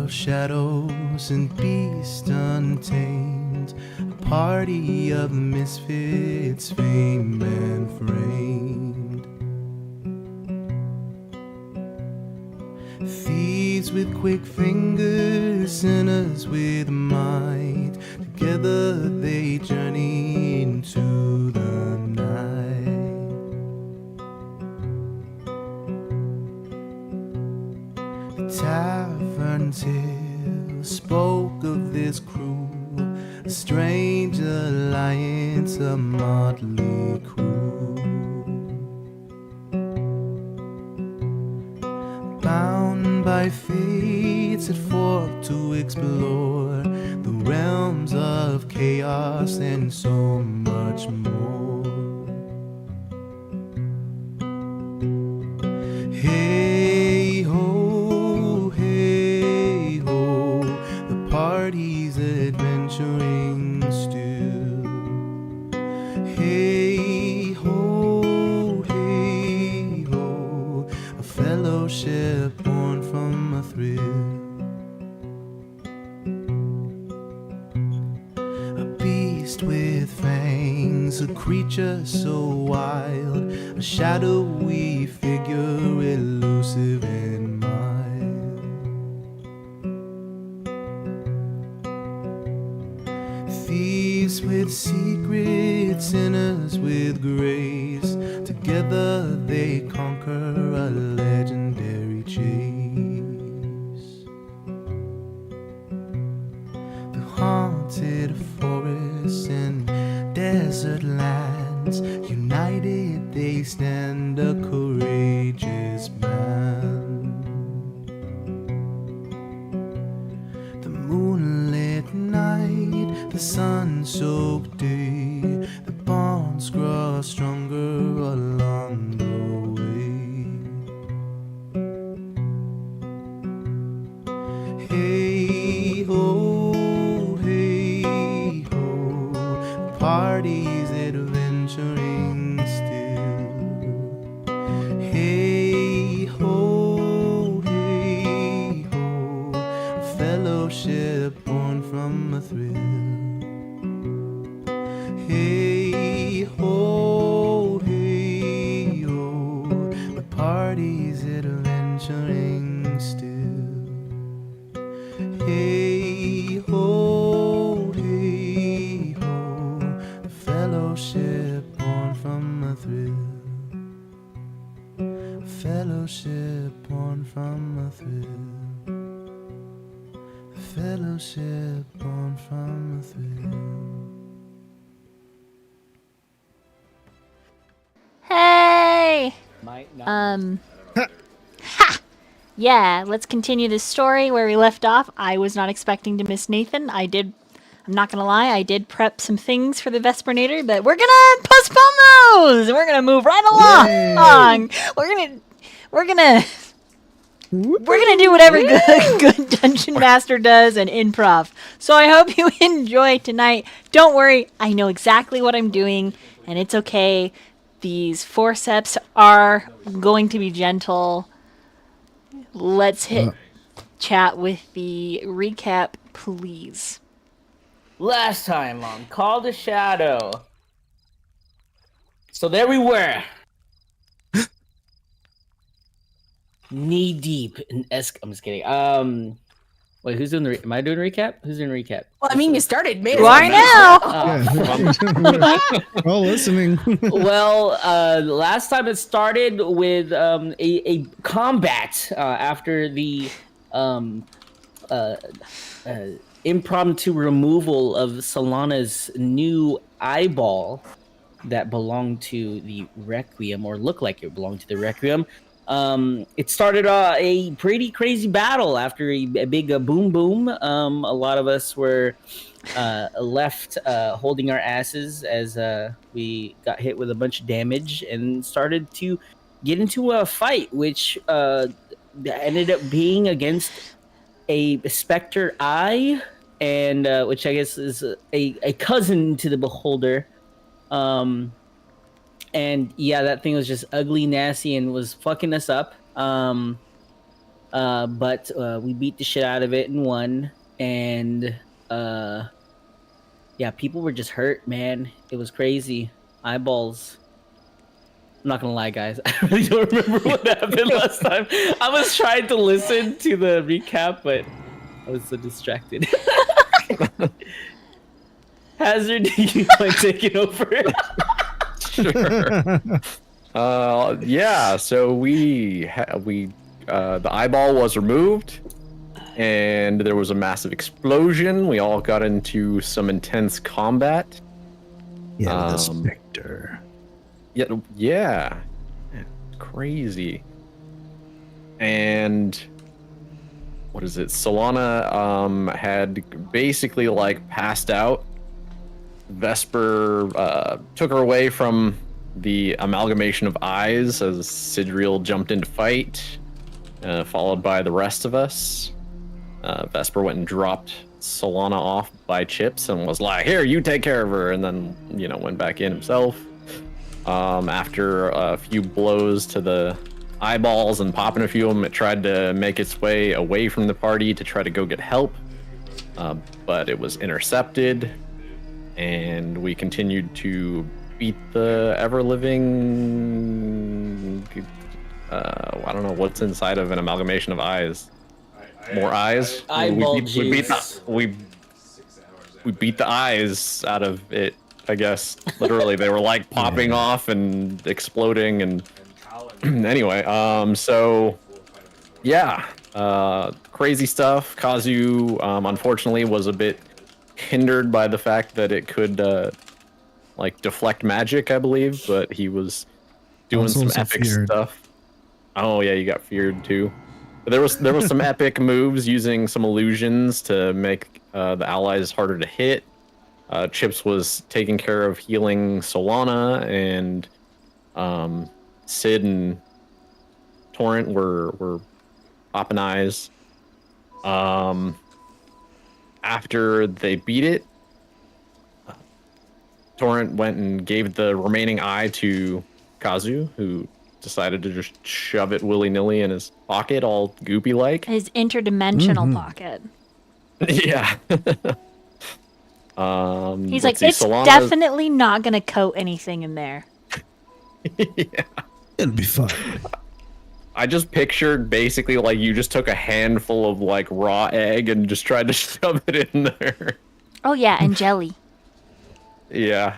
of shadows and beasts untamed, a party of misfits famed and framed. Thieves with quick fingers, sinners with might, together they journey into the night. The tavern tale spoke of this crew, a strange alliance, a motley crew, bound by fates that fork to explore the realms of chaos and so much more. Hey ho, the party's adventuring still. Hey ho, a fellowship born from a thrill. A beast with fangs, a creature so wild, a shadowy figure elusive and mild. Thieves with secrets, sinners with grace, together they conquer a legendary chase. Through haunted forests and desert lands, united they stand, a courageous band. The moonlit night, the sun-soaked day, the bonds grow stronger along the way. Hey ho, the party's adventuring still. Hey ho, a fellowship born from a thrill. Hey ho, the party's adventuring still. Hey ho, a fellowship born from a thrill. A fellowship born from a thrill. A fellowship born from a thrill. Hey! Might not. Ha! Yeah, let's continue this story where we left off. I was not expecting to miss Nathan. I'm not gonna lie, I did prep some things for the Vespernator, but we're gonna postpone those! And we're gonna move right along! We're gonna do whatever good Dungeon Master does and improv. So I hope you enjoy tonight. Don't worry, I know exactly what I'm doing, and it's okay. These forceps are going to be gentle. Let's hit chat with the recap, please. Last time on Call to Shadow. So there we were. Knee deep in I'm just kidding. Wait, who's doing the am I doing recap? Who's doing recap? Well, I mean, you started me. You are now. All listening. Well, last time it started with a combat after the impromptu removal of Solana's new eyeball that belonged to the Requiem, or looked like it belonged to the Requiem. It started a pretty crazy battle after a big boom boom. A lot of us were left holding our asses as we got hit with a bunch of damage and started to get into a fight, which ended up being against a Spectre Eye, and which I guess is a cousin to the Beholder. And yeah, that thing was just ugly, nasty, and was fucking us up. But we beat the shit out of it and won. And yeah, people were just hurt, man. It was crazy. Eyeballs. I'm not gonna lie, guys. I really don't remember what happened last time. I was trying to listen to the recap, but I was so distracted. Hazard, do you mind taking over? Sure. Yeah. So the eyeball was removed, and there was a massive explosion. We all got into some intense combat. Yeah, the Spectre. Yeah. Crazy. And what is it? Solana had basically like passed out. Vesper took her away from the amalgamation of eyes as Sidriel jumped into fight, followed by the rest of us. Vesper went and dropped Solana off by Chips and was like, "Here, you take care of her," and then, went back in himself. After a few blows to the eyeballs and popping a few of them, it tried to make its way away from the party to try to go get help, but it was intercepted, and we continued to beat the ever-living... I don't know what's inside of an amalgamation of eyes. More eyes? Eyeball We beat the eyes out of it, I guess. Literally, they were like popping off and exploding, and anyway, so yeah, crazy stuff. Kazu, unfortunately, was a bit hindered by the fact that it could like deflect magic, I believe, but he was doing some epic stuff. Oh yeah, you got feared too. But there was some epic moves using some illusions to make the allies harder to hit. Chips was taking care of healing Solana, and Sid and Torrent were popping eyes. After they beat it, Torrent went and gave the remaining eye to Kazu, who decided to just shove it willy-nilly in his pocket, all goopy-like. His interdimensional pocket. Yeah. He's like, it's definitely not going to coat anything in there. Yeah. It'll be fun. I just pictured basically like you just took a handful of like raw egg and just tried to shove it in there. Oh, yeah, and jelly. Yeah.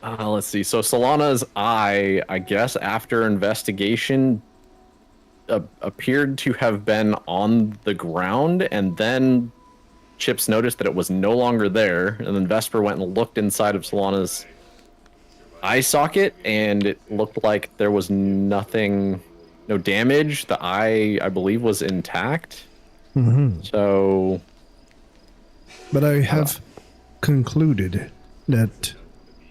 Let's see. So Solana's eye, I guess, after investigation, appeared to have been on the ground, and then Chips noticed that it was no longer there, and then Vesper went and looked inside of Solana's eye socket, and it looked like there was nothing, no damage. The eye, I believe, was intact. So... But I have concluded that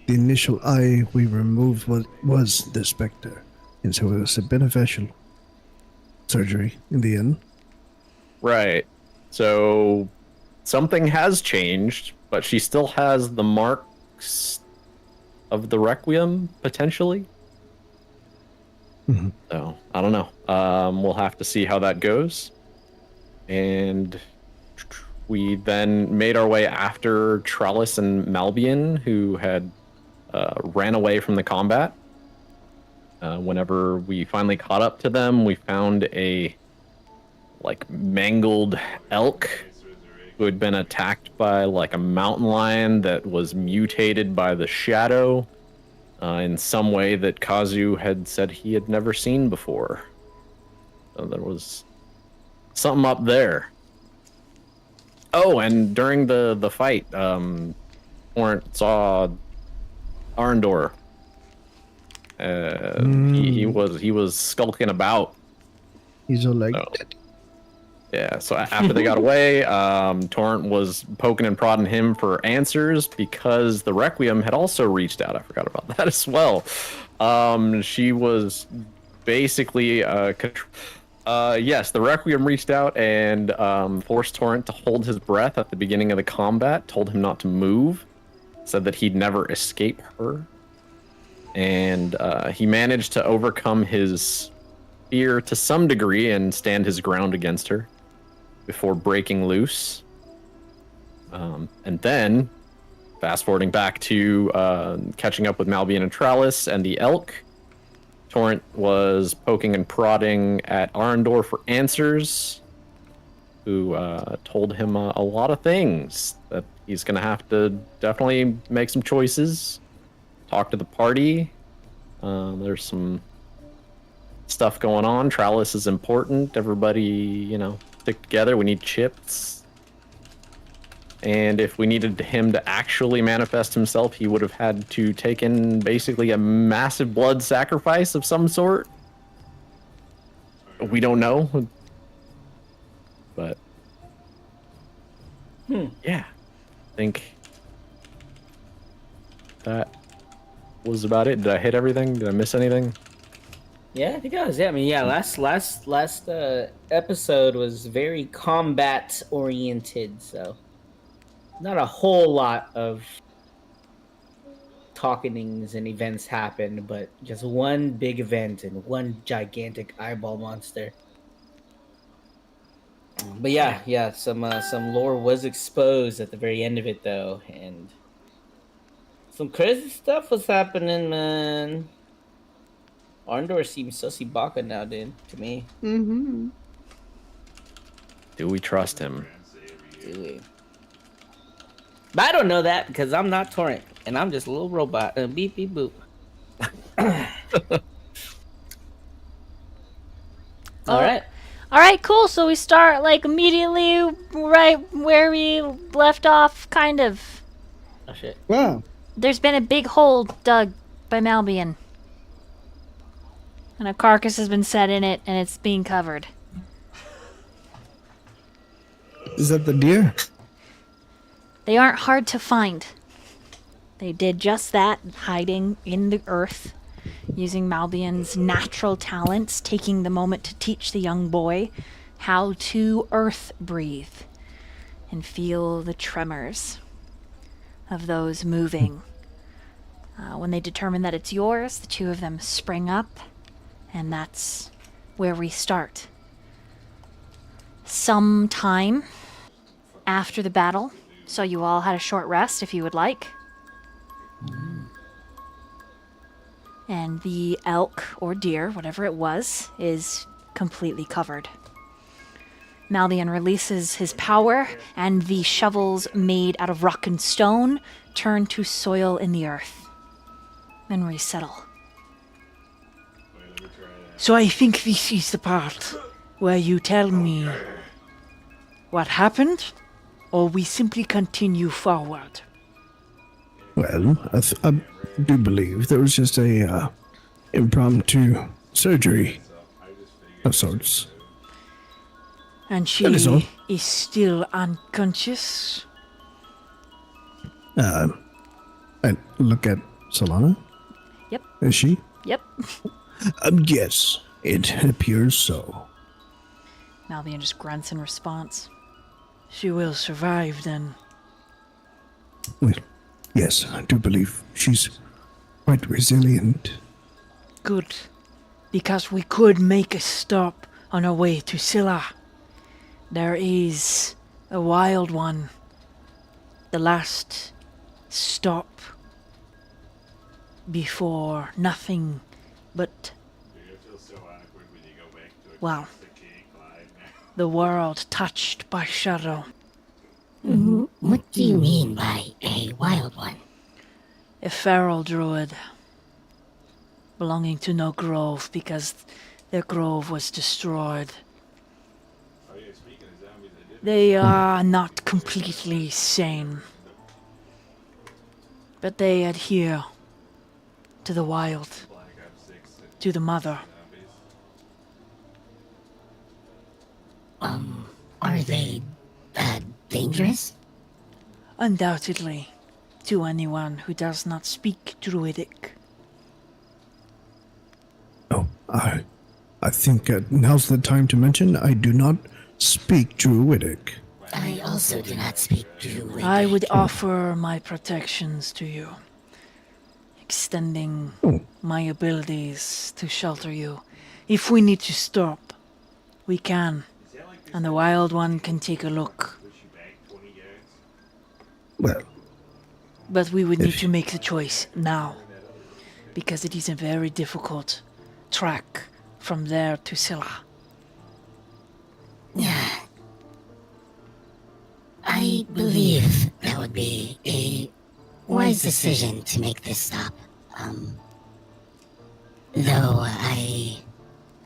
the initial eye we removed was the Spectre, and so it was a beneficial surgery in the end. Right. So something has changed, but she still has the marks of the Requiem, potentially. So, I don't know. We'll have to see how that goes. And we then made our way after Trellis and Malbian, who had ran away from the combat. Whenever we finally caught up to them, we found a like mangled elk who had been attacked by like a mountain lion that was mutated by the shadow in some way that Kazu had said he had never seen before. So there was something up there. Oh, and during the fight, Torrent saw Arndor. He was skulking about. He's all like, yeah, so after they got away, Torrent was poking and prodding him for answers because the Requiem had also reached out. I forgot about that as well. She was basically, yes, the Requiem reached out and forced Torrent to hold his breath at the beginning of the combat, told him not to move, said that he'd never escape her. And he managed to overcome his fear to some degree and stand his ground against her before breaking loose. And then, fast forwarding back to catching up with Malbian and Trallis and the elk, Torrent was poking and prodding at Arendor for answers, who told him a lot of things, that he's going to have to definitely make some choices, talk to the party. There's some stuff going on. Trallis is important. Everybody, stick together. We need chips. And if we needed him to actually manifest himself, he would have had to take in basically a massive blood sacrifice of some sort. We don't know. But yeah, I think that was about it. Did I hit everything? Did I miss anything? Yeah, I think I was. Yeah, I mean, yeah. Last episode was very combat oriented, so not a whole lot of talkingings and events happened, but just one big event and one gigantic eyeball monster. But yeah, some lore was exposed at the very end of it though, and some crazy stuff was happening, man. Arndor seems sussy baka now, dude, to me. Mm-hmm. Do we trust him? Do we? But I don't know that because I'm not Torrent, and I'm just a little robot. Beep beep boop. All right. All right, cool. So we start like immediately right where we left off, kind of. Oh shit. Wow. There's been a big hole dug by Malbian. And a carcass has been set in it, and it's being covered. Is that the deer? They aren't hard to find. They did just that, hiding in the earth, using Malbian's natural talents, taking the moment to teach the young boy how to earth breathe and feel the tremors of those moving. When they determine that it's yours, the two of them spring up, and that's where we start. Sometime after the battle, so you all had a short rest if you would like. And the elk or deer, whatever it was, is completely covered. Malbian releases his power, and the shovels made out of rock and stone turn to soil in the earth and resettle. So I think this is the part where you tell me what happened, or we simply continue forward. Well, I do believe there was just a impromptu surgery of sorts. And she That is all. is still unconscious. I look at Solana. Yep. Is she? Yep. Yes, it appears so. Malbian just grunts in response. She will survive then. Well, yes, I do believe she's quite resilient. Good. Because we could make a stop on our way to Scylla. There is a wild one. The last stop before nothing but, well, the world touched by shadow. What do you mean by a wild one? A feral druid belonging to no grove because their grove was destroyed. They are not completely sane, but they adhere to the wild, to the mother. Are they, dangerous? Undoubtedly, to anyone who does not speak Druidic. Oh, I think now's the time to mention I do not speak Druidic. I also do not speak Druidic. I would offer my protections to you, extending Oh. my abilities to shelter you. If we need to stop, we can. And the Wild One can take a look. Well, But we would need If- to make the choice now. Because it is a very difficult track from there to Scylla. I believe that would be a wise decision to make this stop. Though I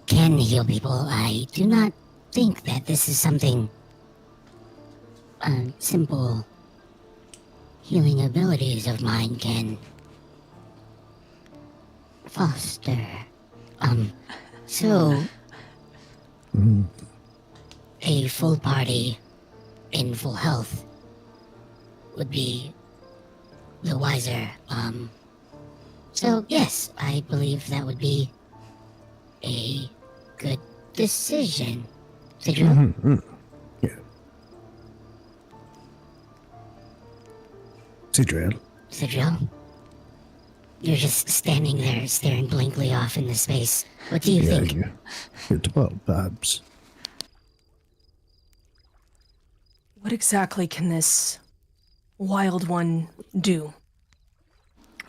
can heal people, I do not think that this is something simple healing abilities of mine can foster. So a full party in full health would be the wiser. So yes, I believe that would be a good decision. Sidro? yeah. Sidriel, Sidro? You're just standing there staring blankly off into space. What do you yeah, think? you're 12, perhaps. What exactly can this wild one do?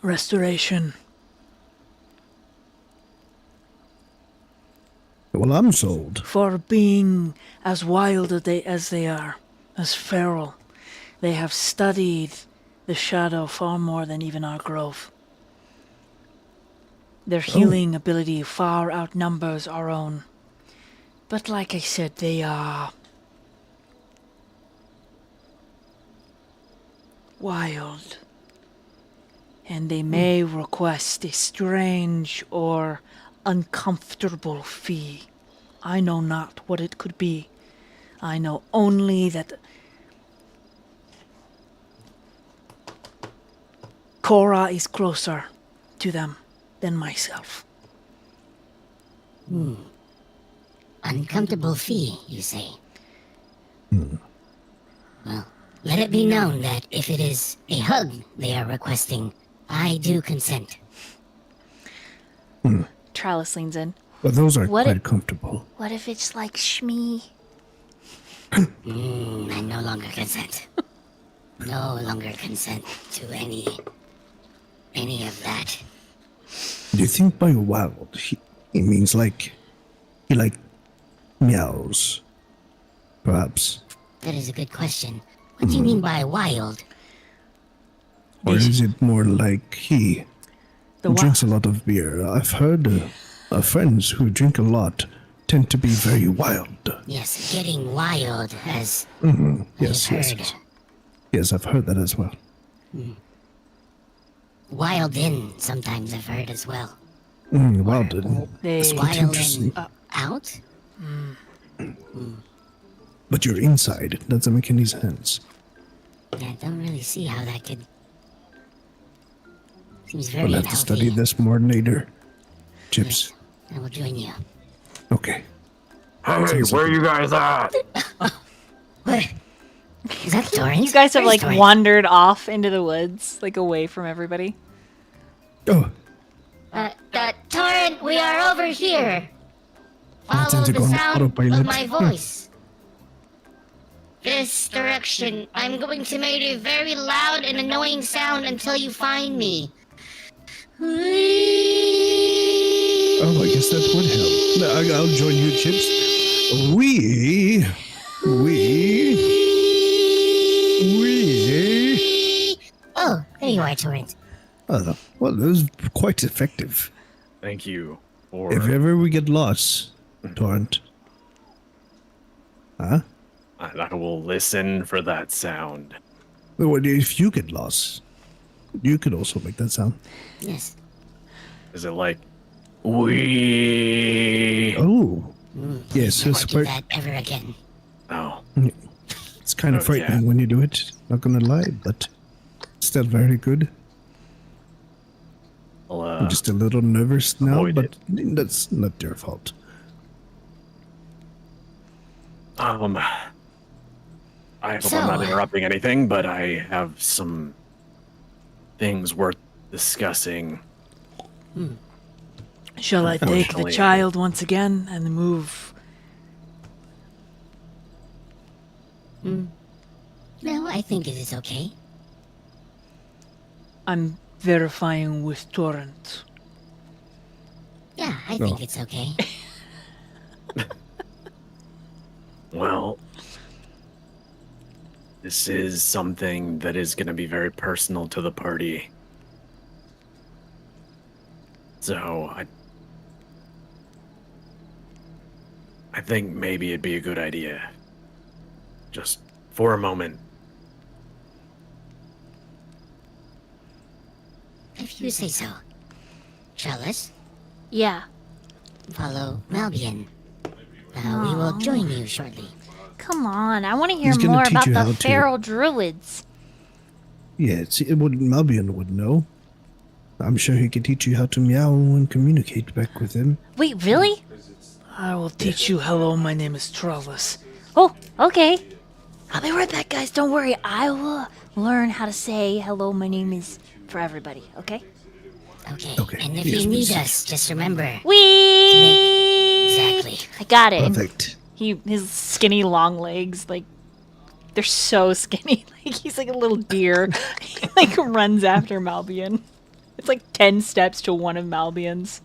Restoration. Well, I'm sold. For being as wild as they are, as feral, they have studied the shadow far more than even our grove. Their healing ability far outnumbers our own. But like I said, they are wild. And they may request a strange or uncomfortable fee. I know not what it could be. I know only that Cora is closer to them than myself. Uncomfortable fee, you say? Well, let it be known that if it is a hug they are requesting, I do consent. Trellis leans in. But those are What quite if- comfortable. What if it's like Shmee? I no longer consent. No longer consent to any of that. Do you think by wild he means like he like meows? Perhaps. That is a good question. What do you mean by wild? Or is it more like he The drinks a lot of beer? I've heard friends who drink a lot tend to be very wild. Yes, getting wild has Yes, I've yes, heard. yes. Yes, I've heard that as well. Wild in sometimes I've heard as well. Wild. They, That's quite Wild interesting. and out? But you're inside. It doesn't make any sense. Yeah, I don't really see how that could. Seems very We'll have to unhealthy. study this more later. Chips. I will join you. Okay. Hey, where you guys at? What? Is that Torrent? You guys have Where's like Torrent? wandered off into the woods, like away from everybody. Oh, Torrent, we are over here. I Follow tend to the go on sound autopilot. of my voice. This direction. I'm going to make a very loud and annoying sound until you find me. oh, I guess that would help. No, I'll join you, Chips. We. Oh, there you are, Torrent. Well, that was quite effective. Thank you for. If ever we get lost, Torrent. Huh? I will listen for that sound. Well, if you get lost, you could also make that sound. Yes. Is it like we? Oh, yes, Never it's do quite. that ever again. Oh, It's kind of Oh, frightening yeah. when you do it. Not gonna lie, but still very good. well, I'm just a little nervous now, avoid but it. that's not your fault. I hope I'm So- not interrupting anything, but I have some things worth discussing. Shall I take the Unfortunately, child once again and move? No, I think it is okay. I'm verifying with Torrent. Yeah, I think it's okay. Well, this is something that is going to be very personal to the party. So I think maybe it'd be a good idea. Just for a moment. If you say so. Trellis, Yeah. follow Malbian. We will join you shortly. Come on, I want to hear He's gonna more teach about you how the to- feral druids. Yeah, it wouldn't. Malbian would know. I'm sure he could teach you how to meow and communicate back with him. Wait, really? I will teach you hello, my name is Trellis. Oh, okay. I'll be right back, guys. Don't worry. I will learn how to say hello, my name is for everybody, okay? Okay. And if yes, you need please. us, just remember. Wee! Exactly. I got it. And Perfect. his skinny long legs, like, they're so skinny. Like, he's like a little deer. He, like, runs after Malbian. It's like 10 steps to one of Malbian's.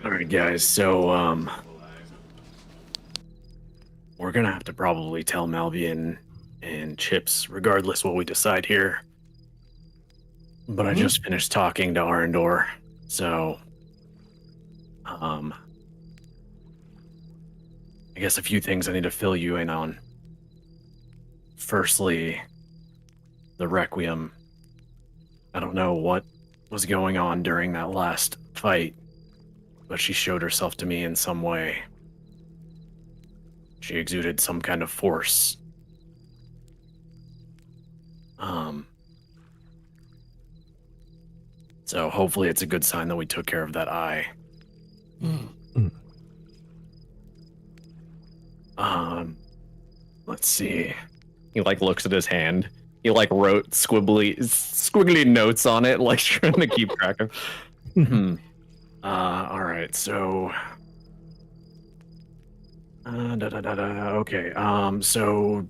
All right, guys. So, we're gonna have to probably tell Malvian and Chips, regardless what we decide here. But I just finished talking to Arendor, so, I guess a few things I need to fill you in on. Firstly, the Requiem. I don't know what was going on during that last fight, but she showed herself to me in some way. She exuded some kind of force. So hopefully it's a good sign that we took care of that eye. Let's see. He like looks at his hand. He like wrote squiggly notes on it, like trying to keep track of. All right, so. Okay. So.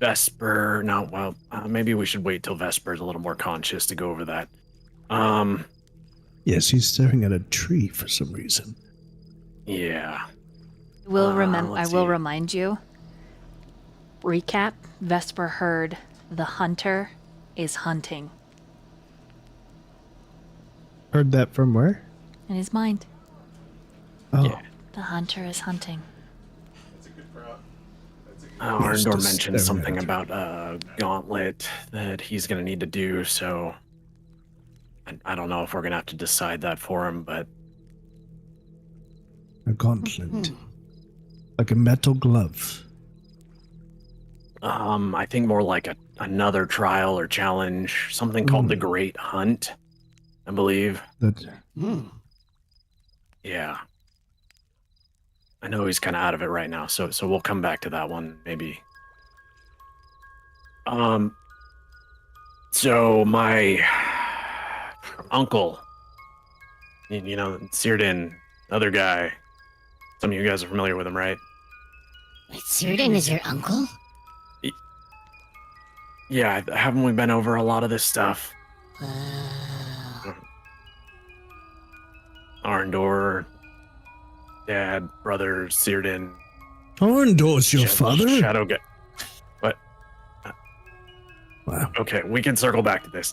Vesper. No, well, maybe we should wait till Vesper's a little more conscious to go over that. Yes, he's staring at a tree for some reason. Yeah. I will let's see. remind you. Recap. Vesper heard the hunter is hunting Heard that from where? in his mind. Oh, Yeah. The hunter is hunting. Arendor just mentioned staring something at it. about a gauntlet that he's going to need to do, so I don't know if we're going to have to decide that for him, but a gauntlet. Like a metal glove. I think more like another trial or challenge, something called the Great Hunt, I believe. That Yeah. I know he's kind of out of it right now, so we'll come back to that one maybe. So my uncle, you know, Círdan, other guy. Some of you guys are familiar with him, right? Wait, Círdan is your uncle? Yeah, haven't we been over a lot of this stuff? Arendor, dad, brother, Círdan. Arendor's your father? Shadow guy. What? Wow. Okay, we can circle back to this.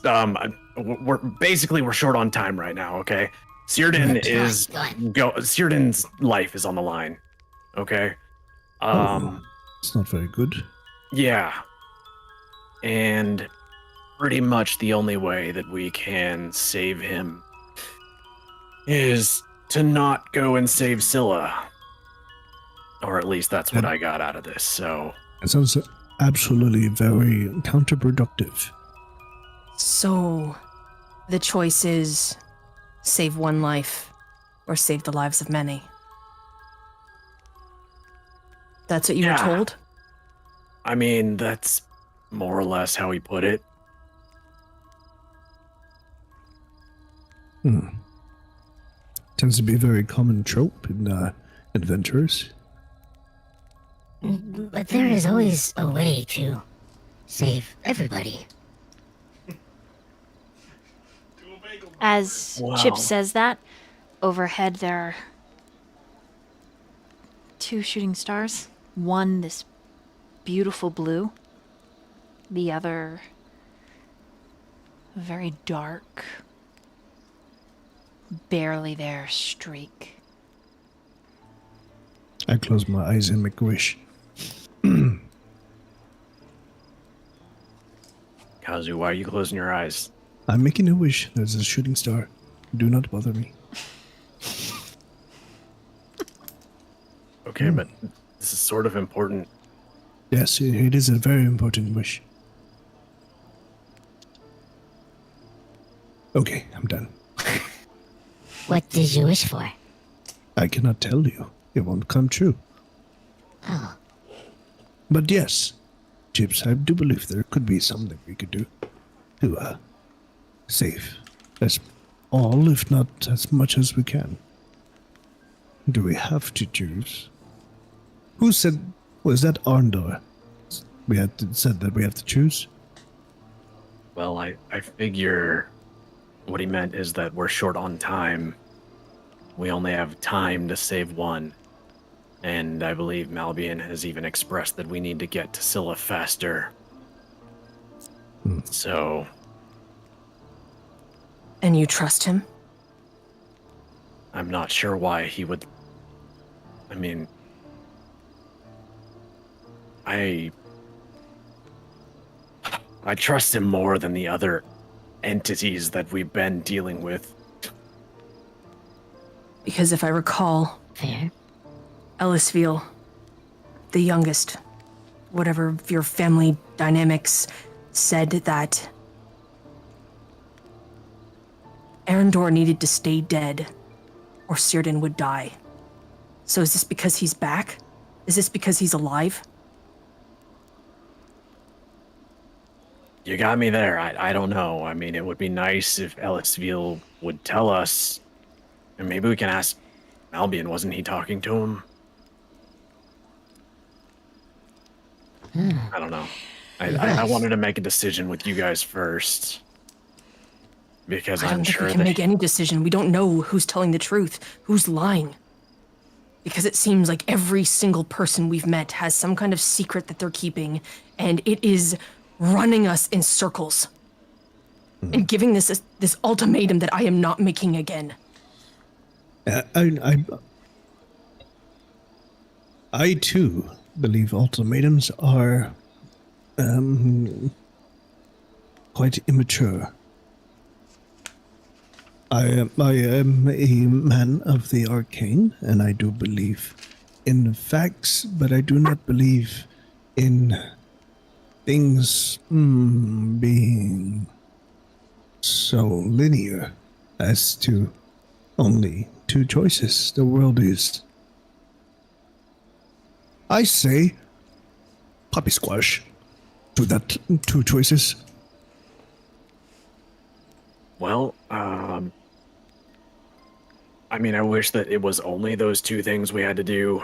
We're short on time right now. Okay, Círdan Right, is go Círdan's life is on the line. Okay. It's not very good. Yeah. And pretty much the only way that we can save him is to not go and save Scylla. Or at least that's what I got out of this, so. It sounds absolutely very counterproductive. So, the choice is save one life or save the lives of many. That's what you were Yeah. told? I mean, that's more or less how he put it. Tends to be a very common trope in adventurers. But there is always a way to save everybody. As Wow. Chip says that, overhead there are 2 shooting stars. One, this beautiful blue. The other, a very dark, barely there streak. I close my eyes and make a wish. Kazu, why are you closing your eyes? I'm making a wish. There's a shooting star. Do not bother me. Okay, but this is sort of important. Yes, it is a very important wish. Okay, I'm done. What did you wish for? I cannot tell you. It won't come true. Oh, But yes, Chips, I do believe there could be something we could do to save as all, if not as much as we can. Do we have to choose? Who said, was that Arndor? Said that we have to choose? Well, I figure what he meant is that we're short on time. We only have time to save one. And I believe Malbian has even expressed that we need to get to Scylla faster. So, And you trust him? I'm not sure why he would... I mean... I trust him more than the other entities that we've been dealing with. Because if I recall, fair. Ellisville, the youngest, whatever of your family dynamics, said that Arendor needed to stay dead or Círdan would die. So is this because he's back? Is this because he's alive? You got me there. I don't know. I mean, it would be nice if Ellisville would tell us. And maybe we can ask Malbian. Wasn't he talking to him? I don't know. I wanted to make a decision with you guys first. Because I I'm don't think sure we can that... make any decision. We don't know who's telling the truth, who's lying. Because it seems like every single person we've met has some kind of secret that they're keeping, and it is running us in circles. And giving this ultimatum that I am not making again. I too believe ultimatums are quite immature. I am a man of the arcane, and I do believe in facts, but I do not believe in things being so linear as to only 2 choices. The world is, I say, puppy squash to that 2 choices. Well, I mean, I wish that it was only those 2 things we had to do.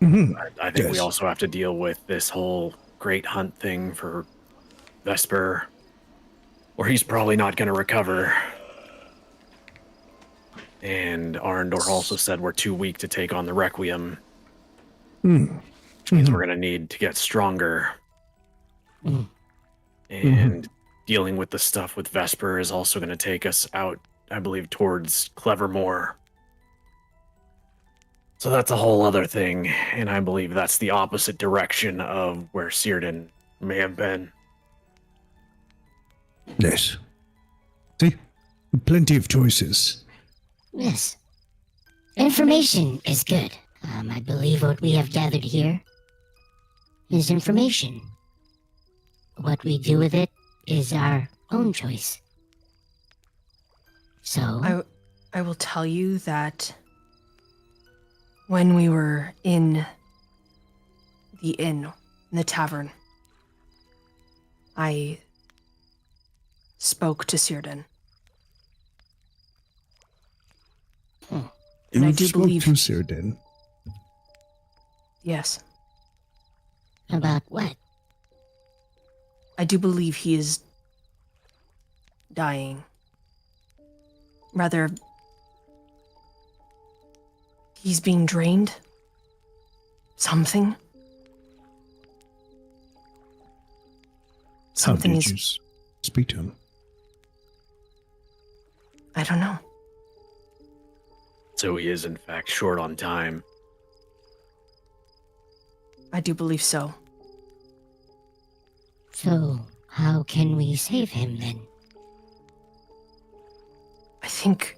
I think we Yes. also have to deal with this whole great hunt thing for Vesper, or he's probably not going to recover. And Arendor also said we're too weak to take on the Requiem. Which means we're going to need to get stronger. And dealing with the stuff with Vesper is also going to take us out, I believe, towards Clevermore. So that's a whole other thing, and I believe that's the opposite direction of where Círdan may have been. Yes. See? Plenty of choices. Yes. Information is good. I believe what we have gathered here is information. What we do with it is our own choice. So, I will tell you that when we were in the tavern, I spoke to Círdan. And I You've do spoke believe- to Cyrdan. Yes, About what? I do believe he is dying. Rather, he's being drained? Something? How Something did is... you speak to him? I don't know. So he is, in fact, short on time. I do believe so. So, how can we save him then? I think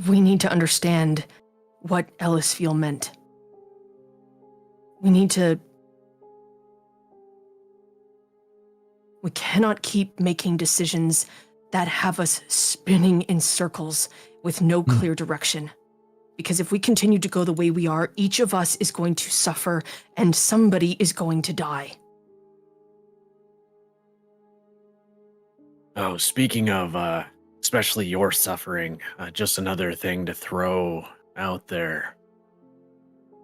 we need to understand what Ellisfield meant. We need to... We cannot keep making decisions that have us spinning in circles with no clear direction. Because if we continue to go the way we are, each of us is going to suffer and somebody is going to die. Oh, speaking of, especially your suffering, just another thing to throw out there.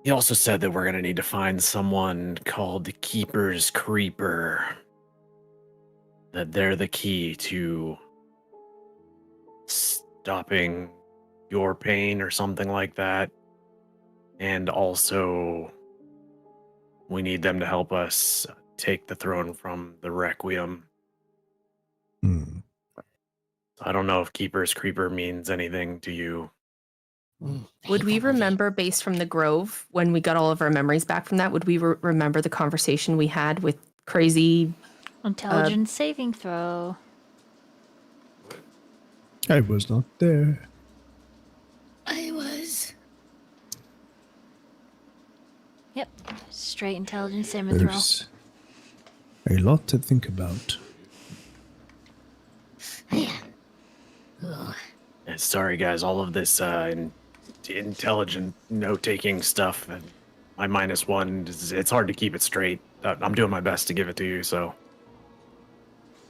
He also said that we're going to need to find someone called the Keeper's Creeper. That they're the key to stopping your pain or something like that. And also, we need them to help us take the throne from the Requiem. Hmm. I don't know if Keeper's Creeper means anything to you. Would we remember, based from the Grove, when we got all of our memories back from that, would we remember the conversation we had with crazy... Intelligence saving throw. I was not there. I was. Yep. Straight intelligence saving throw. There's a lot to think about. Sorry, guys, all of this intelligent note-taking stuff, and my -1, it's hard to keep it straight. I'm doing my best to give it to you, so...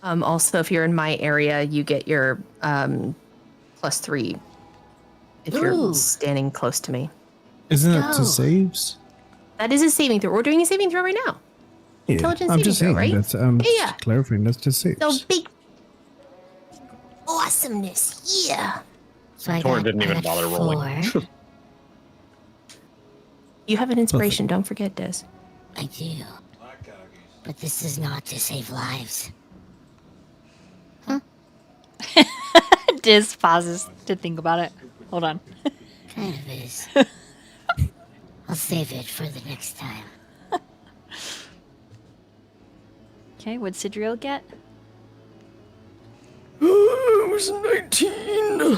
Also, if you're in my area, you get your +3 if you're Ooh. standing close to me. Isn't that Go. to saves? That is a saving throw. We're doing a saving throw right now. Yeah, Intelligence I'm saving just throw, saying. right? That's, Yeah. just clarifying. That's to saves. So big awesomeness, yeah. So I Torrent got, didn't even I got bother rolling. 4. You have an inspiration, don't forget, Des. I do. But this is not to save lives. Diz pauses to think about it. Hold on. Kind of is. I'll save it for the next time. Okay, what'd Sidriel get? It was 19.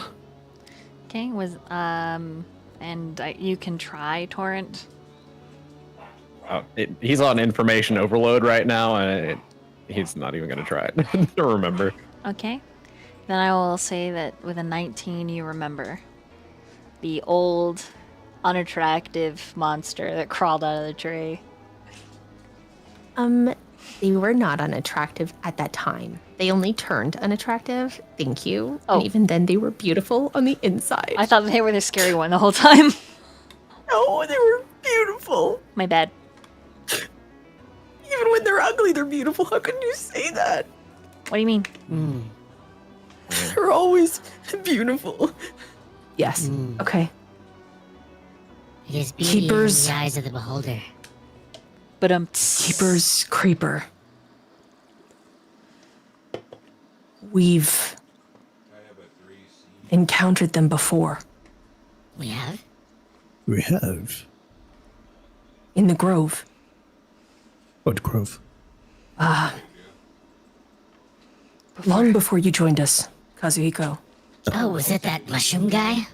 Okay, was you can try Torrent. He's on information overload right now, and he's not even going to try it to remember. Okay. Then I will say that with a 19 you remember the old unattractive monster that crawled out of the tree. They were not unattractive at that time. They only turned unattractive. Thank you. Oh. And even then, they were beautiful on the inside. I thought they were the scary one the whole time. No, they were beautiful. My bad. Even when they're ugly, they're beautiful. How can you say that? What do you mean? They're always beautiful. Yes. Okay. It is beauty Keepers. in the eyes of the beholder. But Keeper's Creeper. We've encountered them before We have? We have. in the Grove. What grove? Long before you joined us, Kazuhiko. Oh, was it that mushroom guy?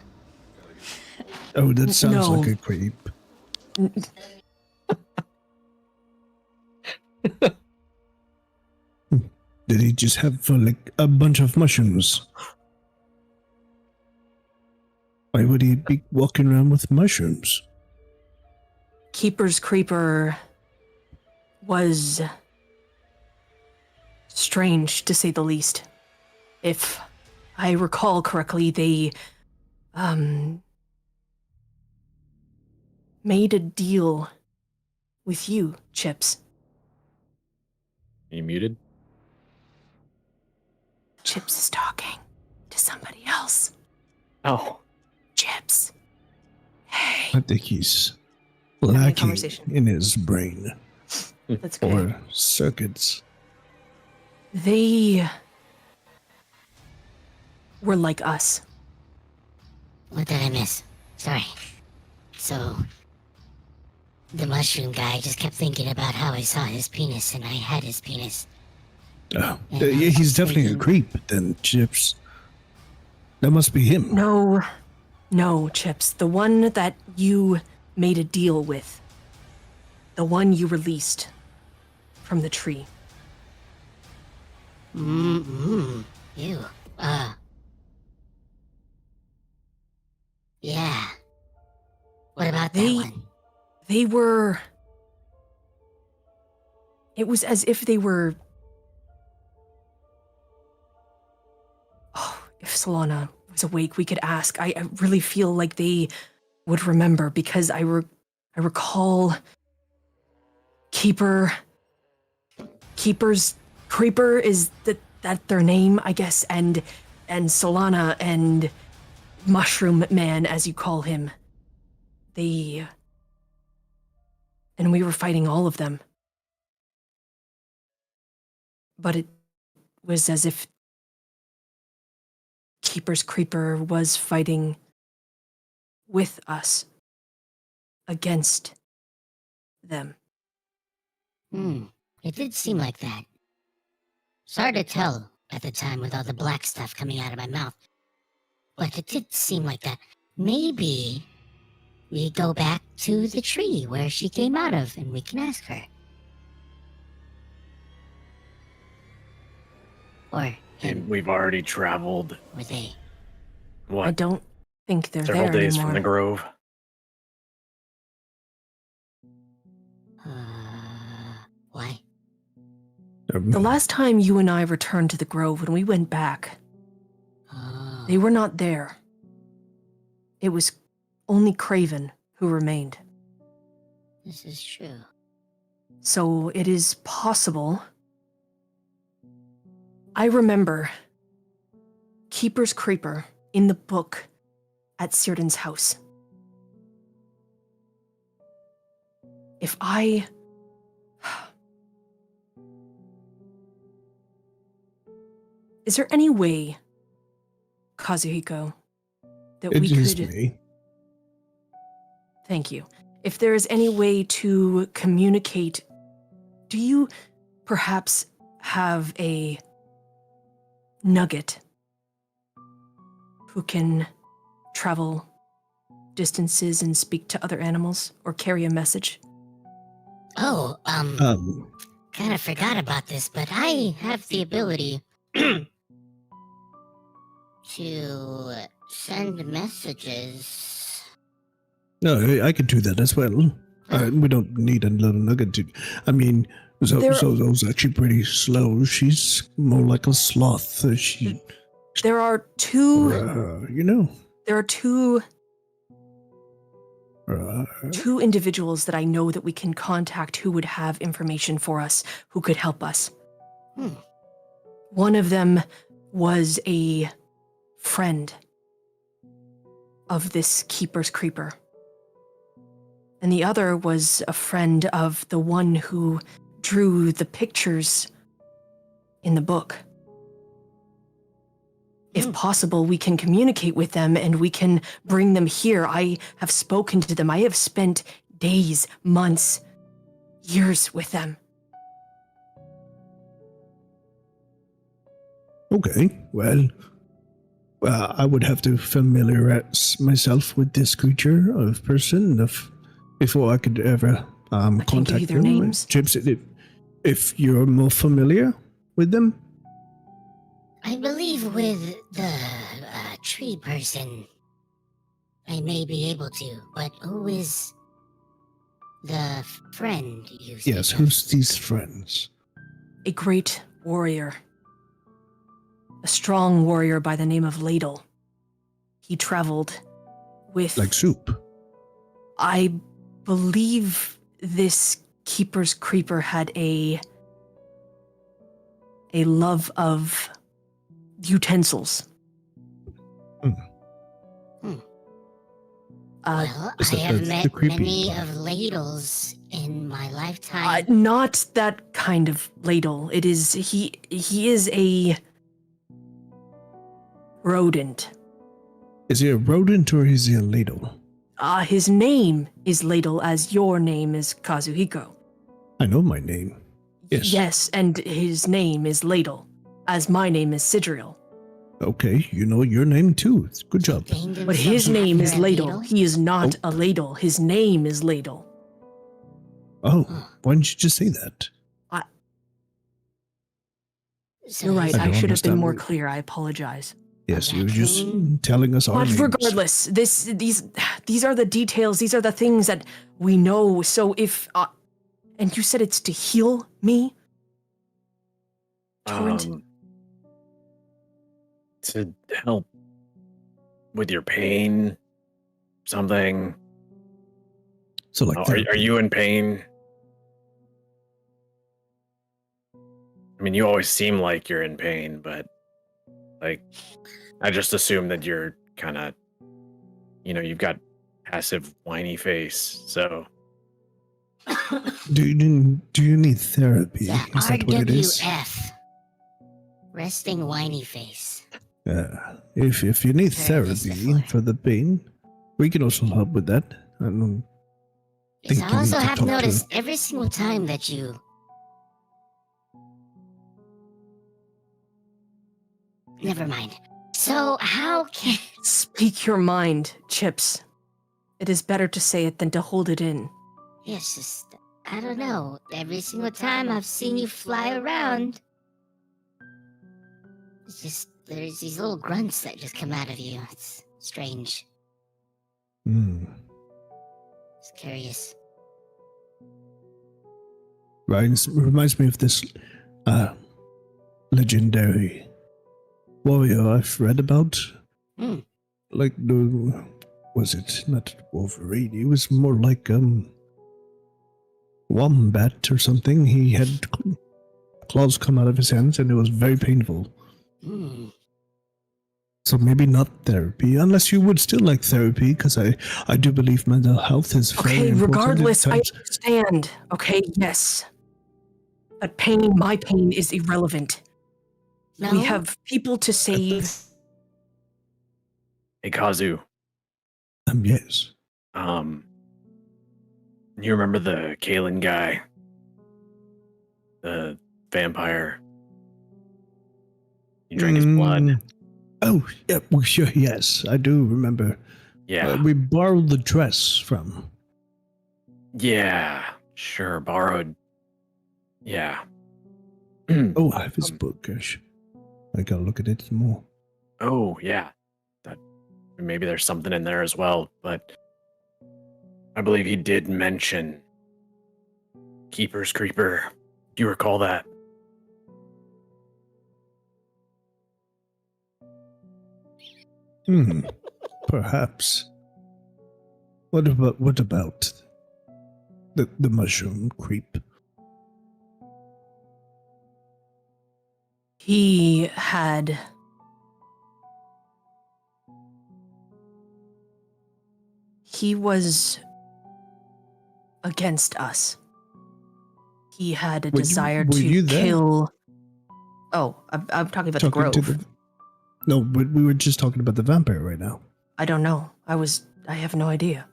Oh, that sounds No. like a creep. Did he just have like a bunch of mushrooms? Why would he be walking around with mushrooms? Keeper's Creeper was strange, to say the least. If I recall correctly, they made a deal with you, Chips. Are you muted? Chips is talking to somebody else. Oh. Chips. Hey. I think he's Having a lacking conversation. in his brain That's okay. or circuits. They were like us. What did I miss? Sorry. So, the mushroom guy just kept thinking about how I saw his penis and I had his penis. Oh, Yeah, yeah, he's definitely a thinking- creep, then, Chips. That must be him. No, Chips. The one that you made a deal with. The one you released from the tree. Ew. Yeah. What about that one? They were... It was as if they were... Oh, if Solana was awake, we could ask. I really feel like they would remember because I recall Keeper's Creeper is that their name, I guess, and Solana and Mushroom Man, as you call him. And we were fighting all of them. But it was as if Keeper's Creeper was fighting with us against them. It did seem like that. It's hard to tell at the time with all the black stuff coming out of my mouth. But it did seem like that. Maybe we go back to the tree where she came out of and we can ask her. Or him, And we've already traveled, or they. I what, don't think they're several there days anymore. from the grove? Why? The last time you and I returned to the grove, when we went back, Oh. they were not there. It was only Craven who remained. This is true. So it is possible. I remember Keeper's Creeper in the book at Círdan's house. If I... Is there any way, Kazuhiko, that It we is could... me. Thank you. If there is any way to communicate, do you perhaps have a nugget who can travel distances and speak to other animals or carry a message? Oh, kind of forgot about this, but I have the ability to send messages. No, I could do that as well. We don't need a little nugget to. I mean, Zozo's actually pretty slow. She's more like a sloth. There are two. There are two individuals that I know that we can contact who would have information for us, who could help us. One of them was a friend of this Keeper's Creeper. And the other was a friend of the one who drew the pictures in the book. If possible, we can communicate with them and we can bring them here. I have spoken to them. I have spent days, months, years with them. Okay, well, I would have to familiarize myself with this creature of person before I could ever can contact give you their them. names. Chips, if you're more familiar with them. I believe with the tree person, I may be able to, but who is the friend you speak Yes, of? who's these friends? A great warrior. A strong warrior by the name of Ladle. He traveled with... Like soup. I believe this Keeper's Creeper had a love of utensils. Well, Is I that have the met creepy many part? of ladles in my lifetime. Not that kind of ladle. It is he is a rodent. Is he a rodent or is he a ladle? His name is Ladle, as your name is Kazuhiko. I know my name. Yes. Yes, and his name is Ladle, as my name is Sidriel. Okay, you know your name too. Good job. Named But himself his name is after a Ladle. He is not a ladle. His name is Ladle. Oh, why didn't you just say that? So You're right. I I don't should have been understand more what- clear. I apologize. Yes, A you were just raccoon? telling us our But names. regardless, these are the details. These are the things that we know. So if and you said it's to heal me, Torrent. To help with your pain, something. So like, Are therapy. you in pain? I mean, you always seem like you're in pain, but like, I just assume that you're kind of, you've got passive whiny face. So Do you need therapy? Yeah, Is that what it is? RWF. Resting whiny face. If you need Heard this therapy before. for the pain, we can also help with that. I don't Yes, think I you need also to have talk to- noticed every single time that you never mind. So how can Speak your mind, Chips. It is better to say it than to hold it in. yes, just I don't know. Every single time I've seen you fly around, it's just there's these little grunts that just come out of you. It's strange. Hmm. It's curious. Reminds me of this legendary warrior I've read about. Hmm. Like was it not Wolverine? He was more like wombat or something. He had claws come out of his hands, and it was very painful. Hmm. So maybe not therapy, unless you would still like therapy, because I do believe mental health is very Okay, important. regardless, I Times- understand. Okay, yes. But my pain is irrelevant. No. We have people to save. hey, Kazu, yes. you remember the Kalen guy, the vampire? You drank his blood. Oh, yeah, well, sure, yes, I do remember. Yeah, We borrowed the dress from. yeah, sure, borrowed. Yeah. Oh, I have his book. Gosh, I gotta look at it some more. Oh, yeah. That maybe there's something in there as well, but I believe he did mention Keeper's Creeper. Do you recall that? Perhaps. What about the mushroom creep? He was against us. He had a Were you- desire were to you there? kill. Oh, I'm talking about the Grove. No, but we were just talking about the vampire right now. I don't know. I have no idea.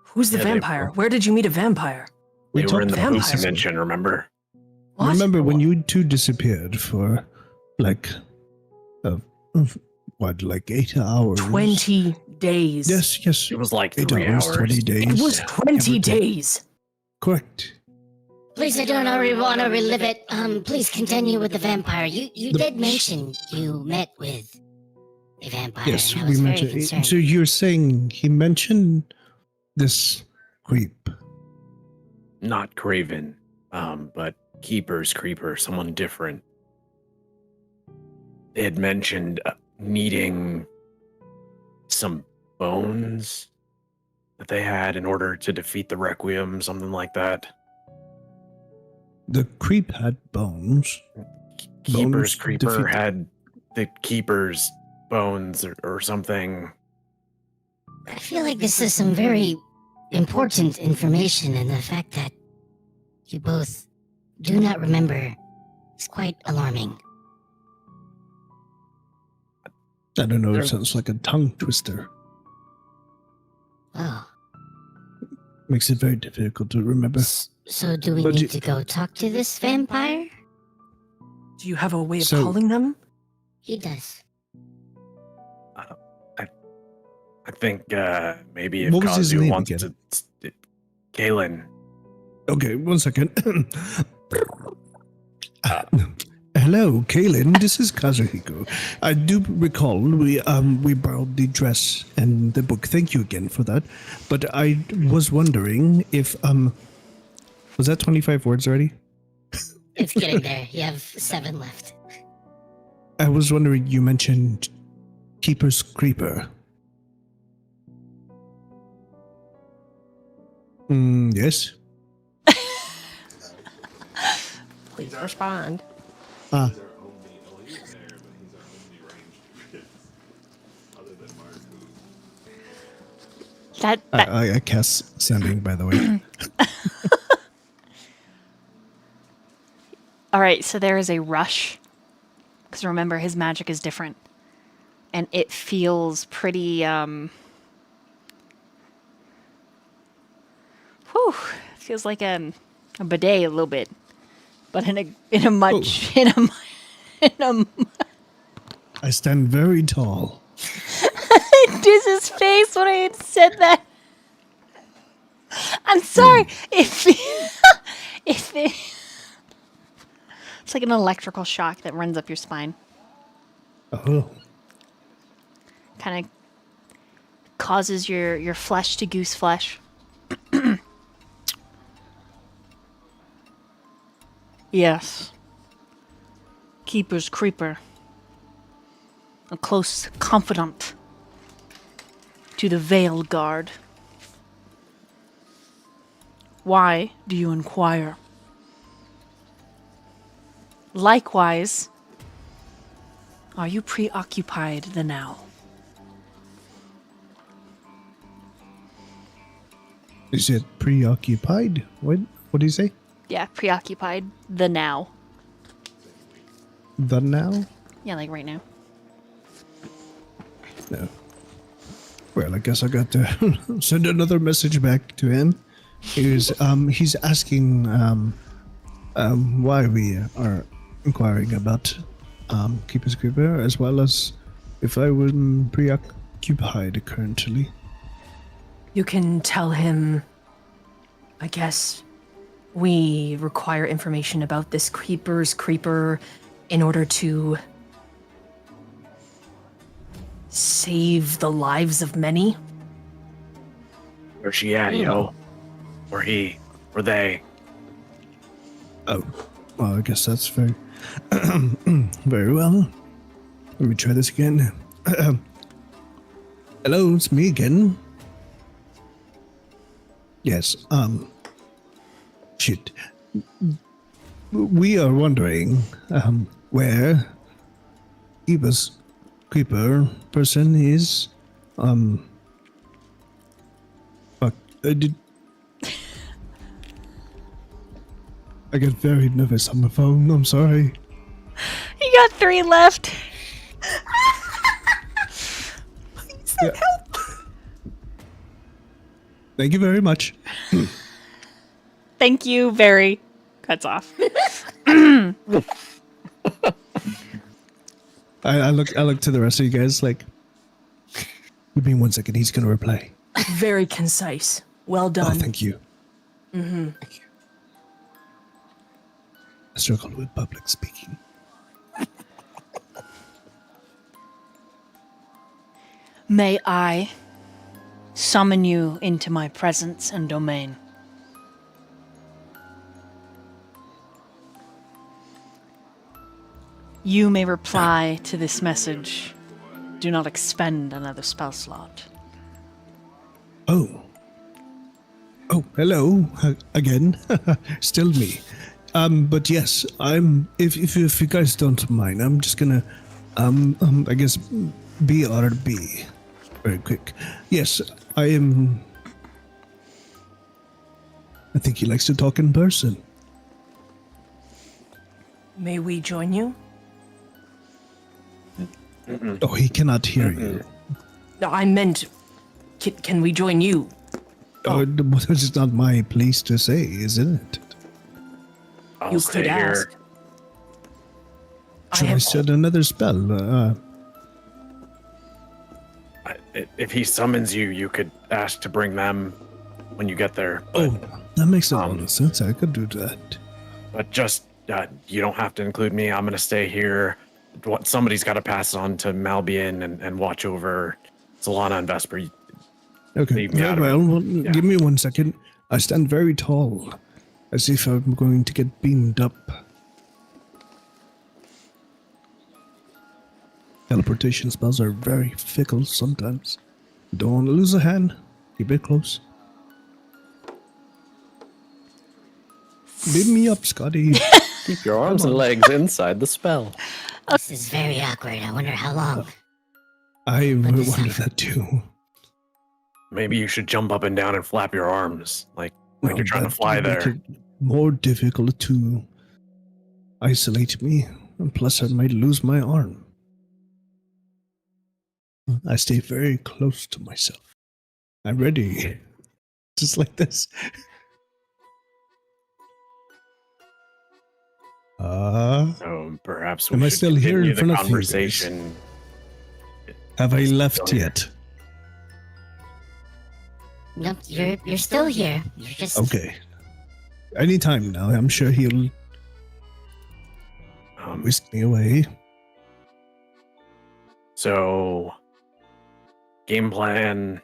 Who's the Yeah, they vampire? were- Where did you meet a vampire? They were in the vampire. poop dimension, remember? What? Remember when you two disappeared for like, like 8 hours? 20 days. Yes. It was like 8 3 hours, hours. 20 days. It was 20 Everything. days. Correct. Please, I don't want to relive it. Please continue with the vampire. You did mention you met with a vampire, Yes, and I we was very mentioned. concerned. So you're saying he mentioned this creep? Not Craven, but Keeper's Creeper, someone different. They had mentioned needing some bones that they had in order to defeat the Requiem, something like that. The creep had bones. Keeper's Bones Creeper defeat- had the Keeper's bones or something. I feel like this is some very important information, and the fact that you both do not remember is quite alarming. I don't know, it sounds like a tongue twister. Oh, Makes it very difficult to remember. so do we But need you- to go talk to this vampire? Do you have a way of So- calling them? He does. I think maybe if What was his Kazu name wants again? to... Kalen. Okay, 1 second. Hello, Kaylin. This is Kazuhiko. I do recall we borrowed the dress and the book. Thank you again for that. But I was wondering if was that 25 words already? It's getting there. You have 7 left. I was wondering, you mentioned Keeper's Creeper. Yes. Please respond. Ah, That I cast sending, by the way. All right, so there is a rush. Because remember, his magic is different. And it feels pretty, whew, feels like a bidet a little bit. But in a much, in a, I stand very tall. Diz's face when I had said that. I'm sorry. It's like an electrical shock that runs up your spine. Oh. Kind of causes your flesh to goose flesh. Yes. Keeper's Creeper. A close confidant to the Veil Guard. Why do you inquire? Likewise, are you preoccupied the now? Is it preoccupied? What do you say? Yeah, preoccupied the now. The now? Yeah, like right now. No. Well, I guess I got to send another message back to him. He's asking why we are inquiring about Keeper's Creeper, as well as if I were preoccupied currently. You can tell him, I guess, we require information about this Keeper's Creeper in order to save the lives of many. Where's she at, yo? Or he? Or they? Oh, well, I guess that's very, very well. Let me try this again. Hello, it's me again. Yes, shit. We are wondering, where Keeper's Creeper person is, fuck, I get very nervous on the phone, I'm sorry. You got 3 left. Yeah. Thank you very much. Thank you very. Cuts off. I look to the rest of you guys like, give me 1 second, he's gonna reply. Very concise. Well Oh, done. thank you. Thank you. I struggle with public speaking. May I summon you into my presence and domain? You may reply to this message. Do not expend another spell slot. Oh, Oh, hello again. Still me. But yes, I'm. If you guys don't mind, I'm just gonna, I guess, BRB, very quick. Yes, I am. I think he likes to talk in person. May we join you? Oh, he cannot hear you. No, I meant, can we join you? Oh, this is not my place to say, isn't it? I'll You stay could here. ask. Should I set another spell? If he summons you, you could ask to bring them when you get there. Oh, that makes a lot of sense. I could do that. But just, you don't have to include me. I'm going to stay here. Somebody's got to pass it on to Malbian and watch over Solana and Vesper. Okay, Leave me very out of it. well. Yeah. Give me 1 second. I stand very tall, as if I'm going to get beamed up. Teleportation spells are very fickle sometimes. Don't want to lose a hand. Keep it close. Beam me up, Scotty. Keep your arms and legs inside the spell. This is very awkward. I wonder how long. I But this wonder sounds- that too. Maybe you should jump up and down and flap your arms like Well, you're trying to that fly would make there. it more difficult to isolate me, and plus I might lose my arm. I stay very close to myself. I'm ready, just like this. So perhaps we Am I should still here continue in front the of you guys? conversation. Have I Still left here. yet? Nope, you're still here. You're just Okay. Anytime now, I'm sure he'll Um, whisk me away. so, game plan.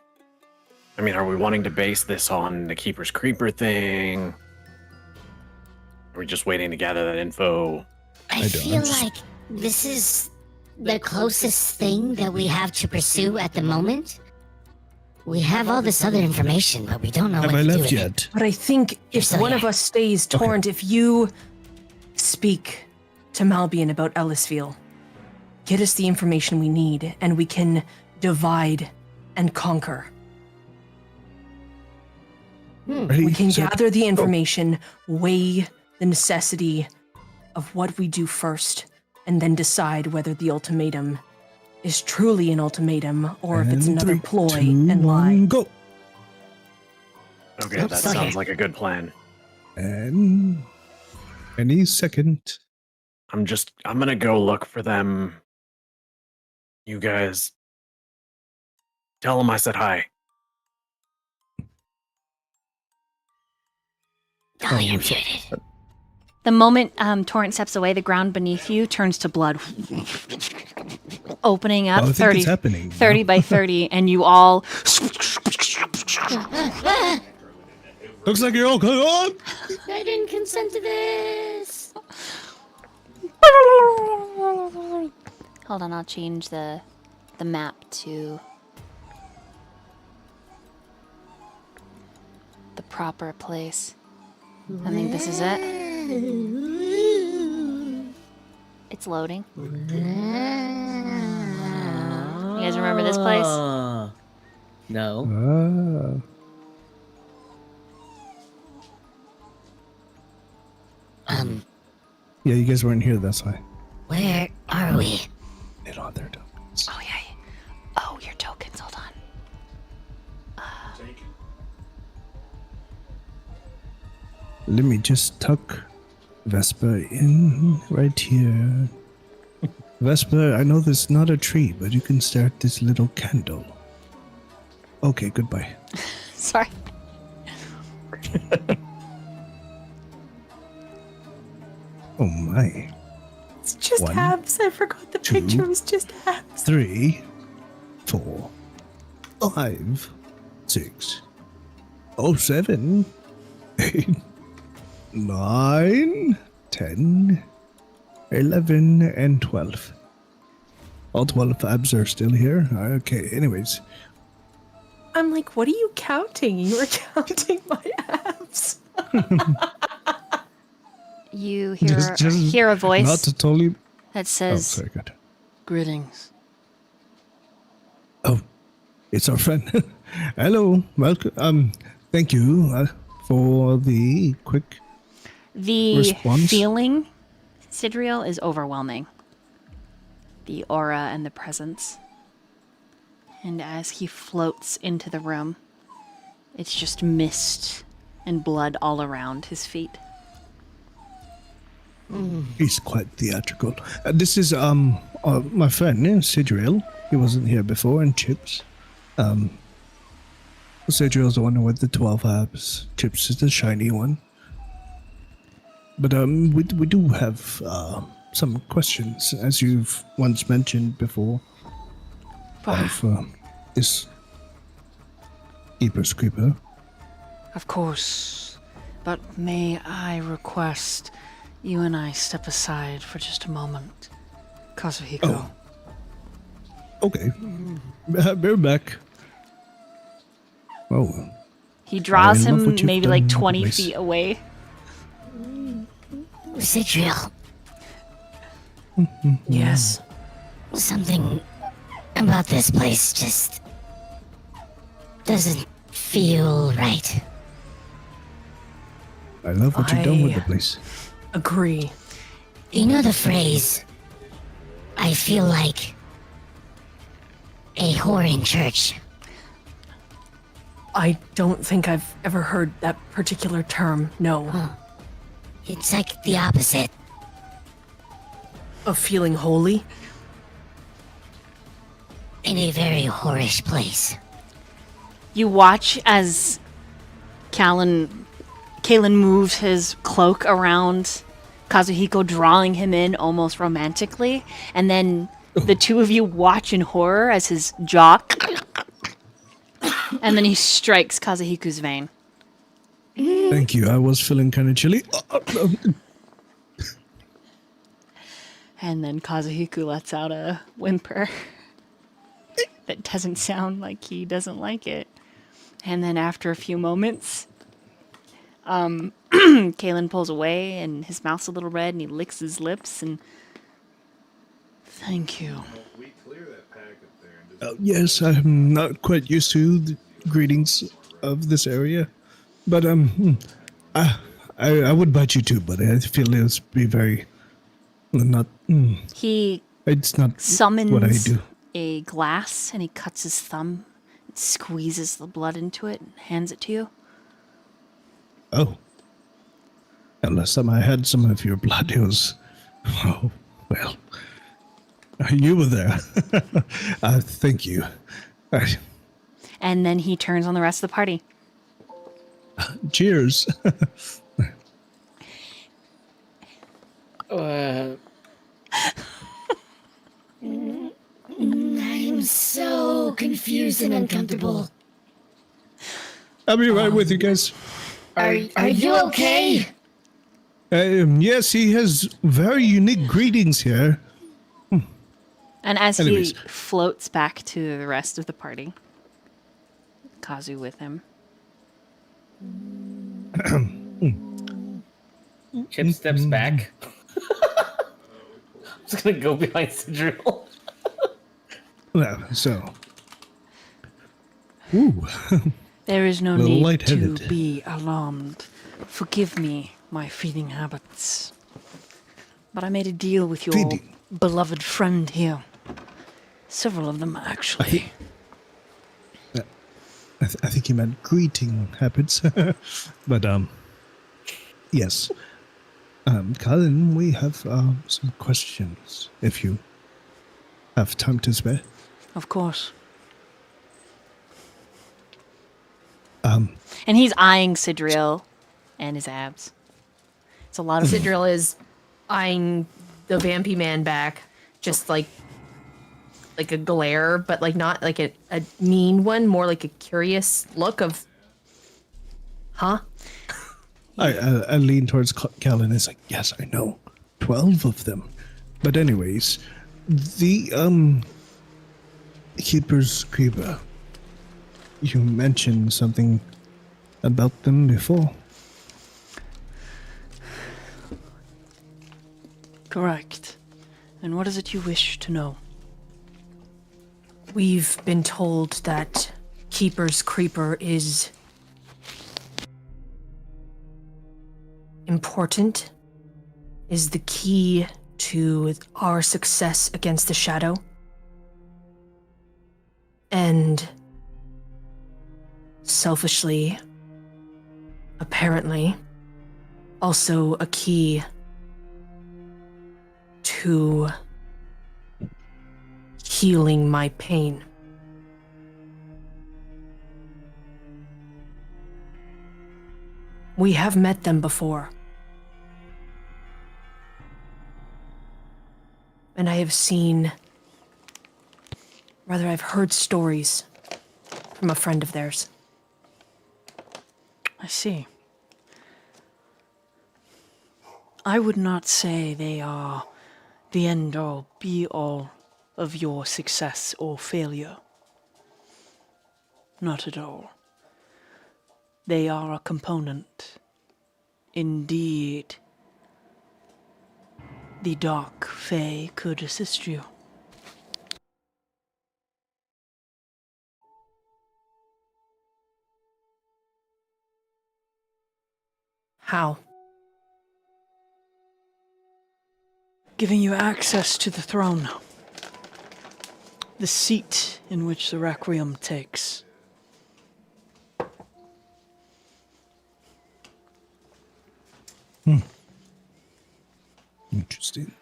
I mean, are we wanting to base this on the Keeper's Creeper thing? Are we just waiting to gather that info? I don't- feel like this is the closest thing that we have to pursue at the moment. We have all this other information, but we don't know Have what I to do left with it. yet? But I think if still one of here. us stays, Torrent, if you speak to Malbian about Ellisfield, get us the information we need, and we can divide and conquer. Ready, We can set, gather the information, weigh the necessity of what we do first, and then decide whether the ultimatum is truly an ultimatum or if it's and another 3, ploy 2, and 1, lie. go. Okay, Oops, that still sounds here. like a good plan. And any second. I'm gonna go look for them. You guys tell them I said hi. Oh, you're muted. The moment Torrent steps away, the ground beneath you turns to blood, opening up Oh, I think 30, it's happening. 30 by 30, and you all Looks like you're all going on. I didn't consent to this. Hold on, I'll change the map to the proper place. I think this is it. It's loading. You guys remember this place? No. Yeah, you guys weren't here, that's why. Where are we? They don't have their tokens. Oh, yeah. Oh, your tokens. Hold on. Let me just tuck Vesper in right here. Vesper, I know there's not a tree, but you can stare at this little candle. Okay, goodbye. Sorry. Oh my. It's just 1, abs. I forgot the 2, picture was just abs. 3, 4, 5, 6, 7, 8, 9, 10, 11, and 12. All 12 abs are still here. Okay, anyways. I'm like, what are you counting? You were counting my abs. You hear a Not voice to totally. that Oh, says, sorry, good. Greetings. Oh, it's our friend. Hello, welcome. Thank you for the quick. the Response? feeling, Sidriel, is overwhelming. The aura and the presence. And as he floats into the room, it's just mist and blood all around his feet. He's quite theatrical. This is my friend Sidriel. He wasn't here before, and Chips. Sidriel's the one with the 12 abs. Chips is the shiny one. But we do have some questions, as you've once mentioned before. Of this Keeper's Creeper. Of course. But may I request you and I step aside for just a moment? Kazuhiko. Okay. We're back. Oh. He draws I love him what you've maybe done like with the 20 place. feet away. Citriel, Yes. something about this place just doesn't feel right. I love what you've done with the I- place. Agree. You know the phrase, I feel like a whore in church. I don't think I've ever heard that particular term, no. It's like the opposite. Of feeling holy? In a very whorish place. You watch as Kalen moves his cloak around Kazuhiko, drawing him in almost romantically, and then the two of you watch in horror as his jaw and then he strikes Kazuhiko's vein. Thank you. I was feeling kind of chilly. And then Kazuhiko lets out a whimper that doesn't sound like he doesn't like it. And then after a few moments, Kalen pulls away and his mouth's a little red and he licks his lips and Thank you. Yes, I'm not quite used to the greetings of this area, but I would bite you too, but I feel it would be very not. he It's not summons what I do. a glass and he cuts his thumb and squeezes the blood into it and hands it to you. Oh, and last time I had some of your blood, it was. Oh well, you were there. Thank you. And then he turns on the rest of the party. Cheers. I'm so confused and uncomfortable. I'll be right with you guys. Are you okay? Yes, he has very unique greetings here. And as Anyways. he floats back to the rest of the party, Kazu with him. Chip steps back. I'm just gonna go behind Sidriel. Well, so. Ooh. There is no Little need lightheaded. to be alarmed. Forgive me my feeding habits. But I made a deal with your Feeding? beloved friend here. Several of them, actually. I think he meant greeting habits. But, yes. Colin, we have some questions, if you have time to spare. Of course. And he's eyeing Sidriel and his abs. It's a lot of Sidriel is eyeing the vampy man back, just like a glare, but like not like a mean one, more like a curious look of, huh? I lean towards Colin and it's like, yes, I know. 12 of them. But anyways, the Keeper's Creeper. You mentioned something about them before. Correct. And what is it you wish to know? We've been told that Keeper's Creeper is important, is the key to our success against the Shadow, and selfishly, apparently, also a key to healing my pain. We have met them before. And I have seen, rather, I've heard stories from a friend of theirs. I see. I would not say they are the end-all, be-all of your success or failure. Not at all. They are a component. Indeed, the Dark Fae could assist you. How? Giving you access to the throne. The seat in which the Requiem takes. Interesting.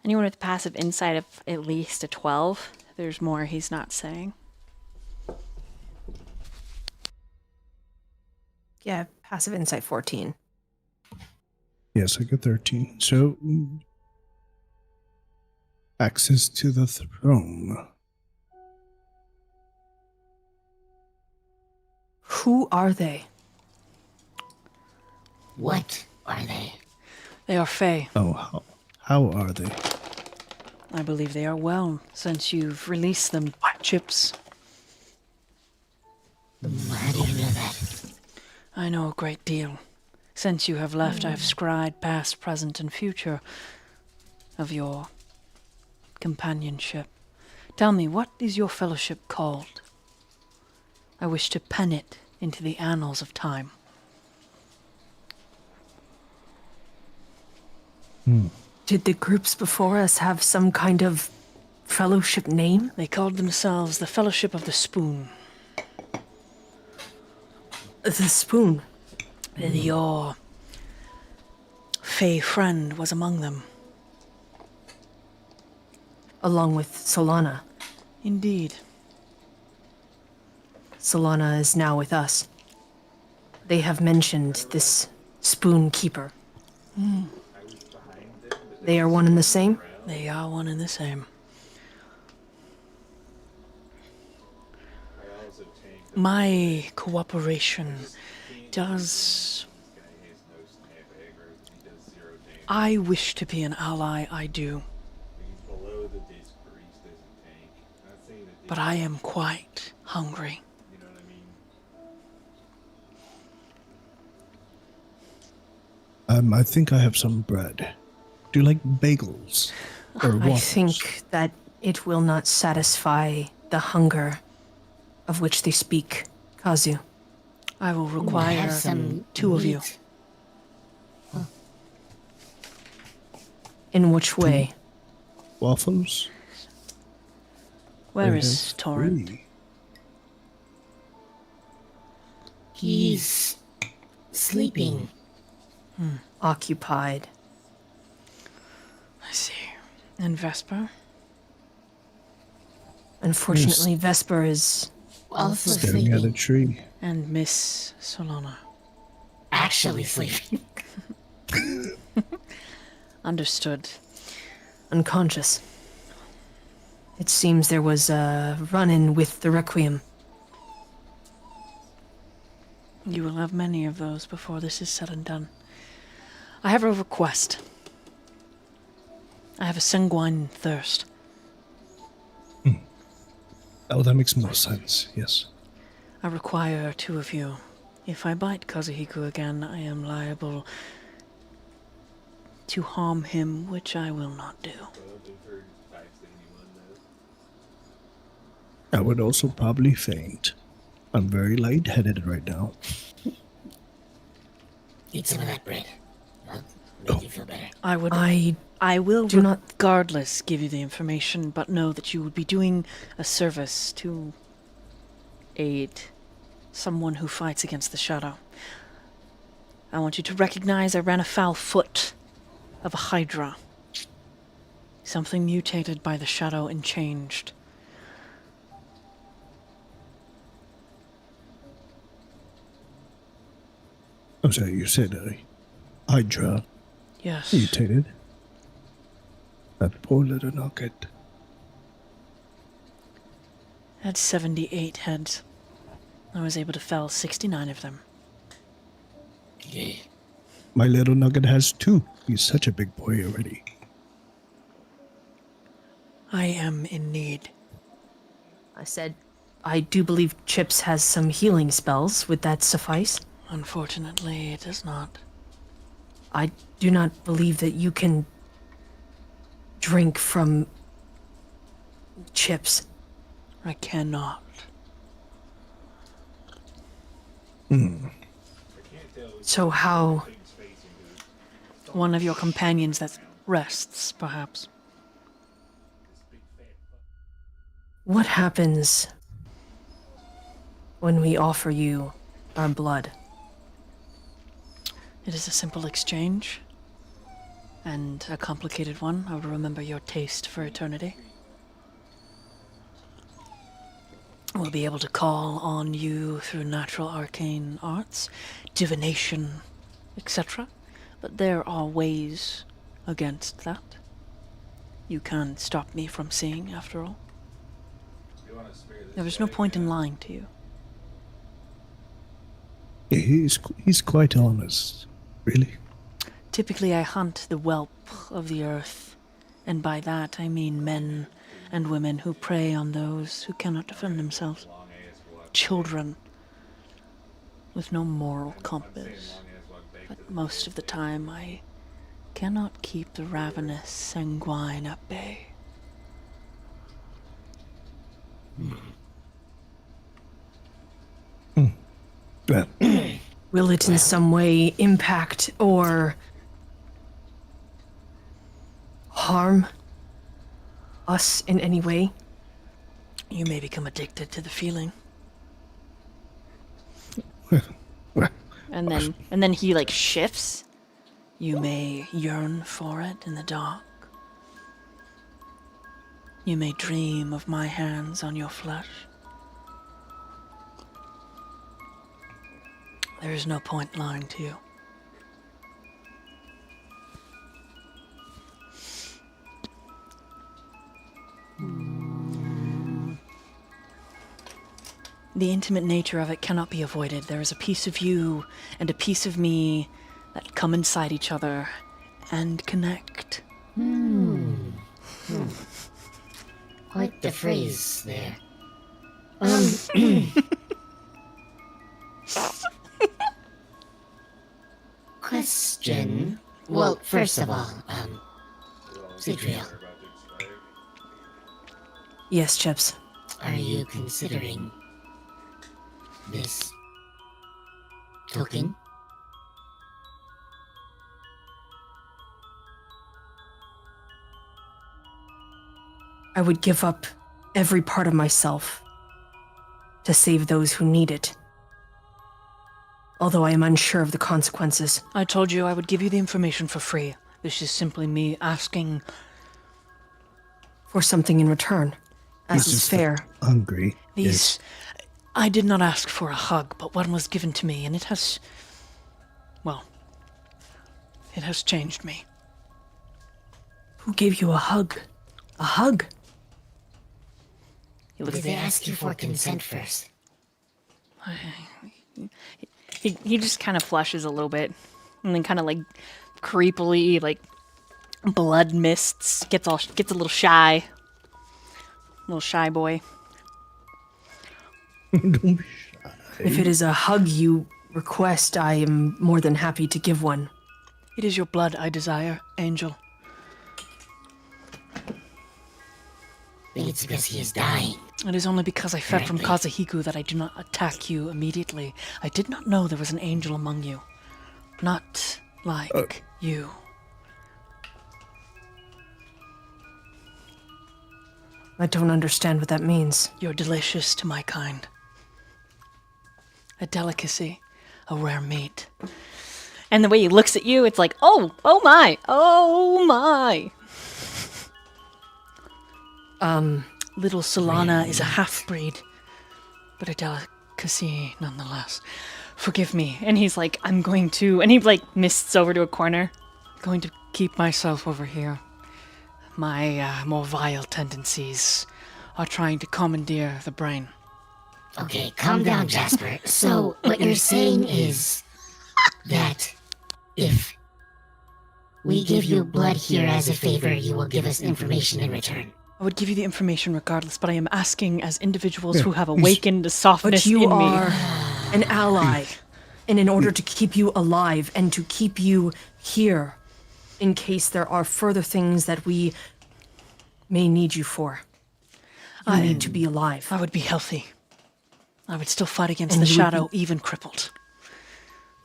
Anyone with passive insight of at least a 12? There's more he's not saying. Yeah, passive insight 14. Yes, I got 13. So, access to the throne. Who are they? What are they? They are Fae. Oh, how are they? I believe they are well, since you've released them, Chips. How do you know that? I know a great deal. Since you have left, I have scryed past, present, and future of your companionship. Tell me, what is your fellowship called? I wish to pen it into the annals of time. Did the groups before us have some kind of fellowship name? They called themselves the Fellowship of the Spoon. The Spoon. Your Fae friend was among them. Along with Solana. Indeed. Solana is now with us. They have mentioned this Spoon Keeper. They are one and the same? They are one and the same. My cooperation does... I wish to be an ally, I do. But I am quite hungry. I think I have some bread. Do you like bagels? Or I waffles? think that it will not satisfy the hunger of which they speak, Kazu. I will I require have some two of you. meat. In which way? Waffles? Where I is have Torrent? 3. He's sleeping. Occupied. I see. And Vesper? Unfortunately, Vesper is Also Staring at a sleeping. tree. And Miss Solana. Actually sleeping. Understood. unconscious. It seems there was a run-in with the Requiem. You will have many of those before this is said and done. I have a request. I have a sanguine thirst. Oh, that makes more sense. Yes. I require 2 of you. If I bite Kazuhiku again, I am liable to harm him, which I will not do. I would also probably faint. I'm very lightheaded right now. Eat some of that bread. I'll make you feel better. I will do not- regardless give you the information, but know that you would be doing a service to aid someone who fights against the shadow. I want you to recognize I ran afoul foot of a hydra. Something mutated by the shadow and changed. I'm sorry, you said Hydra Yes. mutated. That poor little nugget. Had 78 heads. I was able to fell 69 of them. Yeah. My little nugget has 2. He's such a big boy already. I am in need. I said, I do believe Chips has some healing spells. Would that suffice? Unfortunately, it does not. I do not believe that you can drink from Chips. I cannot. So how? One of your companions that rests, perhaps. What happens when we offer you our blood? It is a simple exchange, and a complicated one. I will remember your taste for eternity. We'll be able to call on you through natural arcane arts, divination, etc. But there are ways against that. You can't stop me from seeing, after all. There is no point in lying to you. He's quite honest, really. Typically, I hunt the whelp of the earth, and by that I mean men and women who prey on those who cannot defend themselves. Children with no moral compass. But most of the time, I cannot keep the ravenous sanguine at bay. Well, Will it in some way impact or harm us in any way? You may become addicted to the feeling. well, And then he like shifts. You may yearn for it in the dark. You may dream of my hands on your flesh. There is no point lying to you. The intimate nature of it cannot be avoided. There is a piece of you and a piece of me that come inside each other and connect. Quite the phrase there. Question. Well, first of all, Sidriel, Yes, Chips. are you considering this token? I would give up every part of myself to save those who need it. Although I am unsure of the consequences. I told you I would give you the information for free. This is simply me asking. For something in return. As he's is just fair. hungry. These. I did not ask for a hug, but one was given to me, and it has. Well. It has changed me. Who gave you a hug? A hug? He looks Did they ask you for consent first? He just kind of flushes a little bit, and then kind of like creepily, like, blood mists, gets a little shy. Little shy boy. Don't be shy. If it is a hug you request, I am more than happy to give one. It is your blood I desire, Angel. Think it's because he is dying. It is only because I fed from Apparently. Kazuhiku that I do not attack you immediately. I did not know there was an angel among you. Not like you. I don't understand what that means. You're delicious to my kind. A delicacy, a rare meat. And the way he looks at you, it's like, oh my. Little Solana is a half-breed, but a delicacy nonetheless. Forgive me. And he's like, I'm going to, and he like mists over to a corner. Going to keep myself over here. My more vile tendencies are trying to commandeer the brain. Okay, calm down, Jasper. So, what you're saying is that if we give you blood here as a favor, you will give us information in return. I would give you the information regardless, but I am asking as individuals Yeah, who have he's- awakened the softness But you in me. are an ally. And in order to keep you alive and to keep you here, in case there are further things that we may need you for, you need to be alive. I would be healthy. I would still fight against And the you would shadow, even crippled.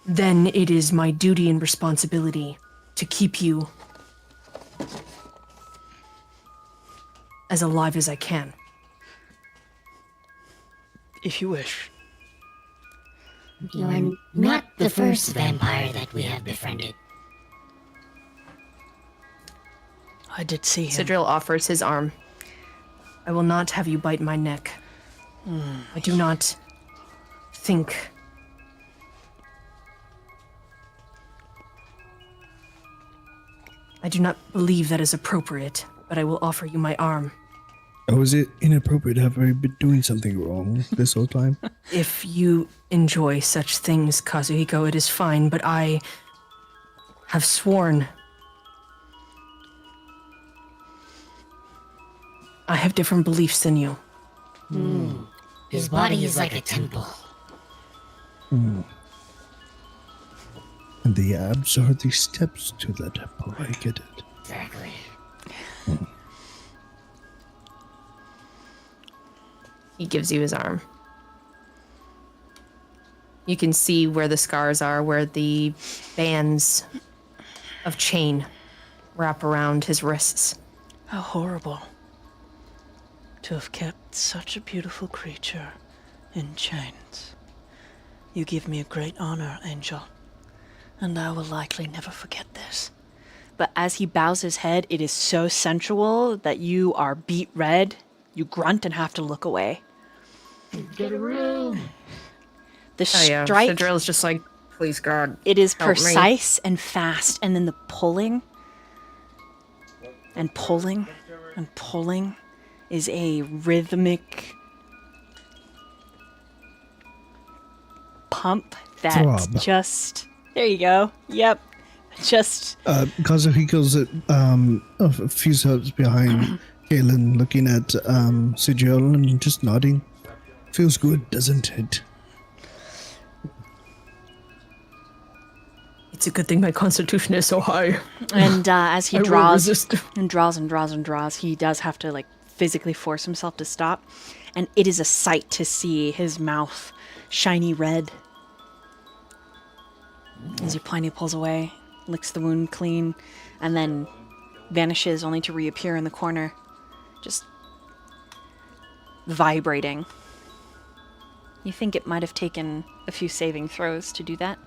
Then it is my duty and responsibility to keep you as alive as I can. If you wish. You are not the first vampire that we have befriended. I did see him. Sidril offers his arm. I will not have you bite my neck. I do not think. I do not believe that is appropriate, but I will offer you my arm. Oh, is it inappropriate? Have I been doing something wrong this whole time? If you enjoy such things, Kazuhiko, it is fine, but I have sworn. I have different beliefs than you. His body is like a temple. And the abs are the steps to the temple. I get it. Exactly. He gives you his arm. You can see where the scars are, where the bands of chain wrap around his wrists. How horrible to have kept such a beautiful creature in chains. You give me a great honor, Angel, and I will likely never forget this. But as he bows his head, it is so sensual that you are beet red. You grunt and have to look away. Get a room. The Oh, strike, Sidril's just like, please God. it is help me." precise and fast, and then the pulling and pulling and pulling is a rhythmic pump that Throb. just, there you go. Yep. Just Kazuhiko's a few steps behind Galen, looking at Sigil and just nodding. Feels good, doesn't it? It's a good thing my constitution is so high. and as he I will draws resist. and draws and draws and draws, he does have to like physically force himself to stop. And it is a sight to see his mouth shiny red. As Pliny pulls away, licks the wound clean, and then vanishes only to reappear in the corner, just vibrating. You think it might have taken a few saving throws to do that?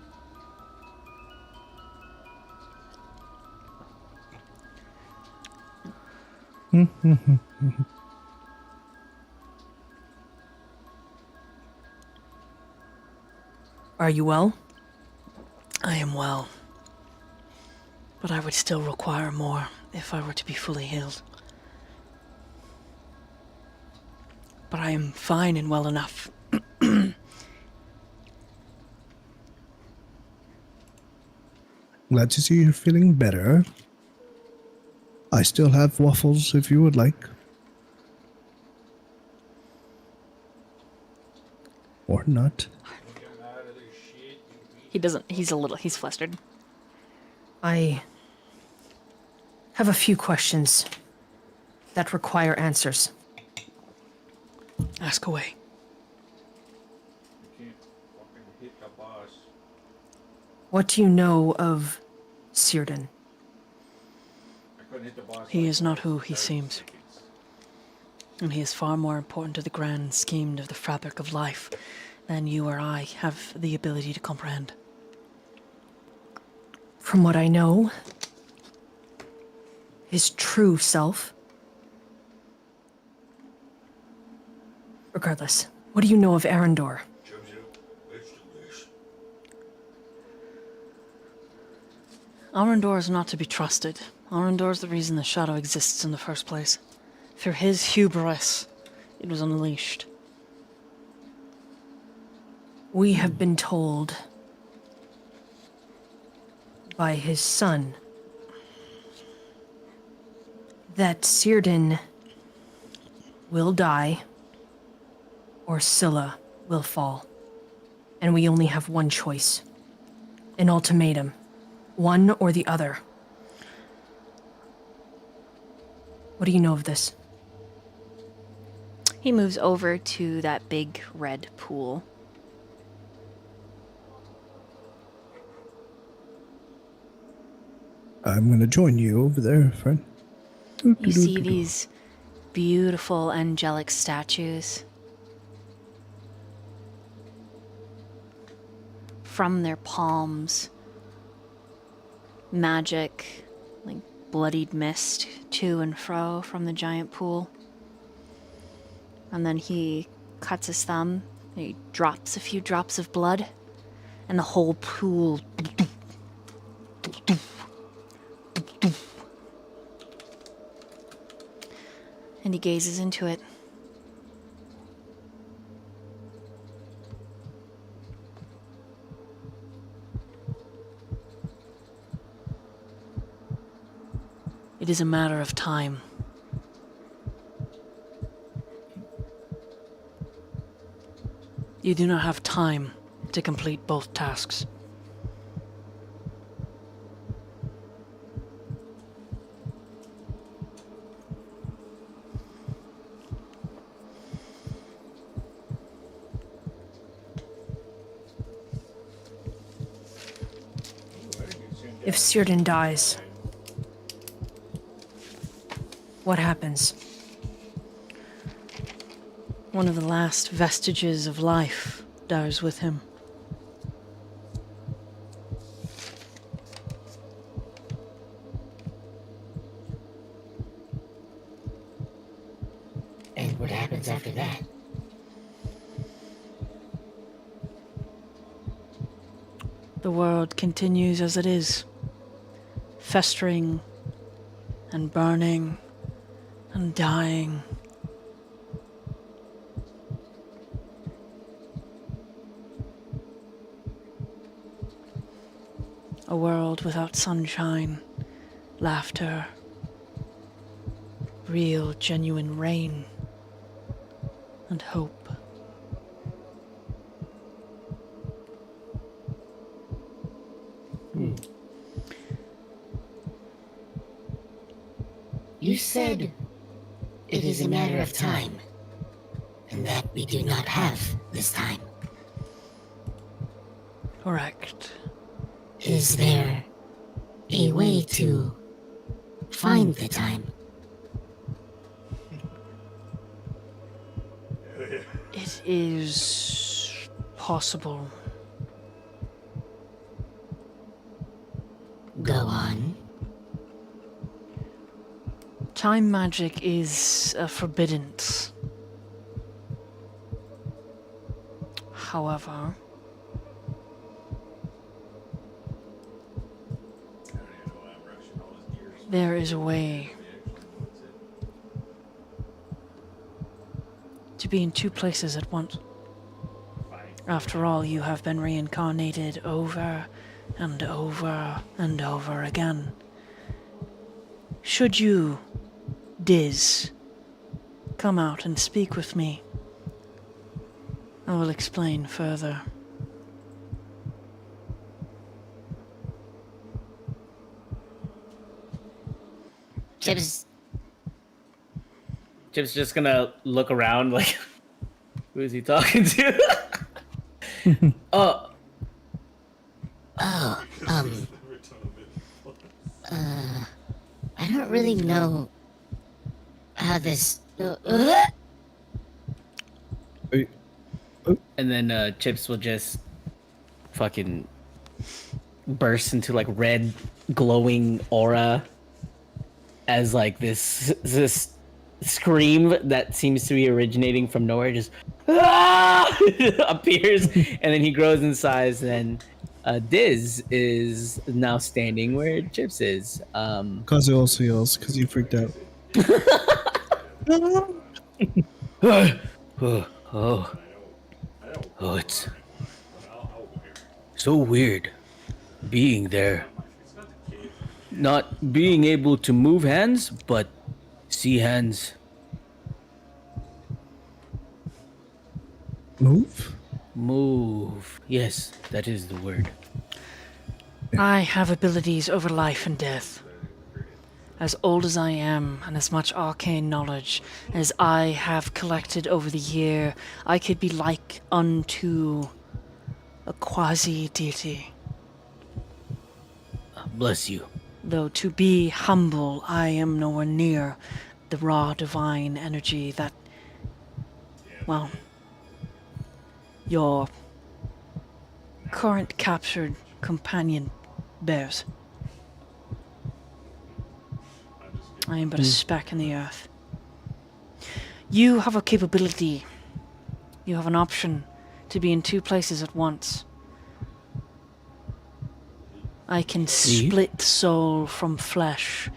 Are you well? I am well, but I would still require more if I were to be fully healed. But I am fine and well enough. Glad to see you're feeling better. I still have waffles if you would like. Or not. He doesn't. He's flustered. I have a few questions that require answers. Ask away. What do you know of Círdan? He is not who he seems. And he is far more important to the grand scheme of the fabric of life than you or I have the ability to comprehend. From what I know, his true self. Regardless, what do you know of Arendor? Arendor is not to be trusted. Arendor is the reason the shadow exists in the first place. Through his hubris, it was unleashed. We have been told by his son that Círdan will die or Scylla will fall. And we only have one choice. An ultimatum. One or the other. What do you know of this? He moves over to that big red pool. I'm going to join you over there, friend. You see these beautiful angelic statues. From their palms, magic, like bloodied mist, to and fro from the giant pool. And then he cuts his thumb, and he drops a few drops of blood, and the whole pool and he gazes into it. It is a matter of time. You do not have time to complete both tasks. If Círdan dies, what happens? One of the last vestiges of life dies with him. And what happens after that? The world continues as it is, festering and burning and dying. A world without sunshine, laughter, real, genuine rain, and hope. You said it is a matter of time, and that we do not have this time. Correct. Is there a way to find the time? It is possible. Go on. Time magic is a forbiddance. However, there is a way to be in two places at once. After all, you have been reincarnated over and over again. Should you, Diz, come out and speak with me, I will explain further. Chip's Chip's just gonna look around like, who is he talking to? Oh, oh, I don't really know how this. and then Chips will just fucking burst into like red glowing aura as like this scream that seems to be originating from nowhere just appears, and then he grows in size. And Diz is now standing where Chips is. Kazu also yells because he freaked out. Oh, it's so weird being there. Not being able to move hands, but see hands. Move? Move. Yes, that is the word. I have abilities over life and death. As old as I am, and as much arcane knowledge as I have collected over the year, I could be like unto a quasi-deity. Bless you. Though to be humble, I am nowhere near the raw divine energy that, well, your current captured companion bears. I am but a speck in the earth. You have a capability. You have an option to be in two places at once. I can split soul from flesh,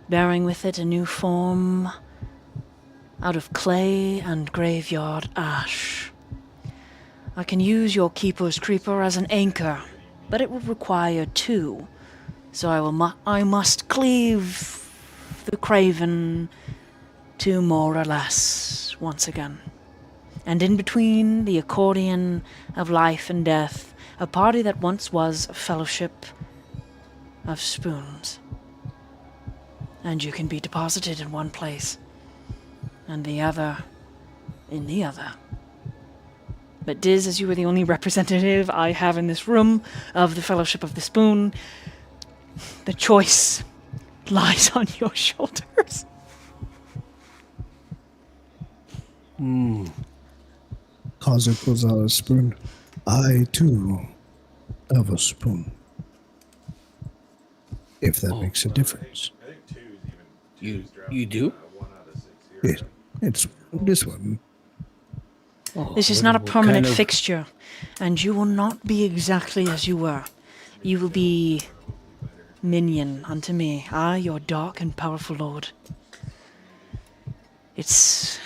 bearing with it a new form out of clay and graveyard ash. I can use your Keeper's Creeper as an anchor, but it would require two, so I must cleave the craven to more or less once again. And in between the accordion of life and death, a party that once was a fellowship of spoons. And you can be deposited in one place, and the other in the other. But Diz, as you are the only representative I have in this room of the Fellowship of the Spoon, the choice lies on your shoulders. Kazu pulls out a spoon. I, too, have a spoon. If that makes a difference. You do? It's this one. This is not a permanent fixture, and you will not be exactly as you were. You will be minion unto me, I, your dark and powerful lord. It's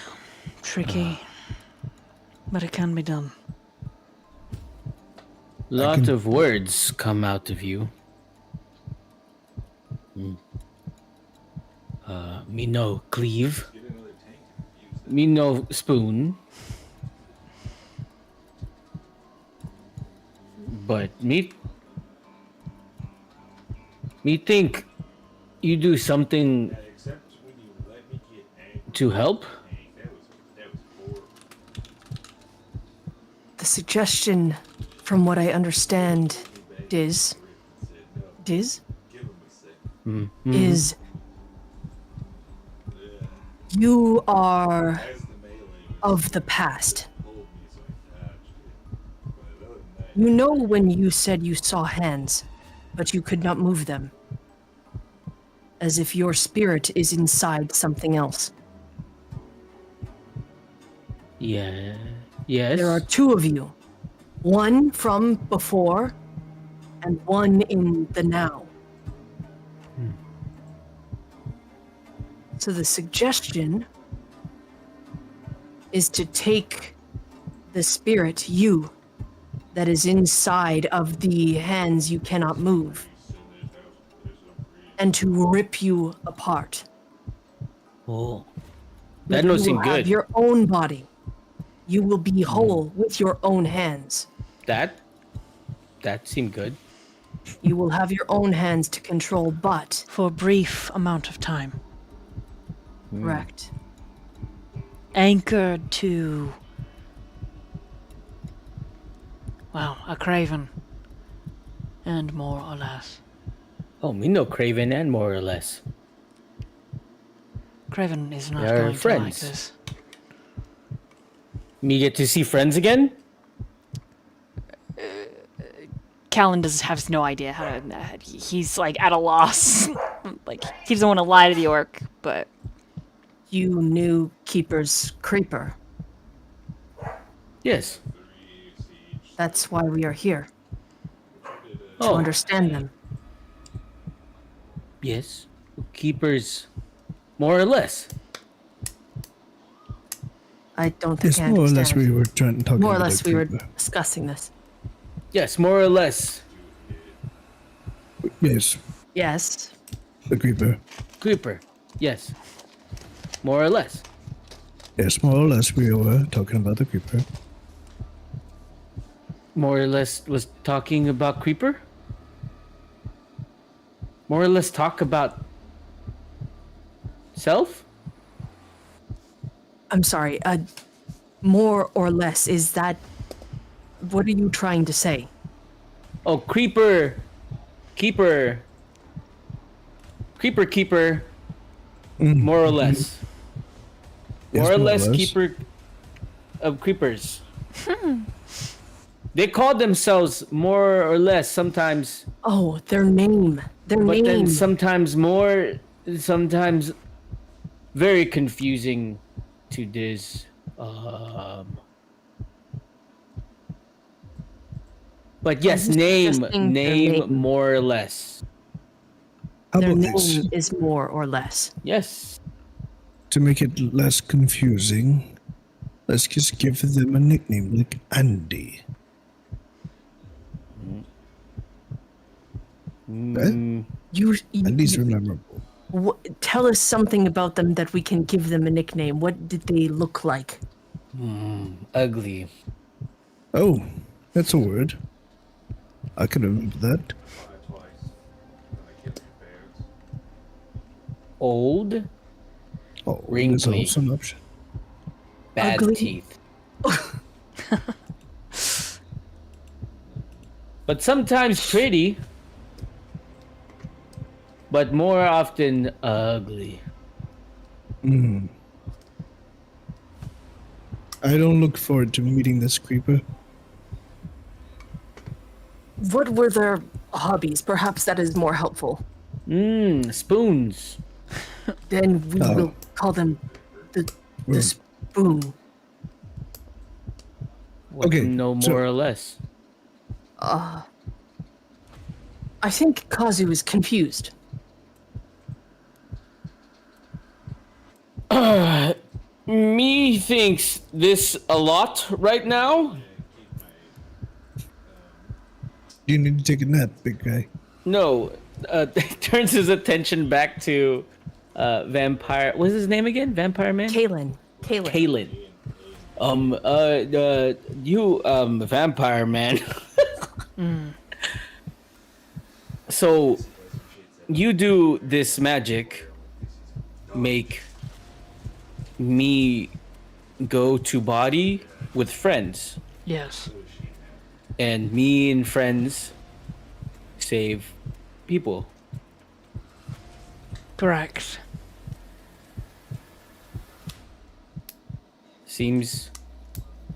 tricky, but it can be done. Lot of words come out of you. Me no cleave. Me no spoon. But me think you do something to help? The suggestion, from what I understand, Diz, is you are of the past. You know when you said you saw hands, but you could not move them. As if your spirit is inside something else. Yeah. Yes. There are two of you. One from before, and one in the now. So the suggestion is to take the spirit, you, that is inside of the hands you cannot move, and to rip you apart. Oh, But that no you seem will have good. your own body. You will be whole with your own hands. That seemed good. You will have your own hands to control, but For a brief amount of time. correct. Anchored to, well, a craven. And more or less. Oh, me know Craven and more or less. Craven is not They're going friends. to like this. Me get to see friends again? Callan has no idea how to. He's like at a loss. Like he doesn't want to lie to the orc, but You knew Keeper's Creeper. Yes. That's why we are here. To Oh, understand them. yes. Keepers, more or less. I don't think Yes, I more or understand. less we were trying talking More or about less the we were creeper. discussing this. Yes, more or less. Yes, Yes. the creeper. Creeper. Yes. More or less. Yes, more or less we were talking about the creeper. More or less was talking about Creeper? More or less talk about self? I'm sorry. More or less, is that... What are you trying to say? Oh, Creeper. Keeper. Keeper. More or less. Yes, More or less keeper of creepers. They call themselves more or less sometimes, Oh, their name. Their but name. then sometimes more, sometimes very confusing to this. But yes, you name suggesting their name? more or less. How Their about name this? is more or less. Yes. To make it less confusing, let's just give them a nickname like Andy. Andy's memorable. Tell us something about them that we can give them a nickname. What did they look like? Ugly. Oh, that's a word. I can remember that. Old. Oh, there's Wrinkly. also an option. Bad Ugly. teeth. But sometimes pretty. But more often ugly. I don't look forward to meeting this creeper. What were their hobbies? Perhaps that is more helpful. Spoons. Then we Oh. will call them the Well, spoon. Okay, No so- more or less. I think Kazu is confused. Me thinks this a lot right now. You need to take a nap, big guy. No, turns his attention back to vampire. What's his name again? Vampire man. Kalen. Kalen. You vampire man. So, you do this magic, make me go to body with friends, Yes. and me and friends save people. Correct. Seems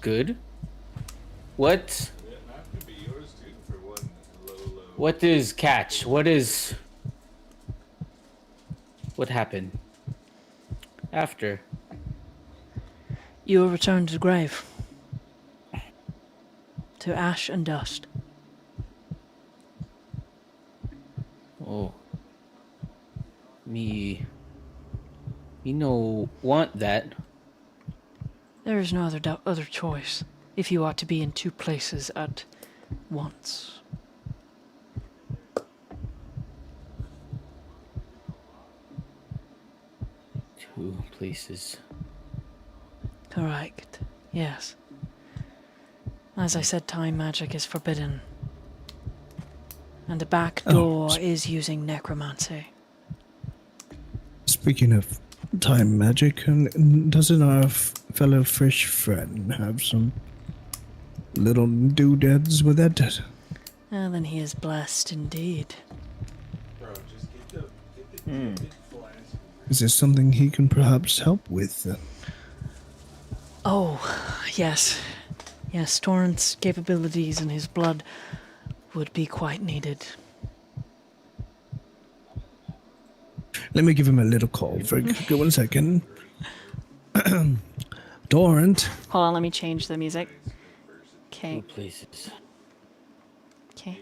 good. What is catch? What happened after? You will return to the grave. To ash and dust. Oh, me no want that. There is no other choice. If you are to be in two places at once. Two places. Correct. Yes. As I said, time magic is forbidden. And the back door is using necromancy. Speaking of time magic, doesn't our fellow fish friend have some little doodads with it? Well, then he is blessed indeed. Is there something he can perhaps help with? Oh, yes. Yes, Torrent's capabilities and his blood would be quite needed. Let me give him a little call. For 1 second. Torrent. Hold on, let me change the music. Two Okay. places. Okay.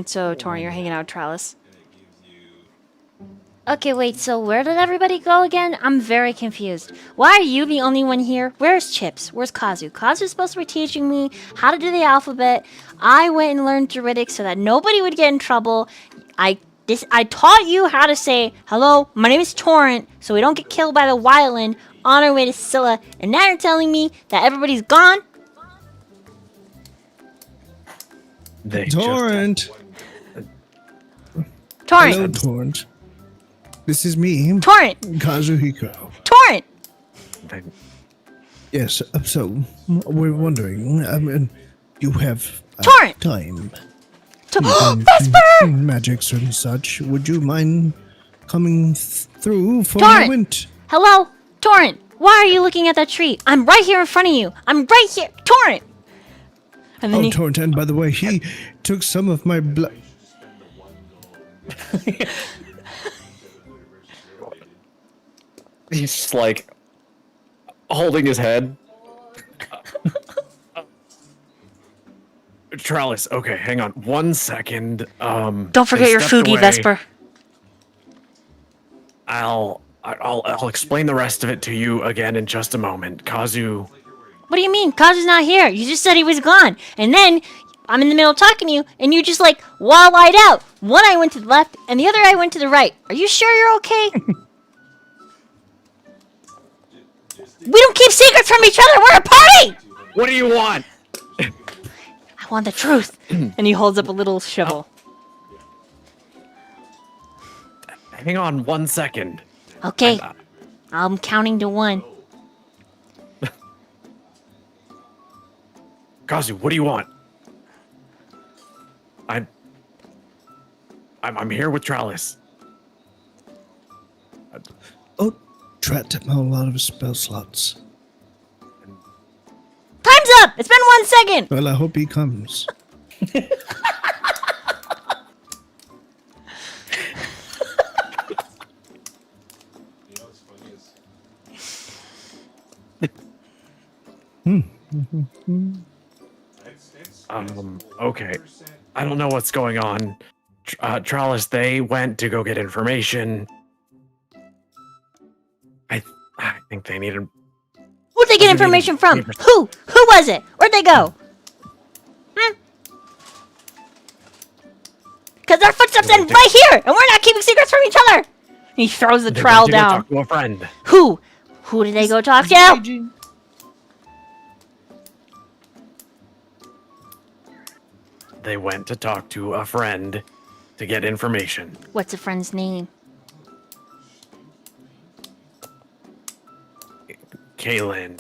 So, Torrent, you're hanging out with Trellis. Okay, wait, so where did everybody go again? I'm very confused. Why are you the only one here? Where's Chips? Where's Kazu? Kazu's supposed to be teaching me how to do the alphabet. I went and learned Druidic so that nobody would get in trouble. I taught you how to say, hello, my name is Torrent, so we don't get killed by the wildland on our way to Scylla. And now you're telling me that everybody's gone? They Torrent. Torrent! Hello, Torrent. This is me, Torrent! Kazuhiko. Torrent! They, Yes, so we're wondering, you have Torrent! time. Vesper! Magics and such. Would you mind coming through for Torrent! a moment? Hello? Torrent, why are you looking at that tree? I'm right here in front of you. I'm right here. Torrent! And then Oh, he, Torrent, and by the way, he took some of my blood. He's just like holding his head. Trellis, okay, hang on 1 second. don't forget they your stepped Fugi, away. Vesper. I'll explain the rest of it to you again in just a moment. Kazu, What do you mean? Kazu's not here. You just said he was gone. And then I'm in the middle talking to you, and you just like wall-eyed out. One eye went to the left, and the other eye went to the right. Are you sure you're okay? We don't keep secrets from each other. We're a party. what do you want? I want the truth. And he holds up a little shovel. Hang on 1 second. Okay. I'm counting to 1. Kazu, what do you want? I'm here with Trellis. Oh, Trat, a lot of spell slots. Time's up. It's been 1 second. Well, I hope he comes. Okay. I don't know what's going on. Trellis, they went to go get information. I think they needed. Who'd they get information from? Who? Who was it? Where'd they go? Because our footsteps end right here, and we're not keeping secrets from each other. He throws the They trowel went to go down. talk to a friend. Who? Who did they go talk to? They went to talk to a friend to get information. What's a friend's name? Kaylin.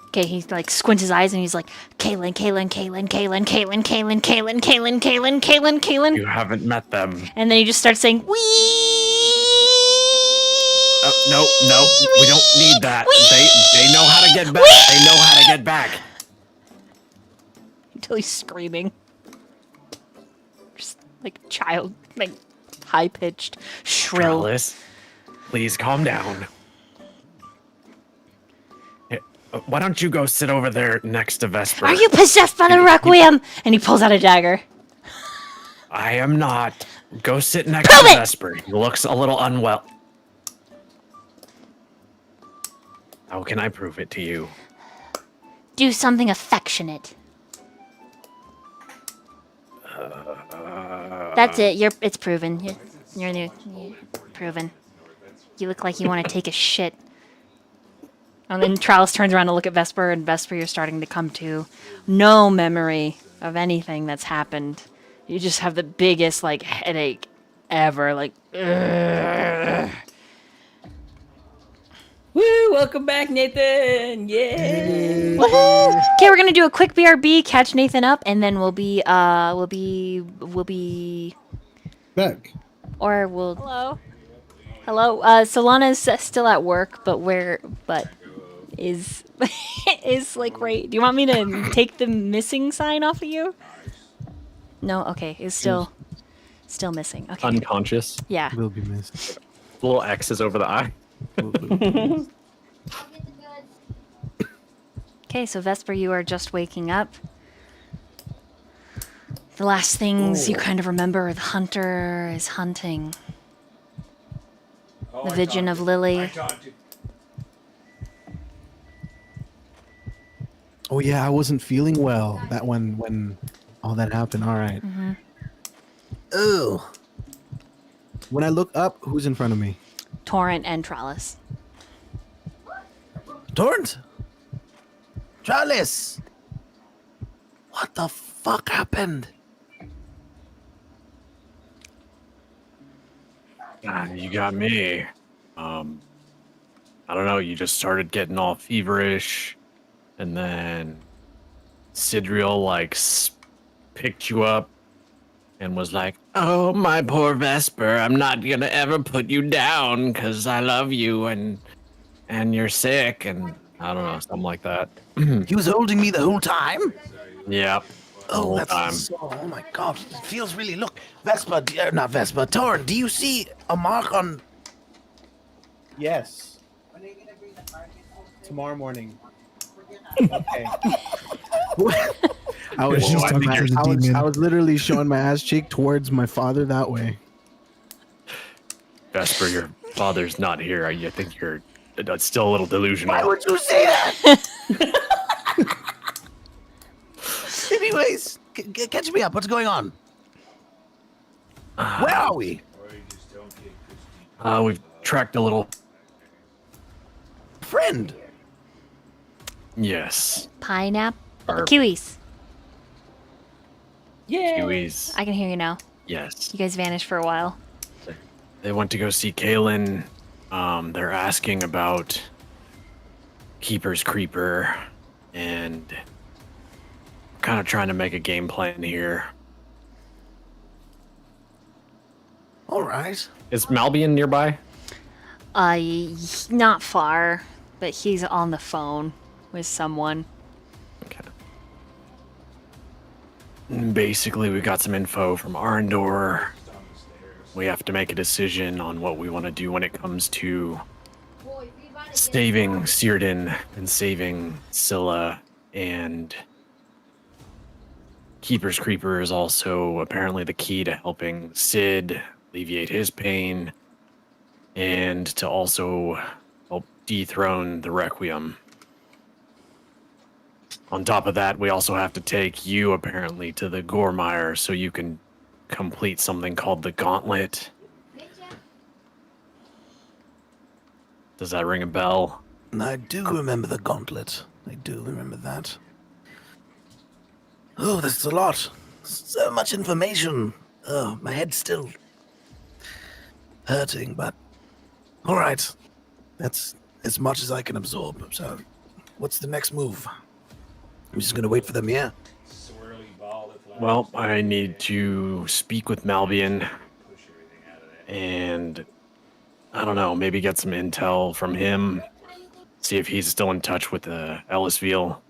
Okay, he like squints his eyes and he's like, Kaylin, Kaylin, Kaylin, Kaylin, Kaylin, Kaylin, Kaylin, Kaylin, Kaylin, Kaylin, Kaylin. You haven't met them. And then he just starts saying, wee. No, we don't need that. They know how to get back. They know how to get back. Until he's screaming. Just like child, like high pitched, shrill. Trellis, please calm down. Here, why don't you go sit over there next to Vesper? Are you possessed by the Requiem? And he pulls out a dagger. I am not. Go sit next Prove to it! Vesper. He looks a little unwell. How can I prove it to you? Do something affectionate. That's it. It's proven. You're new. Proven. You look like you want to take a shit. And then Tralis turns around to look at Vesper, and Vesper, you're starting to come to. No memory of anything that's happened. You just have the biggest, like, headache ever. Like, ugh. Woo! Welcome back, Nathan. Yeah. Woohoo! Okay, we're gonna do a quick BRB, catch Nathan up, and then we'll be, Back. or we'll. Hello. Solana's still at work, but is is like right. Do you want me to take the missing sign off of you? No. Okay. Is still missing. Okay. Unconscious. Yeah. Will be missed. Little X is over the eye. Okay. So Vesper, you are just waking up. The last things you kind of remember: the hunter is hunting. The vision of Lily. Oh yeah, I wasn't feeling well. That when all that happened. All right. Oh. When I look up, who's in front of me? Torrent and Tralis. Torrent. Charles. What the fuck happened? You got me. I don't know. You just started getting all feverish, and then Sidriel picked you up and was like, "Oh, my poor Vesper, I'm not gonna ever put you down because I love you and you're sick," and I don't know, something like that. He was holding me the whole time. Yeah. Oh, Whole time. that's so. Oh my god, it feels really. Look, Vespa, not Vespa. Torrent, do you see a mark on? Yes. Tomorrow morning. Okay. I was Just showing talking my, to the demon. I was literally showing my ass cheek towards my father that way. Vesper, your father's not here. I think you're still a little delusional. Why would you say that? Anyways, catch me up. What's going on? Where are we? We've tracked a little. Friend. Yes. Pineapple. Or- Kiwis. Yeah. Kiwis. I can hear you now. Yes. You guys vanished for a while. They went to go see Kaylin. They're asking about Keeper's Creeper and kind of trying to make a game plan here. All right. Is Malbian nearby? Not far, but he's on the phone with someone. Okay. Basically, we got some info from Arndor. We have to make a decision on what we want to do when it comes to saving Círdan and saving Scylla, and Keeper's Creeper is also apparently the key to helping Sid alleviate his pain and to also help dethrone the Requiem. On top of that, we also have to take you apparently to the Gormire so you can complete something called the Gauntlet. Does that ring a bell? I do remember the gauntlet. I do remember that. Oh, this is a lot. So much information. Oh, my head's still hurting, but all right. That's as much as I can absorb. So, what's the next move? I'm just gonna wait for them here. Well, I need to speak with Malbian and I don't know, maybe get some intel from him, see if he's still in touch with Ellisville,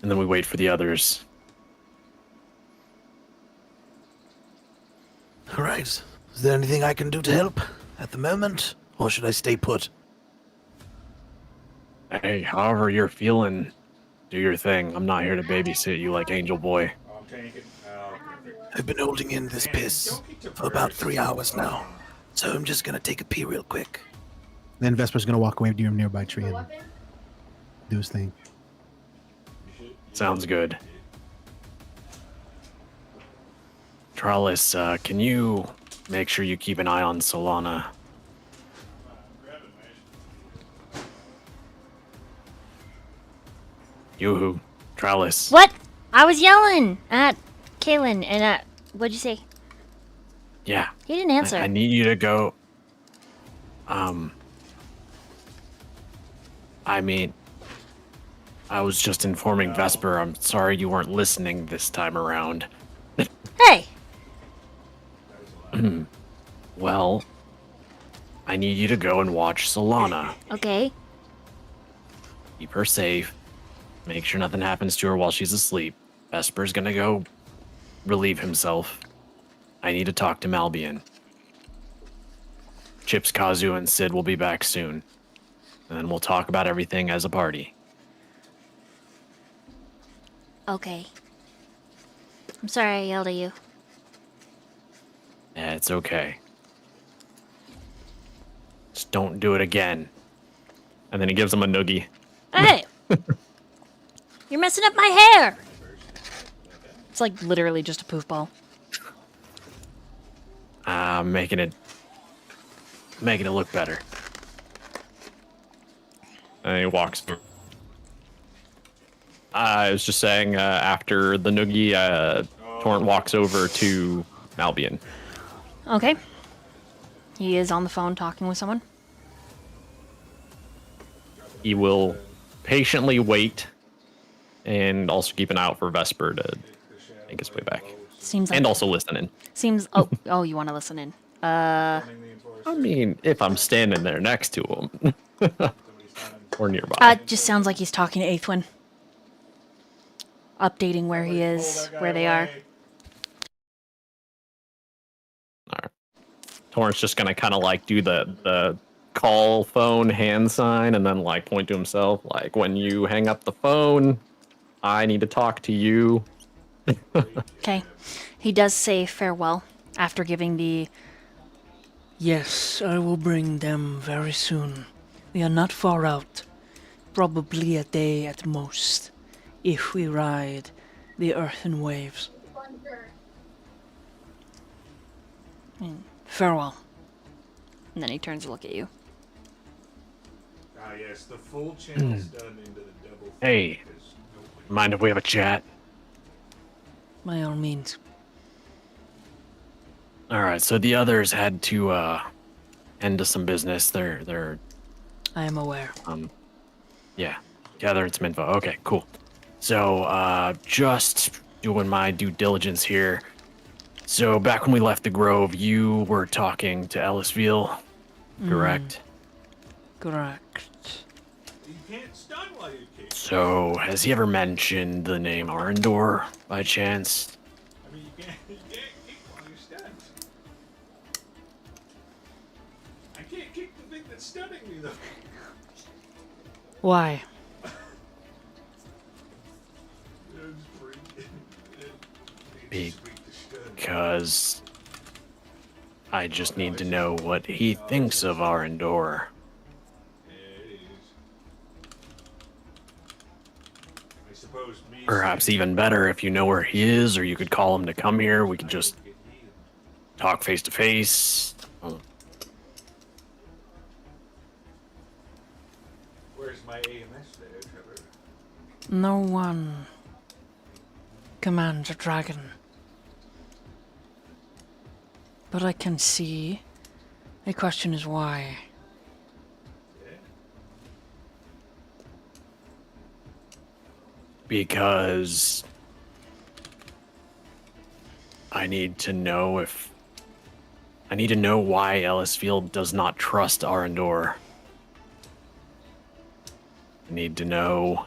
and then we wait for the others. All right. Is there anything I can do to help at the moment, or should I stay put? Hey, however you're feeling, do your thing. I'm not here to babysit you like Angel Boy. I've been holding in this piss for about 3 hours now, so I'm just gonna take a pee real quick. Then Vesper's gonna walk away to a nearby tree and do his thing. Sounds good. Trellis, can you make sure you keep an eye on Solana? Yoo-hoo. Trellis. What? I was yelling at Kalen and what'd you say? Yeah. He didn't answer. I need you to go. I mean, I was just informing Vesper. I'm sorry you weren't listening this time around. Hey! Well, I need you to go and watch Solana. Okay. Keep her safe. Make sure nothing happens to her while she's asleep. Vesper's gonna go relieve himself. I need to talk to Malbian. Chips, Kazu, and Sid will be back soon. And then we'll talk about everything as a party. Okay. I'm sorry I yelled at you. Yeah, it's okay. Just don't do it again. And then he gives him a noogie. Hey! You're messing up my hair! It's like literally just a poof ball. Making it look better. And he walks through. I was just saying, after the noogie, Torrent walks over to Malbian. Okay. He is on the phone talking with someone. He will patiently wait and also keep an eye out for Vesper to make his way back. Seems like And also listening. seems oh you want to listen in. I mean, if I'm standing there next to him. Or nearby. It just sounds like he's talking to Aethwin. Updating where he is, where they are. Alright. Torrent's just gonna kind of like do the call phone hand sign and then like point to himself. Like, when you hang up the phone, I need to talk to you. Okay. He does say farewell after giving the Yes, I will bring them very soon. We are not far out. Probably a day at most, if we ride the earthen waves. farewell. And then he turns to look at you. Ah, yes, the full channel's done into the double. Hey, mind if we have a chat? By all means. All right, so the others had to end to some business. They're I am aware. yeah, gathering some info. Okay, cool. So just doing my due diligence here. So back when we left the Grove, you were talking to Ellisville, correct? Correct. You can't stun while you kick. So has he ever mentioned the name Arendor by chance? I mean, you can't kick while you're stunned. I can't kick the thing that's stunning me, though. Why? Because I just need to know what he thinks of Arendor. Perhaps even better if you know where he is, or you could call him to come here. We could just talk face to face. Where's my AMS there, Trevor? No one commands a dragon. But I can see. The question is why. Because I need to know why Ellisfield does not trust Arendor. I need to know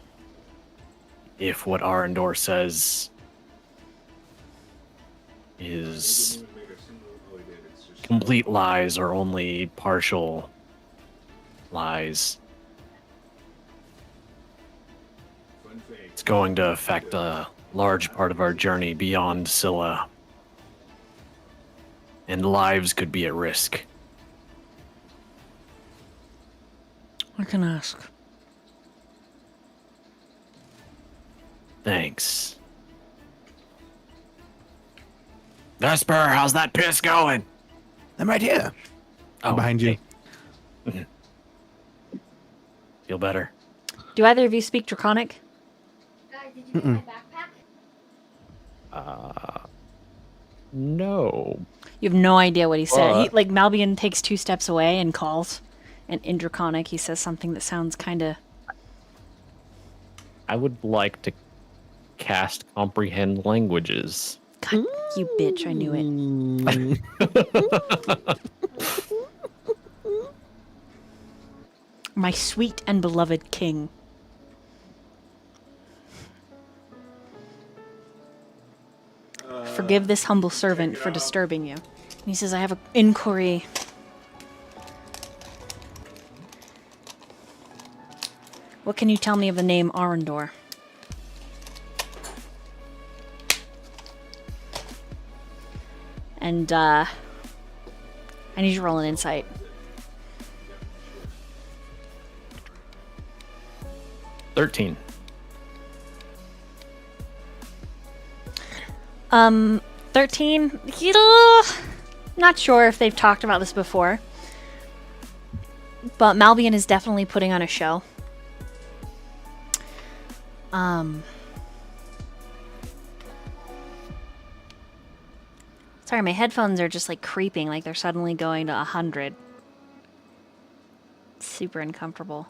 if what Arendor says is complete lies or only partial lies. It's going to affect a large part of our journey beyond Scylla. And lives could be at risk. I can ask. Thanks. Vesper, how's that piss going? I'm right here. I'm behind you. Feel better. Do either of you speak Draconic? No. You have no idea what he said. He, But- like, Malbian takes 2 steps away and calls. And in Draconic, he says something that sounds kind of... I would like to cast comprehend languages. God, you bitch, I knew it. My sweet and beloved king. Forgive this humble servant for disturbing you. He says, I have an inquiry. What can you tell me of the name Arendor? And, I need you to roll an insight. $13. 13? Not sure if they've talked about this before. But Malbian is definitely putting on a show. Sorry, my headphones are just like creeping, like they're suddenly going to 100. Super uncomfortable.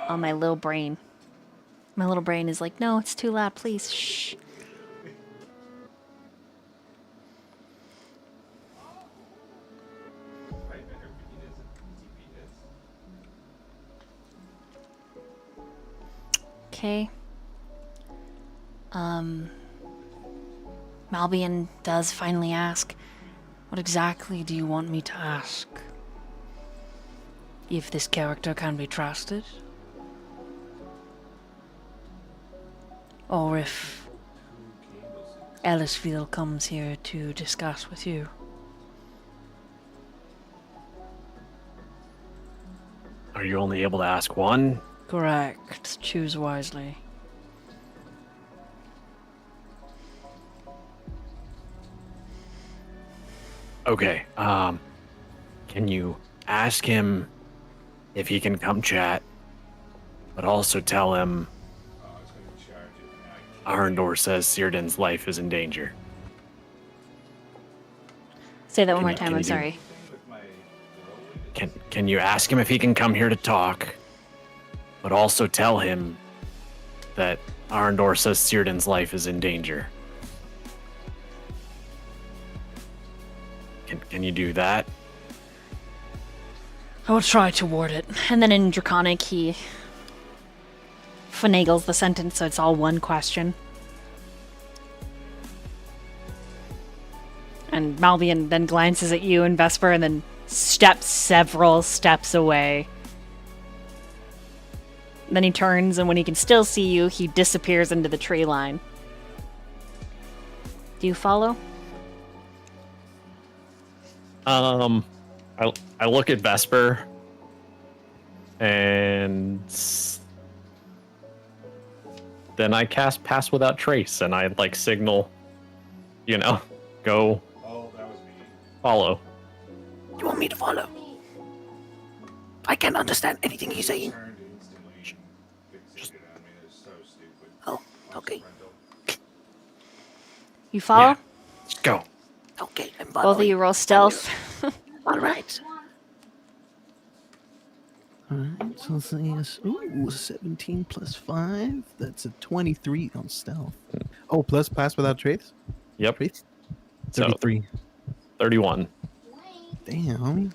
On my little brain. My little brain is like, no, it's too loud, please. Shh. Okay. Malbian does finally ask, what exactly do you want me to ask? If this character can be trusted? Or if Ellisfield comes here to discuss with you? Are you only able to ask one? Correct. Choose wisely. Okay. Can you ask him if he can come chat, but also tell him Arendor says Círdan's life is in danger. Say that one Can more you- time, can I'm you do- sorry. Can you ask him if he can come here to talk, but also tell him that Arendor says Círdan's life is in danger? Can you do that? I will try to ward it. And then in Draconic, he finagles the sentence so it's all one question. And Malbian then glances at you and Vesper and then steps several steps away. Then he turns, and when he can still see you, he disappears into the tree line. Do you follow? I look at Vesper and then I cast Pass Without Trace and I like signal, go Oh, that was me. follow. You want me to follow? I can't understand anything he's saying. Turned instantly and fixated on me. It's so stupid. Oh, okay. You follow? Yeah. Let's go. Okay, I'm following. Both of you roll stealth. All right. All right, so let's see. Ooh, 17 plus 5. That's a 23 on stealth. Oh, plus pass without trace? Yep. Trace? So- 33. 31. Damn, homie.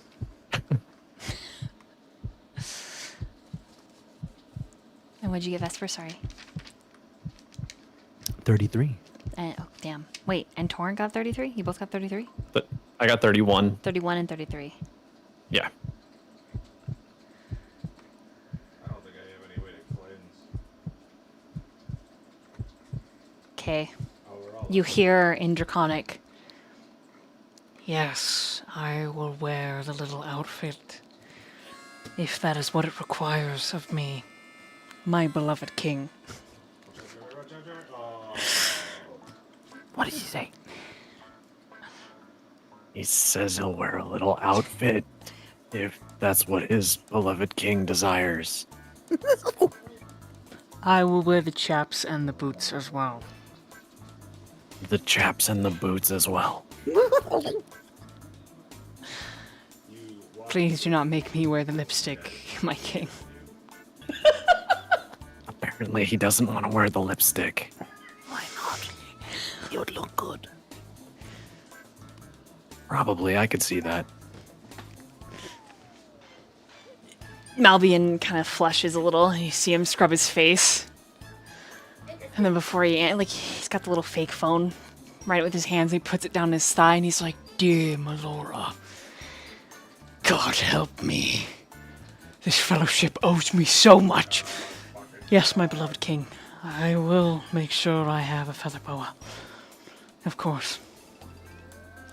And what'd you get, Vesper? Sorry. 33. Oh, damn. Wait, and Torrent got 33? You both got 33? But I got 31. 31 and 33. Yeah. I don't think I have any way to cleanse. Okay. Oh, we're all You hear in Draconic, Yes, I will wear the little outfit. If that is what it requires of me, my beloved king. Oh, What did he say? He says he'll wear a little outfit if that's what his beloved king desires. I will wear the chaps and the boots as well. The chaps and the boots as well. Please do not make me wear the lipstick, my king. Apparently, he doesn't want to wear the lipstick. Why not? You would look good. Probably, I could see that. Malbian kind of flushes a little, and you see him scrub his face. And then before he's got the little fake phone right with his hands. He puts it down his thigh, and he's like, Dear my Laura, God help me. This fellowship owes me so much. Yes, my beloved king, I will make sure I have a feather boa. Of course.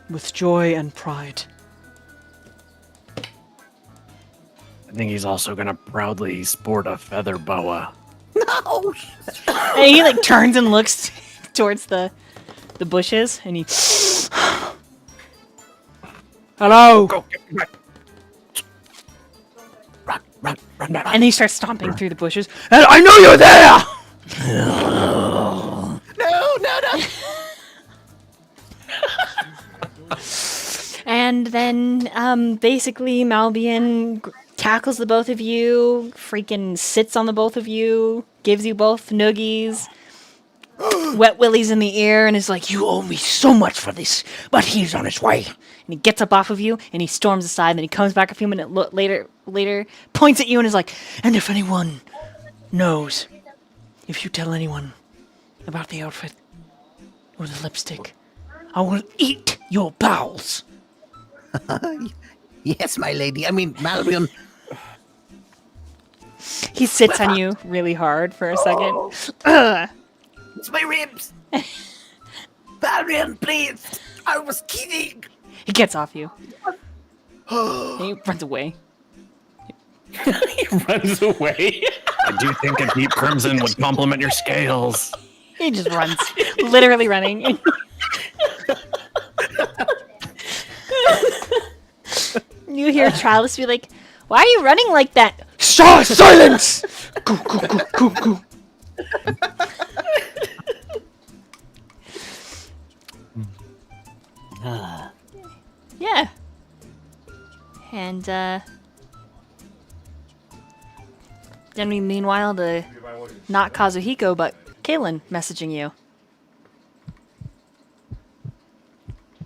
With joy and pride. I think he's also gonna proudly sport a feather boa. No! and he like turns and looks towards the bushes, and he. Hello! Go, get back. Run back. And he starts stomping through the bushes. And I know you're there! No! And then, basically, Malbian tackles the both of you, freaking sits on the both of you, gives you both noogies, wet willies in the ear, and is like, You owe me so much for this, but he's on his way. and he gets up off of you, and he storms aside, and then he comes back a few minutes later, points at you, and is like, And if anyone knows, if you tell anyone about the outfit or the lipstick, I will eat your bowels. Yes, my lady. I mean, Malbion. he sits on you really hard for a second. It's my ribs. Malbion, please. I was kidding. He gets off you. And he runs away. He runs away. I do think a deep crimson would complement your scales. He just runs, literally running. You hear Travis be like, "Why are you running like that?" Silence! Go, go, go, go, go. Yeah. And then meanwhile, not Kazuhiko, but Kaylin messaging you.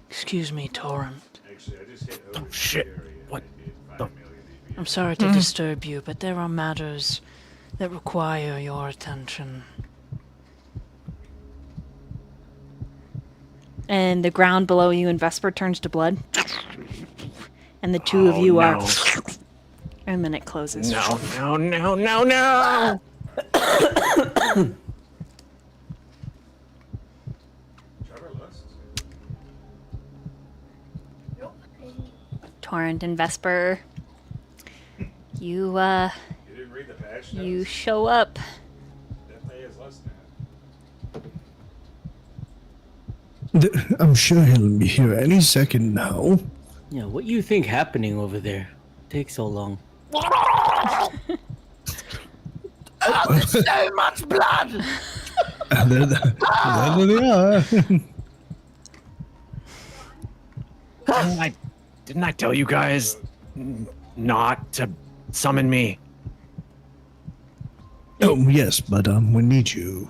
Excuse me, Torrent. Oh shit! What? I'm sorry to disturb you, but there are matters that require your attention. And the ground below you in Vesper turns to blood. And the two of you are. And then it closes. No! Torrent and Vesper. You didn't read the patch you notes? show up. Definitely is less than I'm sure he'll be here any second now. Yeah, what you think happening over there? Takes so long. Oh, there's so much blood. There they are. Didn't I tell you guys not to summon me? Oh, yes, but we need you.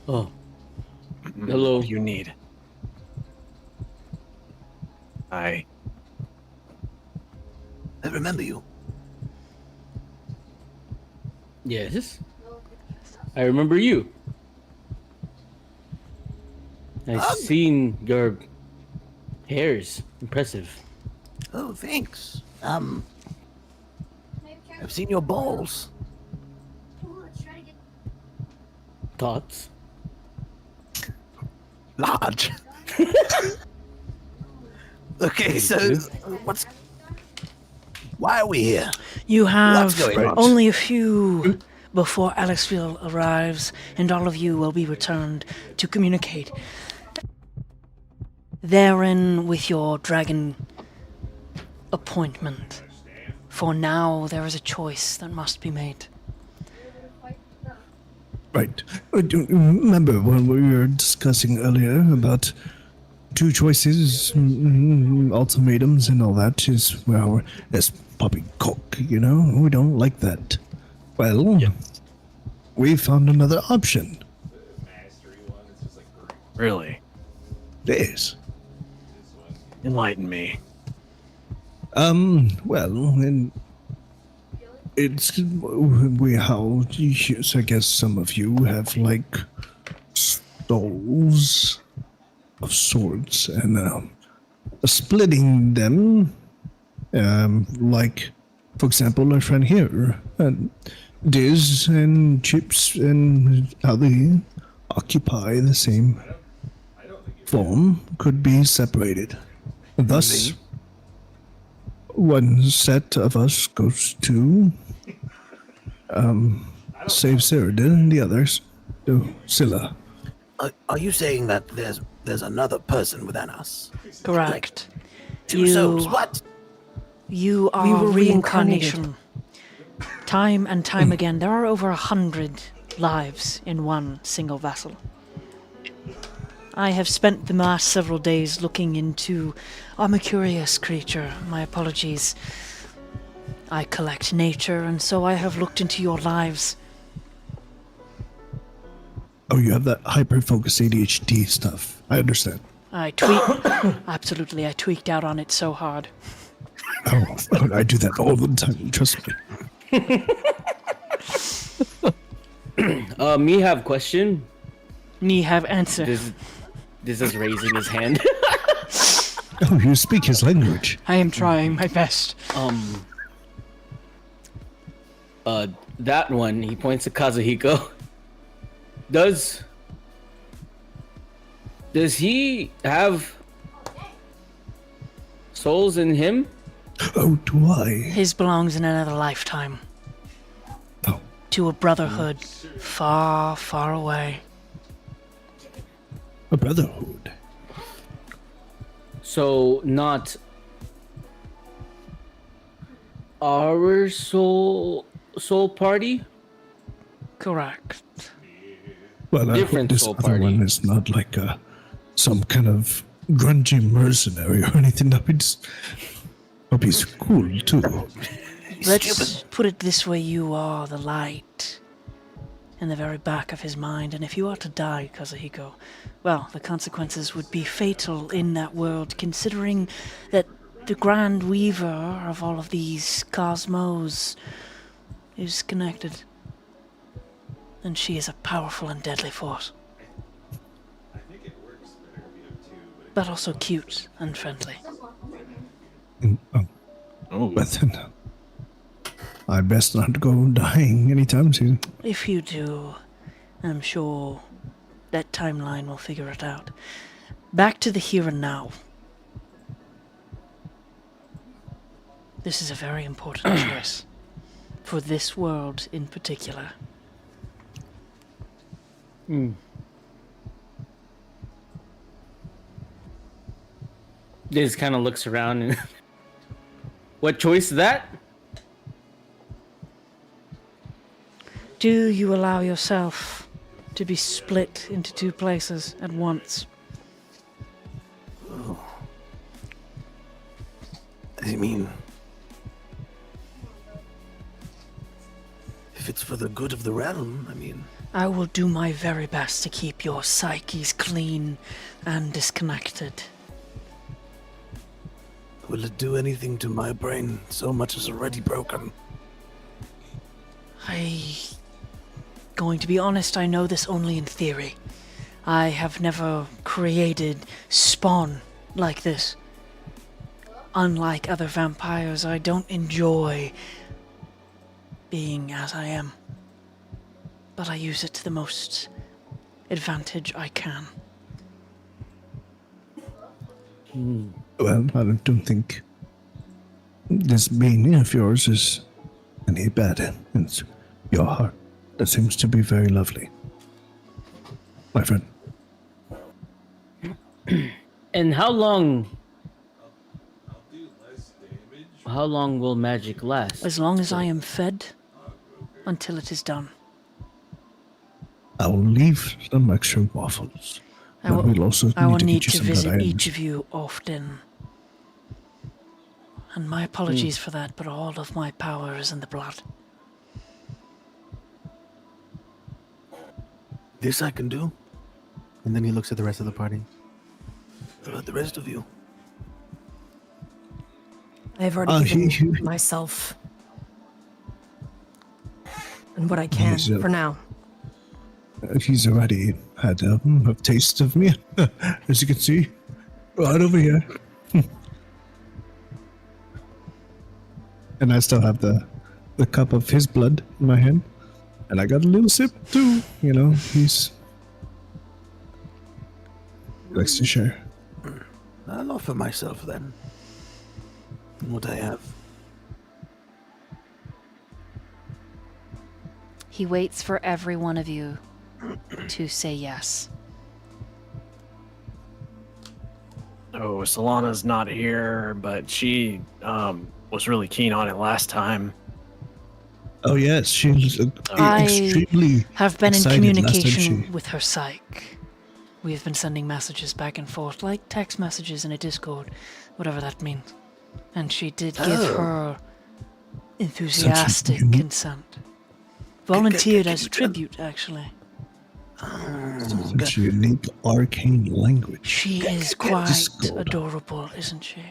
Oh. Hello. What do you need? I remember you. Yes. I remember you. I've seen your hairs. Impressive. Oh, thanks. I've seen your balls. Thoughts? Large. Okay, so why are we here? You have What's going on? only a few before Alexville arrives, and all of you will be returned to communicate. therein with your dragon appointment. For now, there is a choice that must be made. Right. Do you remember when we were discussing earlier about two choices, ultimatums, and all that? Is, well, that's poppycock, you know? We don't like that. Well, we found another option. Really? Yes. Enlighten me. Well, and it's we how I guess some of you have like stalls of sorts, and splitting them, like for example, our friend here, Diz and Chips, and how they occupy the same form could be separated. Thus, one set of us goes to save Cyrodiil, and the others to Scylla. Are you saying that there's another person within us? Correct. Two souls? What? You are were reincarnation. Time and time again, there are over 100 lives in one single vessel. I have spent the last several days looking into... I'm a curious creature, my apologies. I collect nature, and so I have looked into your lives. Oh, you have that hyper-focus ADHD stuff. I understand. Absolutely, I tweaked out on it so hard. Oh, I do that all the time, trust me. Me have question. Me have answer. This is raising his hand. Oh, you speak his language. I am trying my best. That one, he points to Kazuhiko. Does he have souls in him? Oh, do I? His belongs in another lifetime. Oh. To a brotherhood far, far away. A brotherhood. So not our soul party? Correct. Well, I Different hope this soul other party. one is not like some kind of grungy mercenary or anything. Hope he's cool too. Let's put it this way, you are the light in the very back of his mind, and if you are to die, Kazuhiko, well, the consequences would be fatal in that world, considering that the Grand Weaver of all of these cosmos is connected. And she is a powerful and deadly force. But also cute and friendly. But then, I'd best not go dying anytime soon. If you do, I'm sure that timeline will figure it out. Back to the here and now. This is a very important choice. For this world in particular. Diz kind of looks around and... What choice is that? Do you allow yourself to be split into two places at once? I mean, if it's for the good of the realm, I mean... I will do my very best to keep your psyches clean and disconnected. Will it do anything to my brain? So much is already broken. Going to be honest, I know this only in theory. I have never created spawn like this. Unlike other vampires, I don't enjoy being as I am. But I use it to the most advantage I can. Well, I don't think this being of yours is any bad. It's your heart that seems to be very lovely, my friend. And how long? I'll do less damage. How long will magic last? As long as I am fed, until it is done. I'll leave some extra waffles. I But will, we'll also I will need need to get to you some visit blood each items. of you often. And my apologies for that, but all of my power is in the blood. This I can do. And then he looks at the rest of the party. What about the rest of you? I've already given he- myself and what I can He's, for now. He's already had a taste of me, as you can see, right over here. And I still have the cup of his blood in my hand, and I got a little sip too. You know, he likes to share. I'll offer myself then. What I have. He waits for every one of you to say yes. Oh, Solana's not here, but she was really keen on it last time. Oh yes, she's I extremely have been in excited last time communication she- with her psych. We have been sending messages back and forth, like text messages in a Discord, whatever that means. And she did give her enthusiastic unique- consent. Volunteered can as you tell- tribute, actually. Such a unique arcane language. She is get quite Discord. adorable, isn't she?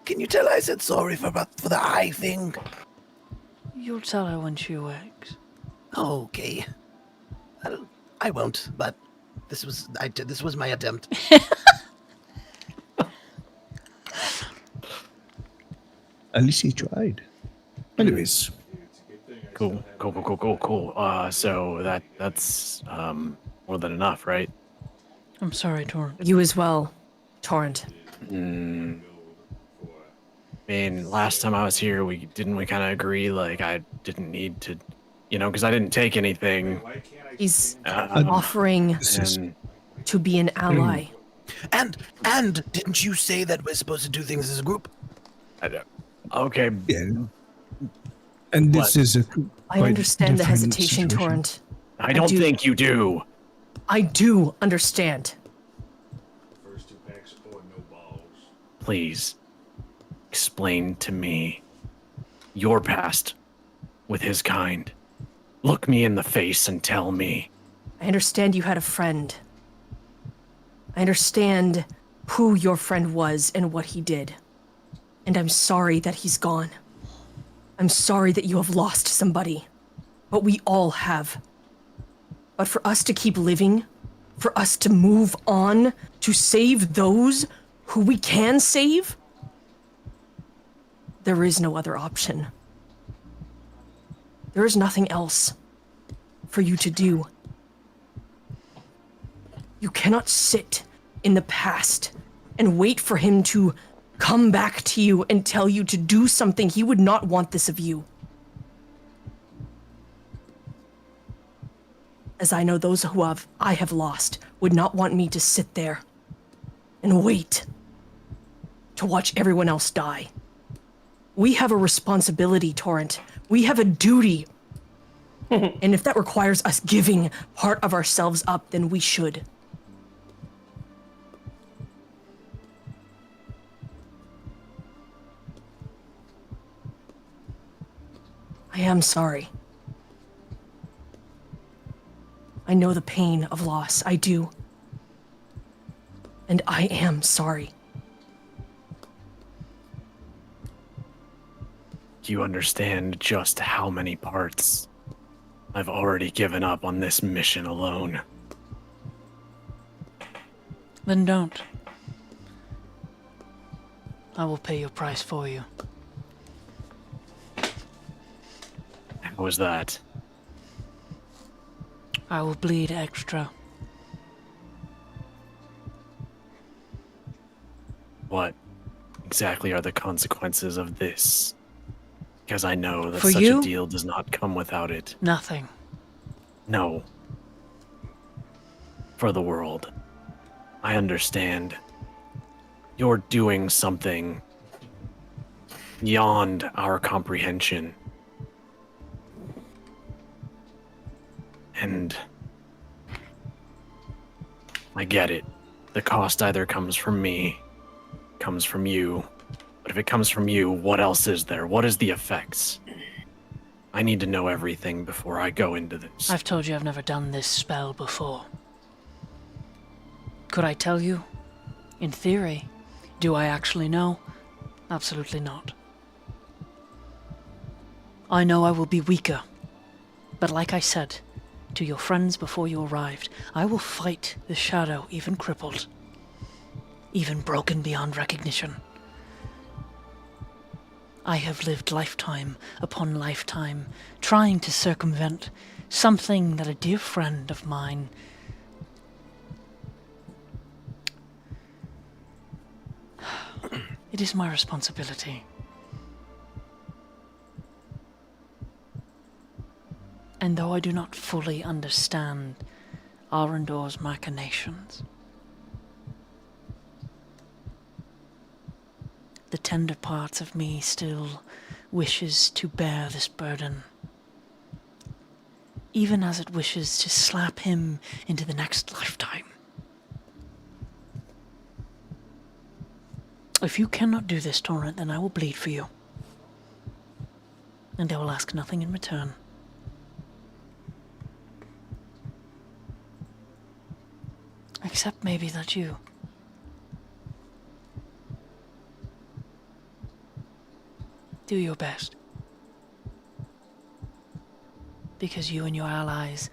Can you tell I said sorry for the eye thing? You'll tell her when she awakes. Okay. I won't, but this was my attempt. At least he tried. Anyways, Cool. So that's more than enough, right? I'm sorry, Torrent. You as well, Torrent. I mean, last time I was here, we kind of agree, like, I didn't need to, because I didn't take anything. He's Um, offering this is and to be an ally. And didn't you say that we're supposed to do things as a group? okay, yeah. And this What? is a. I quite understand the different hesitation, situation. Torrent. I don't do- think you do. I do understand. First 2 packs or no balls. Please explain to me your past with his kind. Look me in the face and tell me. I understand you had a friend. I understand who your friend was and what he did. And I'm sorry that he's gone. I'm sorry that you have lost somebody. But we all have. But for us to keep living, for us to move on, to save those who we can save, there is no other option. There is nothing else for you to do. You cannot sit in the past and wait for him to come back to you and tell you to do something. He would not want this of you. As I know those who I have lost would not want me to sit there and wait to watch everyone else die. We have a responsibility, Torrent. We have a duty. And if that requires us giving part of ourselves up, then we should. I am sorry. I know the pain of loss. I do. And I am sorry. Do you understand just how many parts I've already given up on this mission alone? Then don't. I will pay your price for you. How was that? I will bleed extra. What exactly are the consequences of this? Because I know that For such you? a deal does not come without it. Nothing. No. For the world. I understand. you're doing something beyond our comprehension. And I get it. The cost either comes from me, comes from you. But if it comes from you, what else is there? What is the effects? I need to know everything before I go into this. I've told you I've never done this spell before. Could I tell you? In theory. Do I actually know? Absolutely not. I know I will be weaker. But like I said to your friends before you arrived, I will fight the shadow even crippled. Even broken beyond recognition. I have lived lifetime upon lifetime trying to circumvent something that a dear friend of mine it is my responsibility. And though I do not fully understand Arendor's machinations, the tender parts of me still wishes to bear this burden, even as it wishes to slap him into the next lifetime. If you cannot do this, Torrent, then I will bleed for you. And I will ask nothing in return. Except maybe that you do your best. Because you and your allies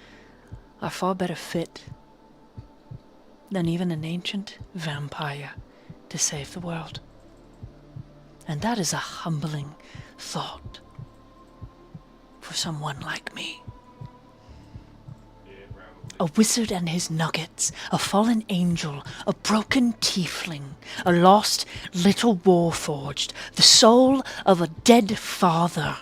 are far better fit than even an ancient vampire to save the world. And that is a humbling thought for someone like me. A wizard and his nuggets, a fallen angel, a broken tiefling, a lost little warforged, the soul of a dead father.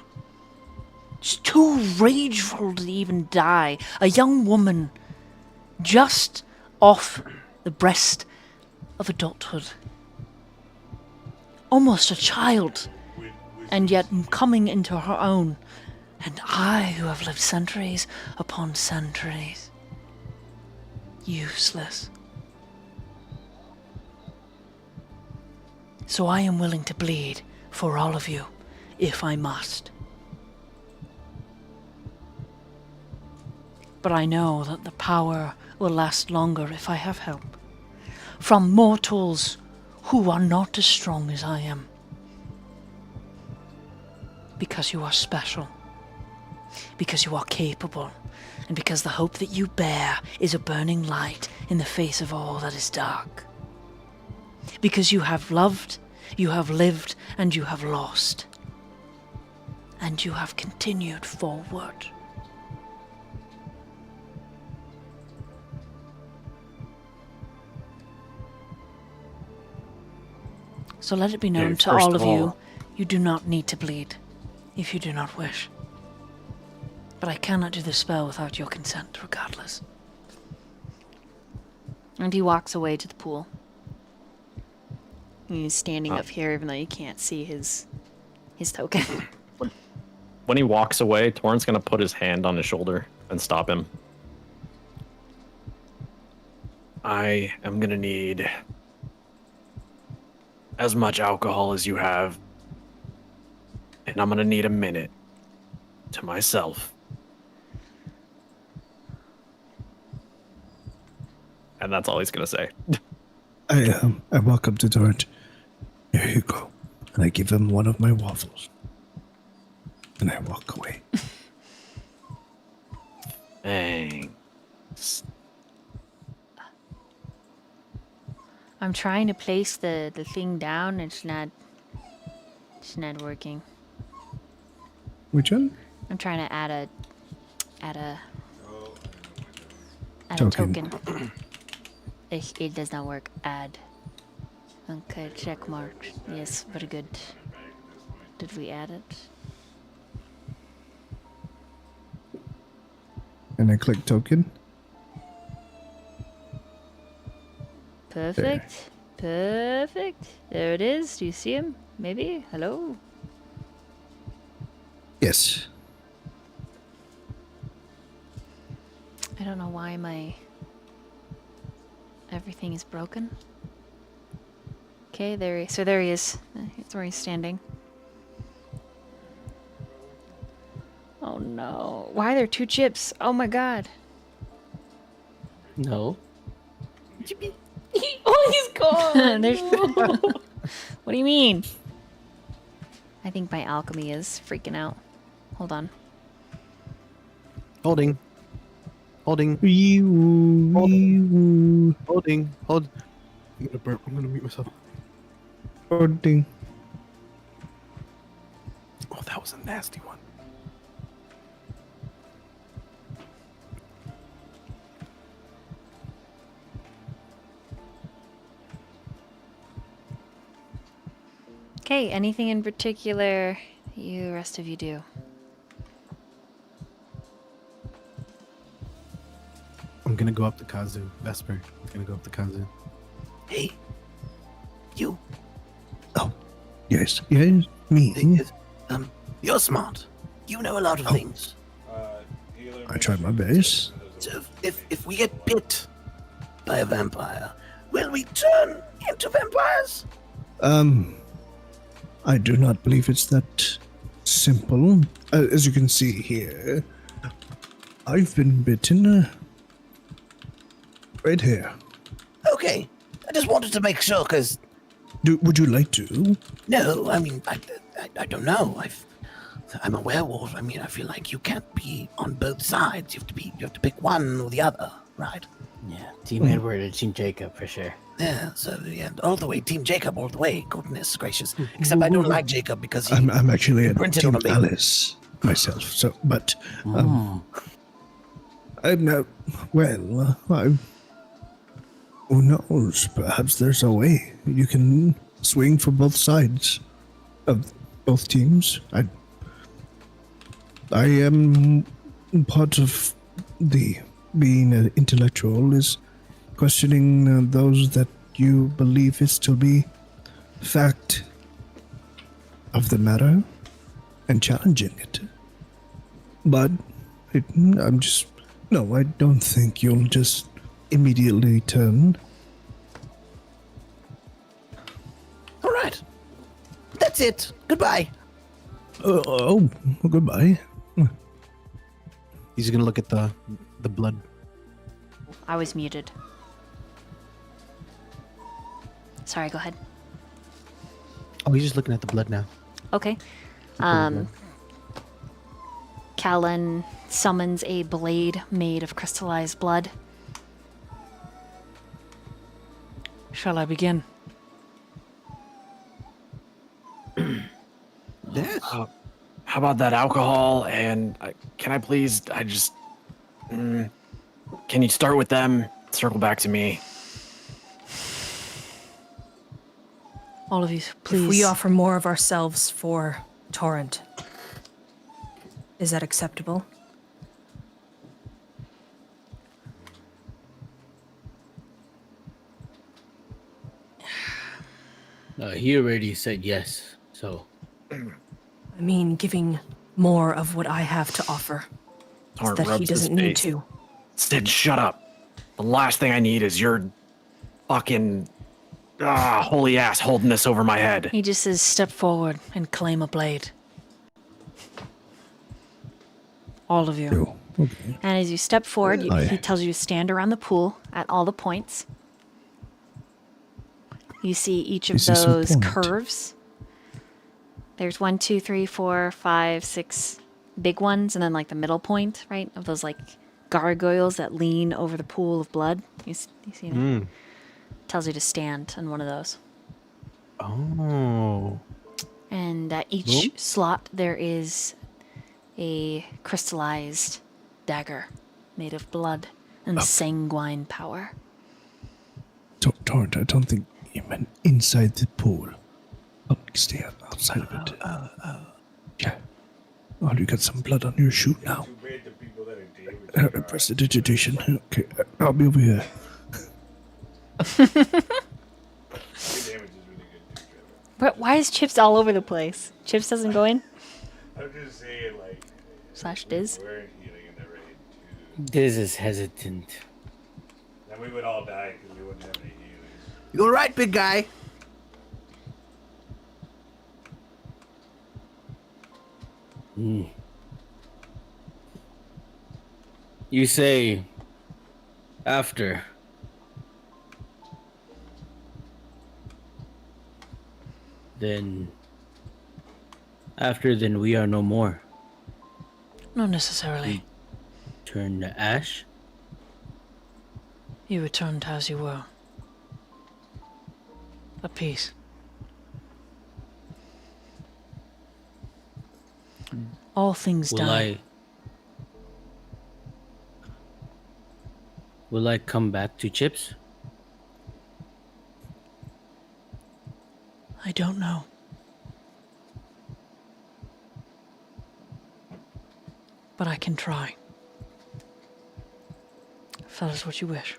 It's too rageful to even die. A young woman just off the breast of adulthood. Almost a child, and yet coming into her own. And I, who have lived centuries upon centuries, useless. So I am willing to bleed for all of you, if I must. But I know that the power will last longer if I have help. From mortals who are not as strong as I am. Because you are special. Because you are capable. And because the hope that you bear is a burning light in the face of all that is dark. Because you have loved, you have lived, and you have lost. And you have continued forward. So let it be known to all of you, you do not need to bleed, if you do not wish. But I cannot do the spell without your consent, regardless. And he walks away to the pool. He's standing up here, even though you can't see his token. When he walks away, Torrent's gonna put his hand on his shoulder and stop him. I am gonna need as much alcohol as you have, and I'm gonna need a minute to myself. And that's all he's gonna say. I walk up to Torrent. Here you go. And I give him one of my waffles. And I walk away. Thanks. I'm trying to place the thing down. It's not working. Which one? I'm trying to add a Token. token. It does not work. Add. Okay, check mark. Yes, very good. Did we add it? And I click token. Perfect. Perfect. There it is. Do you see him? Maybe? Hello? Yes. I don't know why my... everything is broken. Okay, there he is. That's where he's standing. Oh no. Why are there 2 chips? Oh my god. No. Oh, he's gone! There's... What do you mean? I think my alchemy is freaking out. Hold on. Holding. Holding. Holding. Hold. I'm gonna burp. I'm gonna mute myself. Holding. Oh, that was a nasty one. Okay, anything in particular you rest of you do? I'm gonna go up to Kazu. Vesper. I'm gonna go up to Kazu. Hey, you. Oh, yes, yes, me. You're smart. You know a lot of things. I tried my best. So if we get bit by a vampire, will we turn into vampires? I do not believe it's that simple. As you can see here, I've been bitten right here. Okay. I just wanted to make sure, because... Would you like to? No, I mean, I don't know. I'm a werewolf. I mean, I feel like you can't be on both sides. You have to pick one or the other, right? Yeah, Team Edward and Team Jacob for sure. Yeah, so yeah, all the way, Team Jacob, all the way. Goodness gracious! Except I don't like Jacob because he I'm actually a printed Team on a baby. Alice myself. So, but I'm not. Well, who knows? Perhaps there's a way you can swing for both sides of both teams. I am part of the being an intellectual is questioning those that you believe is to be fact of the matter and challenging it. But no, I don't think you'll just immediately turn. All right, that's it. Goodbye. Goodbye. He's gonna look at the blood. I was muted. Sorry, go ahead. Oh, he's just looking at the blood now. Okay. Callan summons a blade made of crystallized blood. Shall I begin? Yes. How about that alcohol? And can I please? Can you start with them? Circle back to me. All of you, please. If we offer more of ourselves for Torrent, is that acceptable? He already said yes, so. I mean, giving more of what I have to offer. So Torrent that he rubs his doesn't need face. to. Sid, shut up. The last thing I need is your fucking holy ass holding this over my head. He just says, step forward and claim a blade. All of you. Oh, okay. And as you step forward, Aye. he tells you to stand around the pool at all the points. You see each of This is those important. curves. There's 1, 2, 3, 4, 5, 6 big ones, and then like the middle point, right? Of those like gargoyles that lean over the pool of blood. You see that? Tells you to stand on one of those. Oh. And at each slot, there is a crystallized dagger made of blood and sanguine power. Torrent, I don't think you meant inside the pool. Oh, stay outside of it. Yeah. Oh, you got some blood on your shoe now. Too bad the people that are dead with Prestidigitation. Okay, I'll be over here. But why is Chips all over the place? Chips doesn't go in? I'm just saying, like, Slash Diz. we weren't healing in the raid This is hesitant. too. Then we would all die because we wouldn't have any healing. You all right, big guy? You say after. Then after then we are no more. Not necessarily. Turn to ash. You returned as you were. A piece. All things die. Will I come back to Chips? I don't know. But I can try. If that is what you wish.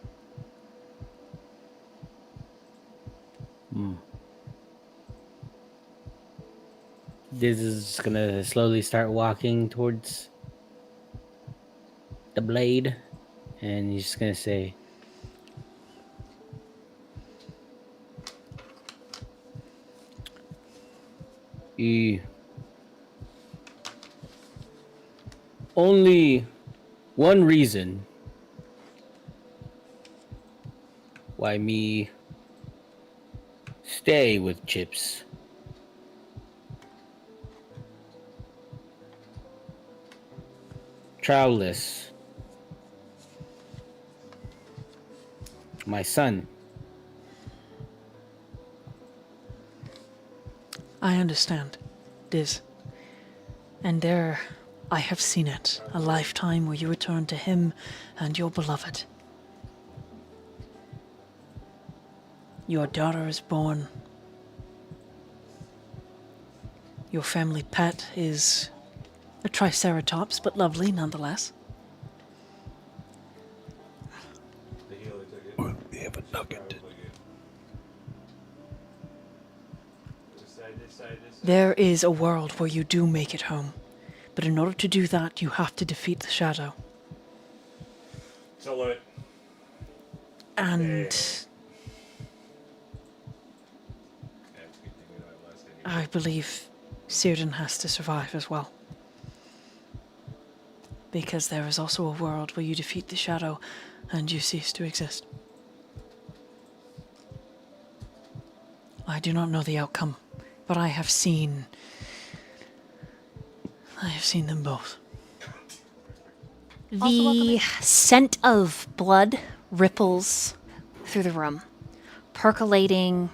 This is gonna slowly start walking towards the blade, and he's just gonna say, only one reason why me stay with Chips. Trowless, my son. I understand, Diz. And there, I have seen it. A lifetime where you return to him and your beloved. Your daughter is born. Your family pet is a triceratops, but lovely nonetheless. The healer took it. Or we have a nugget. This side, this side, this side. There is a world where you do make it home. But in order to do that, you have to defeat the shadow. Solo it. And Let's continue that last anyway. I believe Círdan has to survive as well. Because there is also a world where you defeat the shadow and you cease to exist. I do not know the outcome, but I have seen them both. The scent of blood ripples through the room, percolating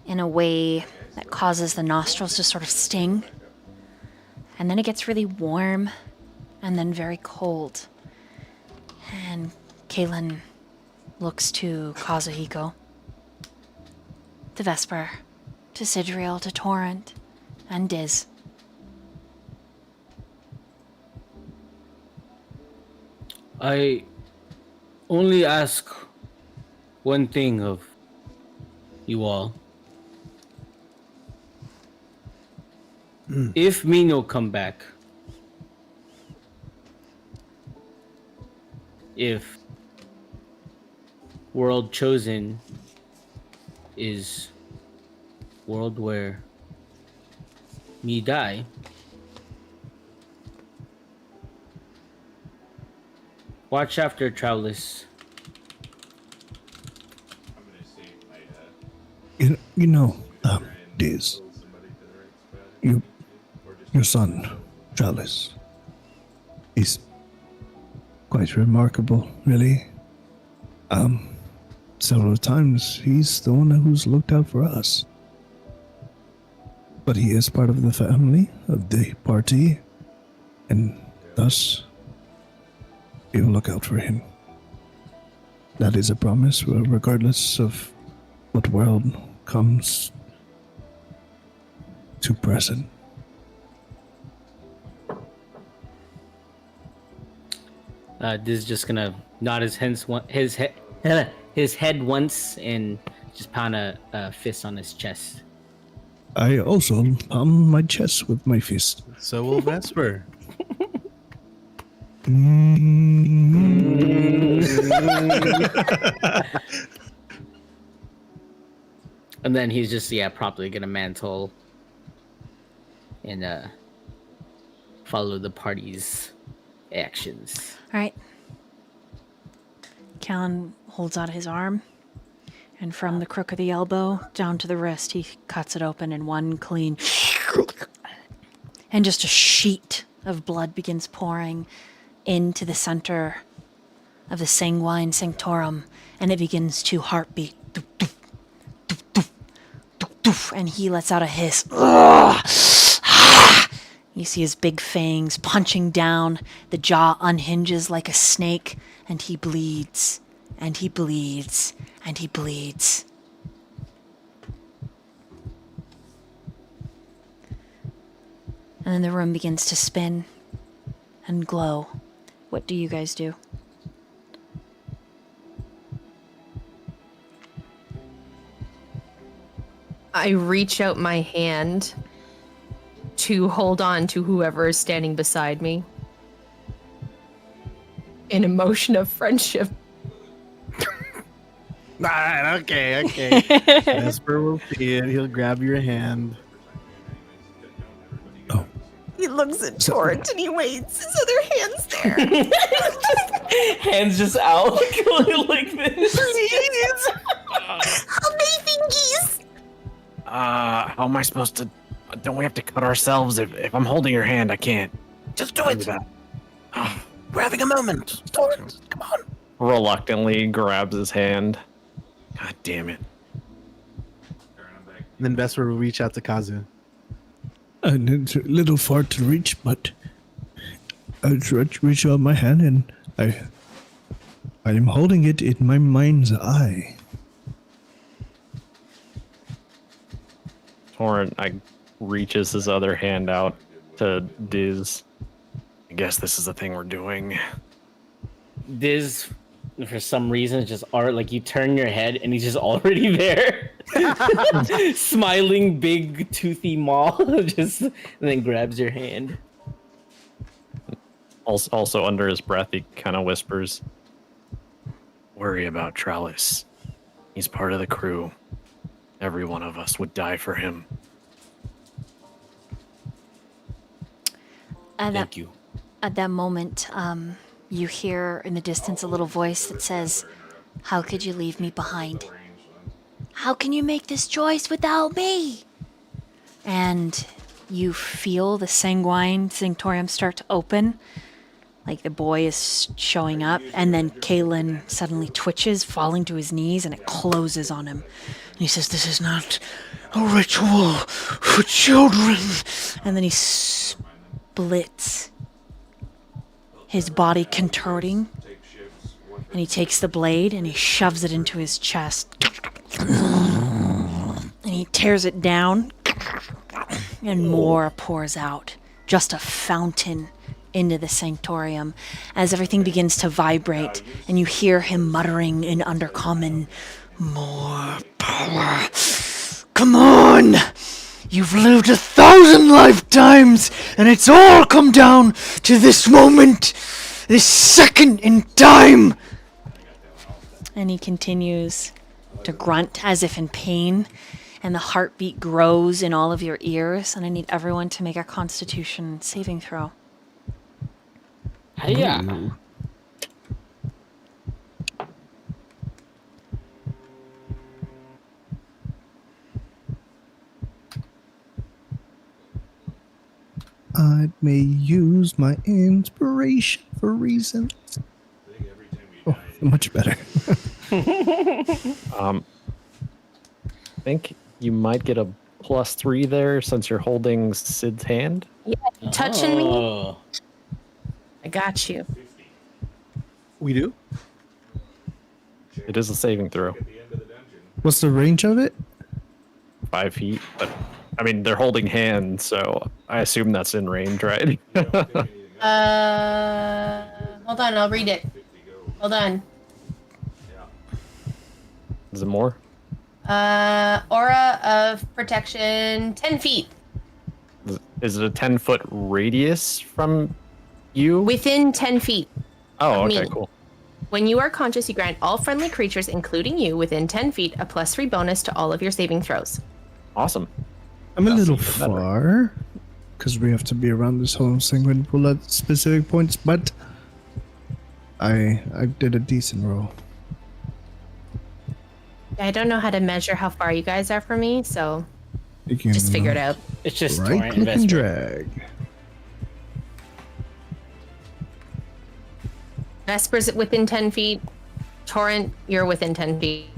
in a way that causes the nostrils to sort of sting. And then it gets really warm and then very cold. And Kaylin looks to Kazuhiko, to Vesper, to Sidriel, to Torrent, and Diz. I only ask one thing of you all. If Mino come back, if world chosen is world where me die, watch after Trowless. I'm gonna save my You know, Diz, pull somebody to the right spot. if You- need to, or just your son, Chalice, he's quite remarkable, really. Several times he's the one who's looked out for us. But he is part of the family, of the party, and thus, you look out for him. That is a promise, regardless of what world comes to present. This is just gonna nod his head once and just pound a fist on his chest. I also palm my chest with my fist. So will Vesper. And then he's just promptly gonna mantle and follow the party's actions. All right. Callan holds out his arm, and from the crook of the elbow down to the wrist, he cuts it open in one clean. And just a sheet of blood begins pouring into the center of the sanguine sanctorum, and it begins to heartbeat. Doof, doof, doof, doof, doof, doof, and he lets out a hiss. You see his big fangs punching down, the jaw unhinges like a snake, and he bleeds, and he bleeds, and he bleeds. And then the room begins to spin and glow. What do you guys do? I reach out my hand to hold on to whoever is standing beside me. In a motion of friendship. Alright, okay. Vesper will see it. He'll grab your hand. He looks at Torrent and he waits. His other hand's there. Hands just out like this. Please. How many fingies? How am I supposed to? Don't we have to cut ourselves? If I'm holding your hand, I can't. Just do it. We're having a moment. Torrent, come on. Reluctantly grabs his hand. God damn it. And then Vesper will reach out to Kazu. And it's a little far to reach, but I reach out my hand and I am holding it in my mind's eye. Torrent reaches his other hand out to Diz. I guess this is the thing we're doing. Diz, for some reason, just like you turn your head and he's just already there. Smiling, big, toothy maw, and then grabs your hand. Also under his breath, he kind of whispers, Worry about Trellis. He's part of the crew. Every one of us would die for him. Thank you. At that moment, you hear in the distance a little voice that says, "How could you leave me behind? How can you make this choice without me?" And you feel the sanguine sanctorium start to open, like the boy is showing up, and then Kalen suddenly twitches, falling to his knees, and it closes on him. And he says, "This is not a ritual for children." And then he splits, his body contorting, and he takes the blade and he shoves it into his chest. And he tears it down, and more pours out. Just a fountain into the sanctorium as everything begins to vibrate, and you hear him muttering in Undercommon, "More power. Come on! You've lived 1,000 lifetimes, and it's all come down to this moment, this second in time." And he continues to grunt as if in pain, and the heartbeat grows in all of your ears, and I need everyone to make a Constitution saving throw. Hiya. I may use my inspiration for reasons. Oh, much better. I think you might get a +3 there since you're holding Sid's hand. Touching me? Oh. I got you. We do? It is a saving throw. What's the range of it? 5 feet, but I mean they're holding hands, so I assume that's in range, right? Hold on, I'll read it. Hold on. Is it more? Aura of protection, 10 feet. Is it a 10-foot radius from you? Within 10 feet. Oh, of okay, me. cool. When you are conscious, you grant all friendly creatures, including you, within 10 feet, a +3 bonus to all of your saving throws. Awesome. I'm a That's little even better. far because we have to be around this whole sanguine pool at specific points, but I did a decent roll. I don't know how to measure how far you guys are from me, so You can just figure it out. It's just right Torrent click and Vesper. drag. Vesper's within 10 feet. Torrent, you're within 10 feet.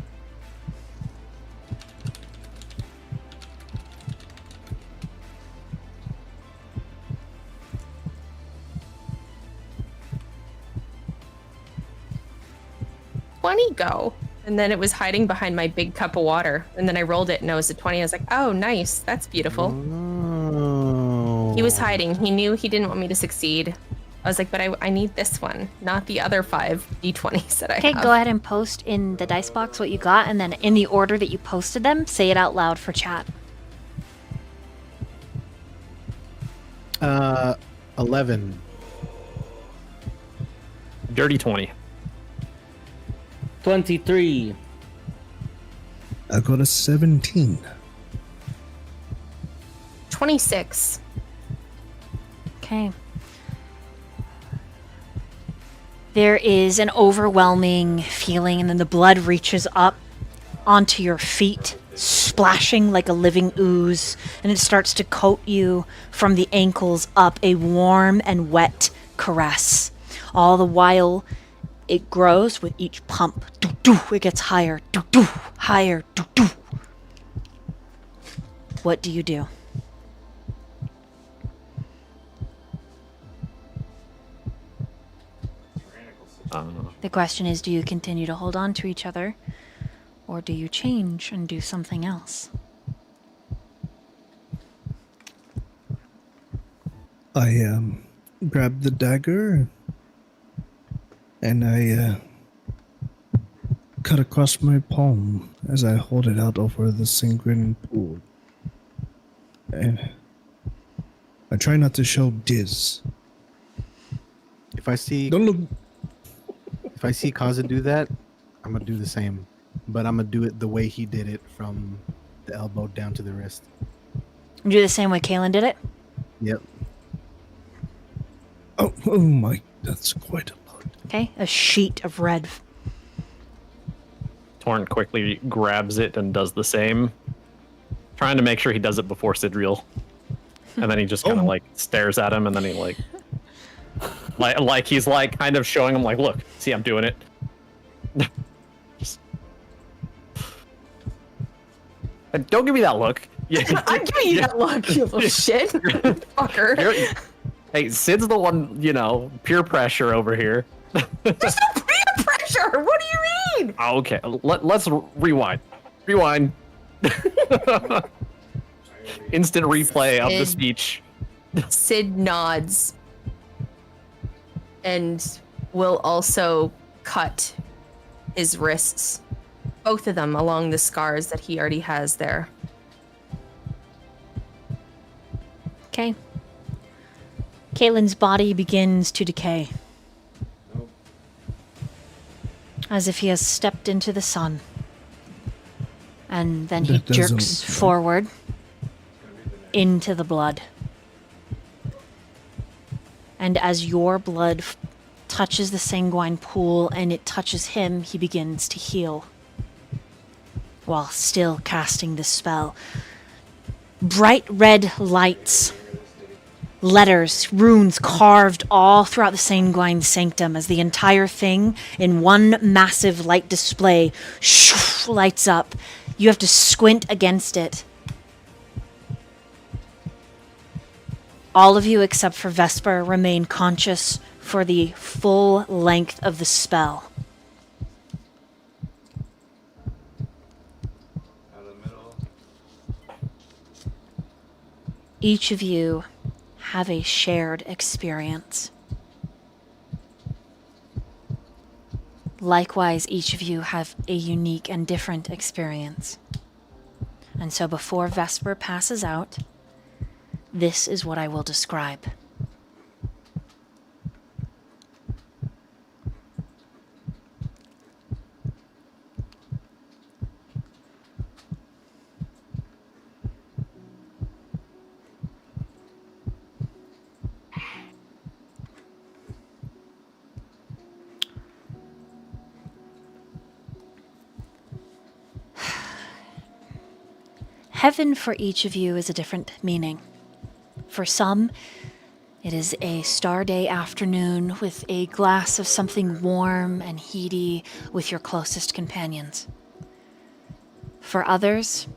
Go. And then it was hiding behind my big cup of water. And then I rolled it and it was a 20. I was like, oh, nice. That's beautiful. Oh. He was hiding. He knew he didn't want me to succeed. I was like, but I need this one, not the other 5 d20s that I Okay, have. go ahead and post in the dice box what you got, and then in the order that you posted them, say it out loud for chat. 11. Dirty 20. 23. I got a 17. 26. Okay. There is an overwhelming feeling, and then the blood reaches up onto your feet, splashing like a living ooze, and it starts to coat you from the ankles up, a warm and wet caress. All the while, it grows with each pump. Doo-doo, it gets higher. Doo-doo, higher. Doo-doo. What do you do? The question is, do you continue to hold on to each other, or do you change and do something else? I grabbed the dagger and I cut across my palm as I hold it out over the sanguine pool. And I try not to show Diz. If I see Don't look. Kaza do that, I'm gonna do the same. But I'm gonna do it the way he did it, from the elbow down to the wrist. You do the same way Kaylin did it? Yep. Oh my, that's quite a lot. Okay, a sheet of red. Torrent quickly grabs it and does the same, trying to make sure he does it before Sidriel. And then he just kind of like stares at him, and then he like he's like kind of showing him like, look, see, I'm doing it. Just... And don't give me that look. I'm giving you that look, you little shit. Fucker. Hey, Sid's the one, peer pressure over here. There's no peer pressure. What do you mean? Okay, let's rewind. Rewind. Instant replay of the speech. Sid nods and will also cut his wrists, both of them, along the scars that he already has there. Okay. Caitlin's body begins to decay. As if he has stepped into the sun. And then he That doesn't jerks look right. forward into the blood. And as your blood touches the sanguine pool and it touches him, he begins to heal. While still casting this spell. Bright red lights, letters, runes carved all throughout the sanguine sanctum as the entire thing in one massive light display lights up. You have to squint against it. All of you except for Vesper remain conscious for the full length of the spell. Each of you have a shared experience. Likewise, each of you have a unique and different experience. And so before Vesper passes out, this is what I will describe. Heaven for each of you is a different meaning. For some, it is a star day afternoon with a glass of something warm and heady with your closest companions. For others,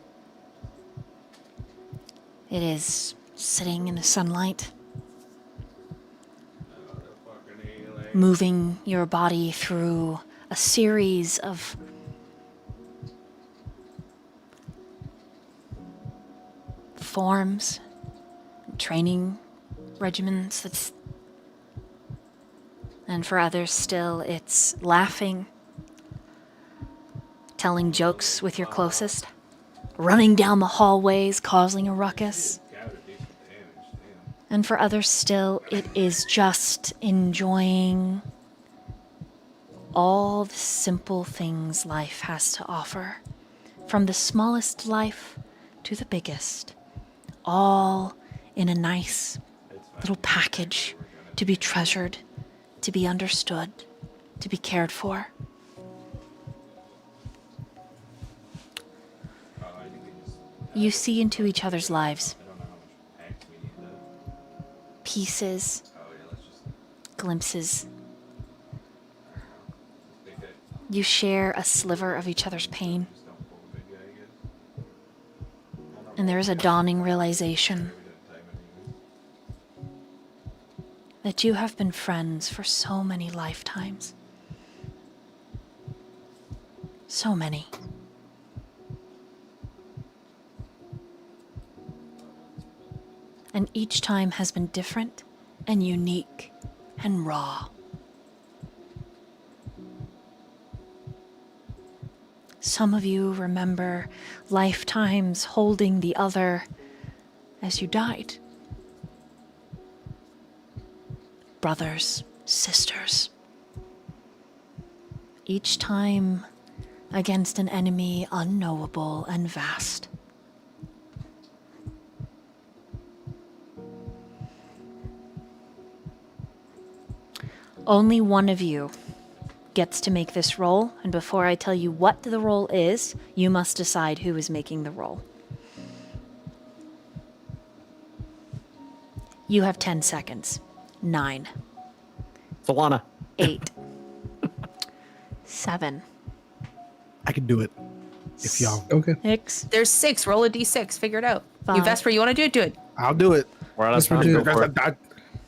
it is sitting in the sunlight, moving your body through a series of forms, training regimens. And for others still, it's laughing, telling jokes with your closest, running down the hallways, causing a ruckus. And for others still, it is just enjoying all the simple things life has to offer, from the smallest life to the biggest, all in a nice little package to be treasured, to be understood, to be cared for. You see into each other's lives. Pieces, glimpses. You share a sliver of each other's pain. And there is a dawning realization that you have been friends for so many lifetimes. So many. And each time has been different and unique and raw. Some of you remember lifetimes holding the other as you died. Brothers, sisters. Each time against an enemy unknowable and vast. Only one of you gets to make this roll, and before I tell you what the roll is, you must decide who is making the roll. You have 10 seconds. 9. Solana. 8. 7. I can do it. If y'all. Okay. 6. There's 6. Roll a d6. Figure it out. You 5. Vesper, you want to do it? Do it. I'll do it. We're out of Let's time. do Go it. for it.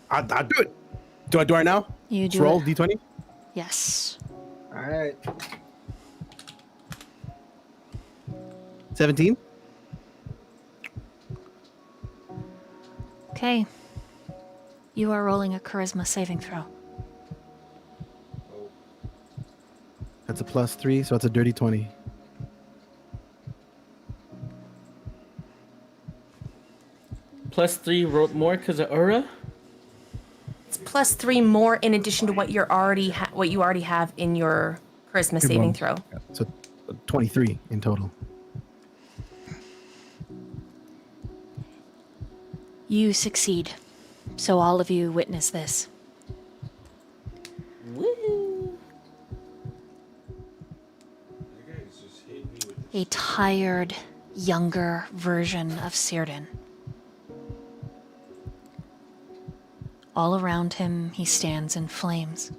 I'll do it. Do I do it now? You Let's do roll it. D20. Yes. All right. 17. Okay. You are rolling a charisma saving throw. That's a +3, so it's a dirty 20. +3 more because of Aura? It's +3 more in addition to what you already have in your charisma saving throw. So 23 in total. You succeed. So all of you witness this. Woo! A tired, younger version of Círdan. All around him, he stands in flames.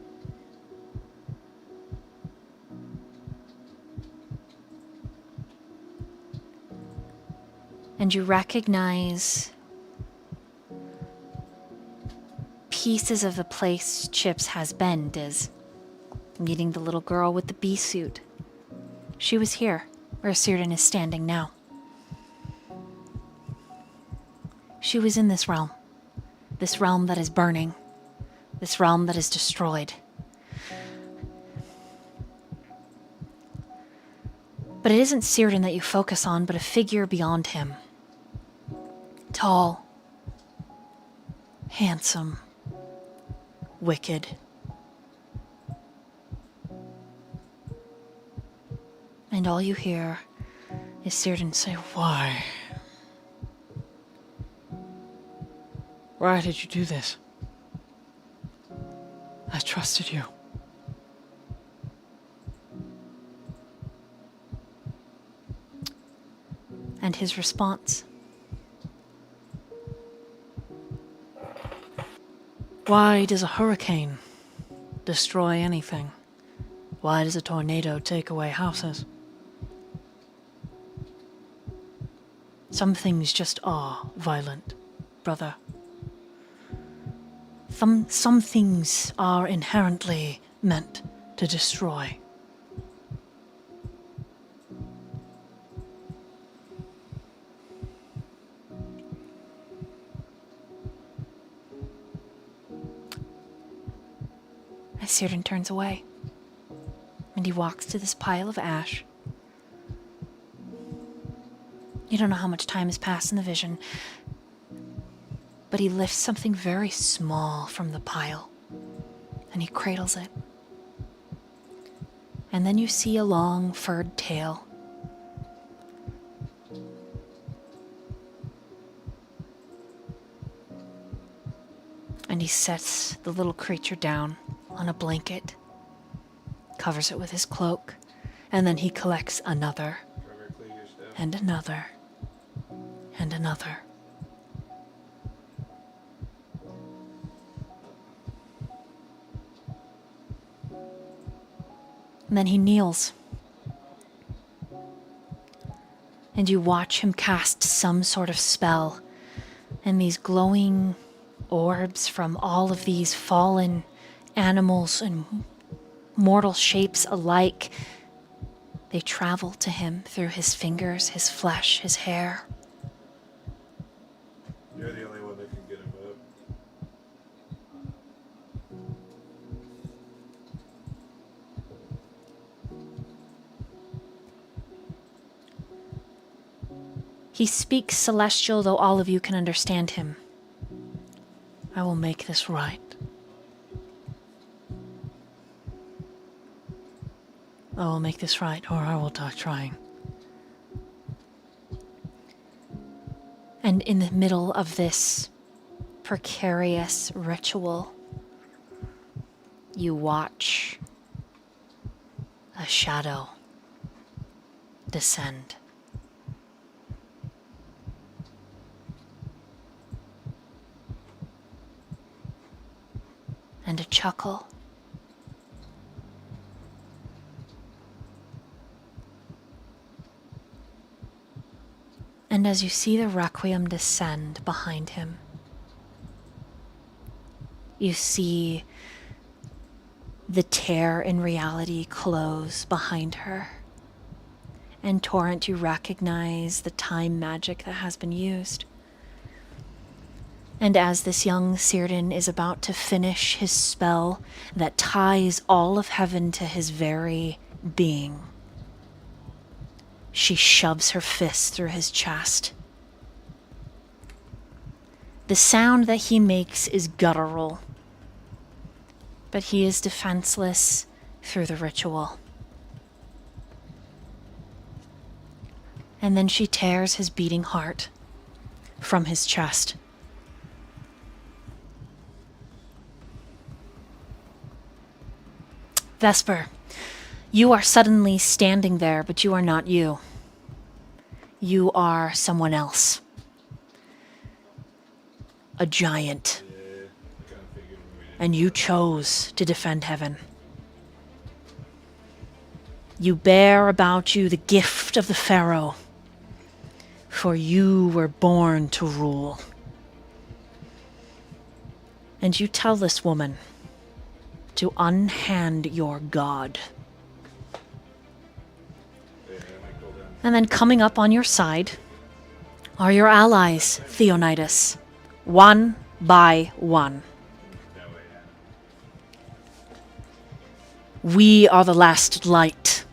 And you recognize pieces of the place Chips has been, Diz. Meeting the little girl with the bee suit. She was here, where Círdan is standing now. She was in this realm that is burning, this realm that is destroyed. But it isn't Círdan that you focus on, but a figure beyond him. Tall, handsome, wicked. And all you hear is Círdan say, Why? Why did you do this? I trusted you. and his response. Why does a hurricane destroy anything? Why does a tornado take away houses? Some things just are violent, brother. Some things are inherently meant to destroy. As Círdan turns away, and he walks to this pile of ash. You don't know how much time has passed in the vision, but he lifts something very small from the pile, and he cradles it. And then you see a long, furred tail. And he sets the little creature down on a blanket, covers it with his cloak, and then he collects another, and another, and another. And then he kneels. And you watch him cast some sort of spell, and these glowing orbs from all of these fallen animals and mortal shapes alike, they travel to him through his fingers, his flesh, his hair. You're the only one that can get him up. He speaks celestial, though all of you can understand him. I will make this right. I will make this right, or I will die trying. And in the middle of this precarious ritual, you watch a shadow descend. And a chuckle. And as you see the requiem descend behind him, you see the tear in reality close behind her. And Torrent, you recognize the time magic that has been used. And as this young Círdan is about to finish his spell that ties all of heaven to his very being, she shoves her fist through his chest. The sound that he makes is guttural, but he is defenseless through the ritual. And then she tears his beating heart from his chest. Vesper, you are suddenly standing there, but you are not you. You are someone else. A giant. And you chose to defend heaven. You bear about you the gift of the Pharaoh, for you were born to rule. And you tell this woman to unhand your god. And then coming up on your side are your allies, Theonidas, one by one. We are the last light.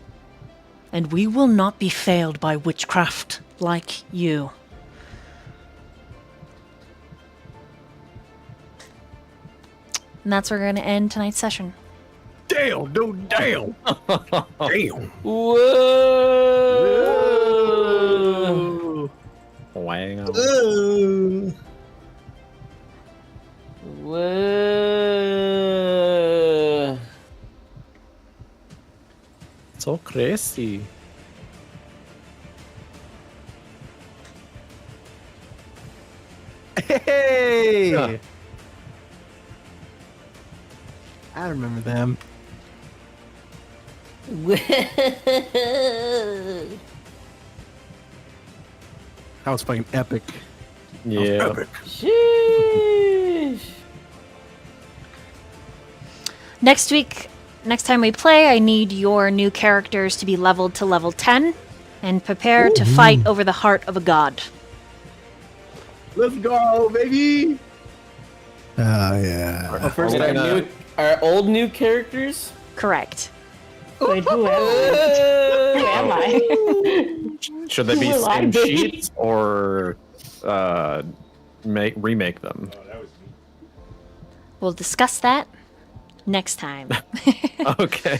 And we will not be failed by witchcraft like you. And that's where we're going to end tonight's session. Damn, dude, damn. Damn. Whoa! Wow. Whoa! So crazy. Hey! Huh. I remember them. That was fucking epic. Yeah. Epic. Sheesh. Next week, next time we play, I need your new characters to be leveled to level 10 and prepare to fight over the heart of a god. Let's go, baby! Yeah. And our old new characters. Correct. Wait, who am I? Who am I? Should they be Who will I same be? sheets or remake them? Oh, that was me. We'll discuss that next time. Okay.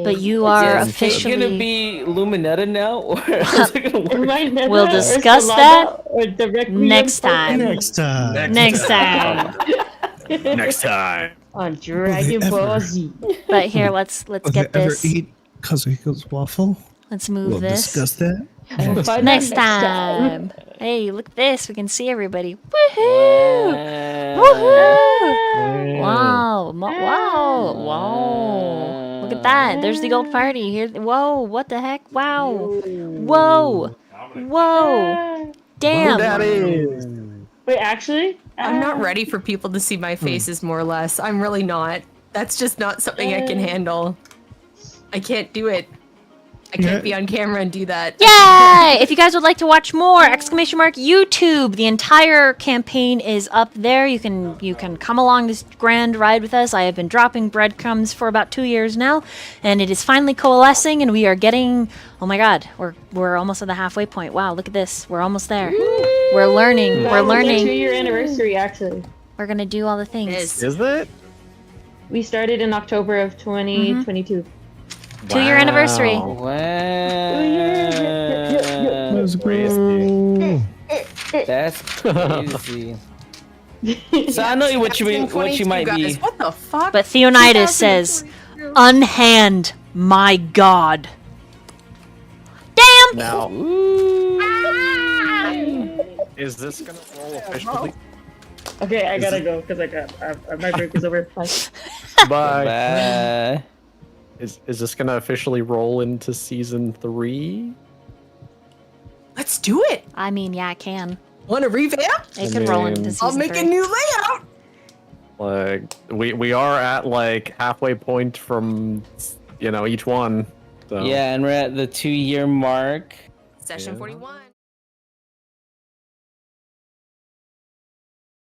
But you are Is it officially... gonna be Luminetta now, or how's it gonna Am work? I Netta We'll or discuss Solana that or the Requiem next Folk? time. Next time. Next time. Next time. On Dragon ever? Ball Z. But here, let's Will get they ever this. eat Kazuhiko's waffle? Let's move We'll this. discuss that. We'll find out Next time. Hey, look at this. We can see everybody. Woohoo! Woohoo! Wow. Wow. Wow. Look at that. There's the gold party here. Whoa. What the heck? Wow. Whoa. Whoa. Damn. That is. Wait, actually? I'm not ready for people to see my faces, more or less. I'm really not. That's just not something I can handle. I can't do it. I can't be on camera and do that. Yay! If you guys would like to watch more, ! YouTube. The entire campaign is up there. You can come along this grand ride with us. I have been dropping breadcrumbs for about 2 years now, and it is finally coalescing, and we are getting. Oh my God, we're almost at the halfway point. Wow, look at this. We're almost there. We're learning. That We're was our learning. 2-year anniversary, actually. We're gonna do all the things. Is it? We started in October of 2022. 2-year anniversary. Wow. Let's Crazy. That's crazy. So I know what you might be. What the fuck? But Theonidas says, "Unhand my god." Damn. Now, is this gonna roll officially? Okay, I gotta go because my break is over. Bye. Bye. Is this gonna officially roll into season 3? Let's do it. I mean, yeah, I can. Want to revamp? It could roll into mean, season I'll make 3. a new layout. Like we are at like halfway point from each one. So. Yeah, and we're at the 2-year mark. Session Yeah. 41.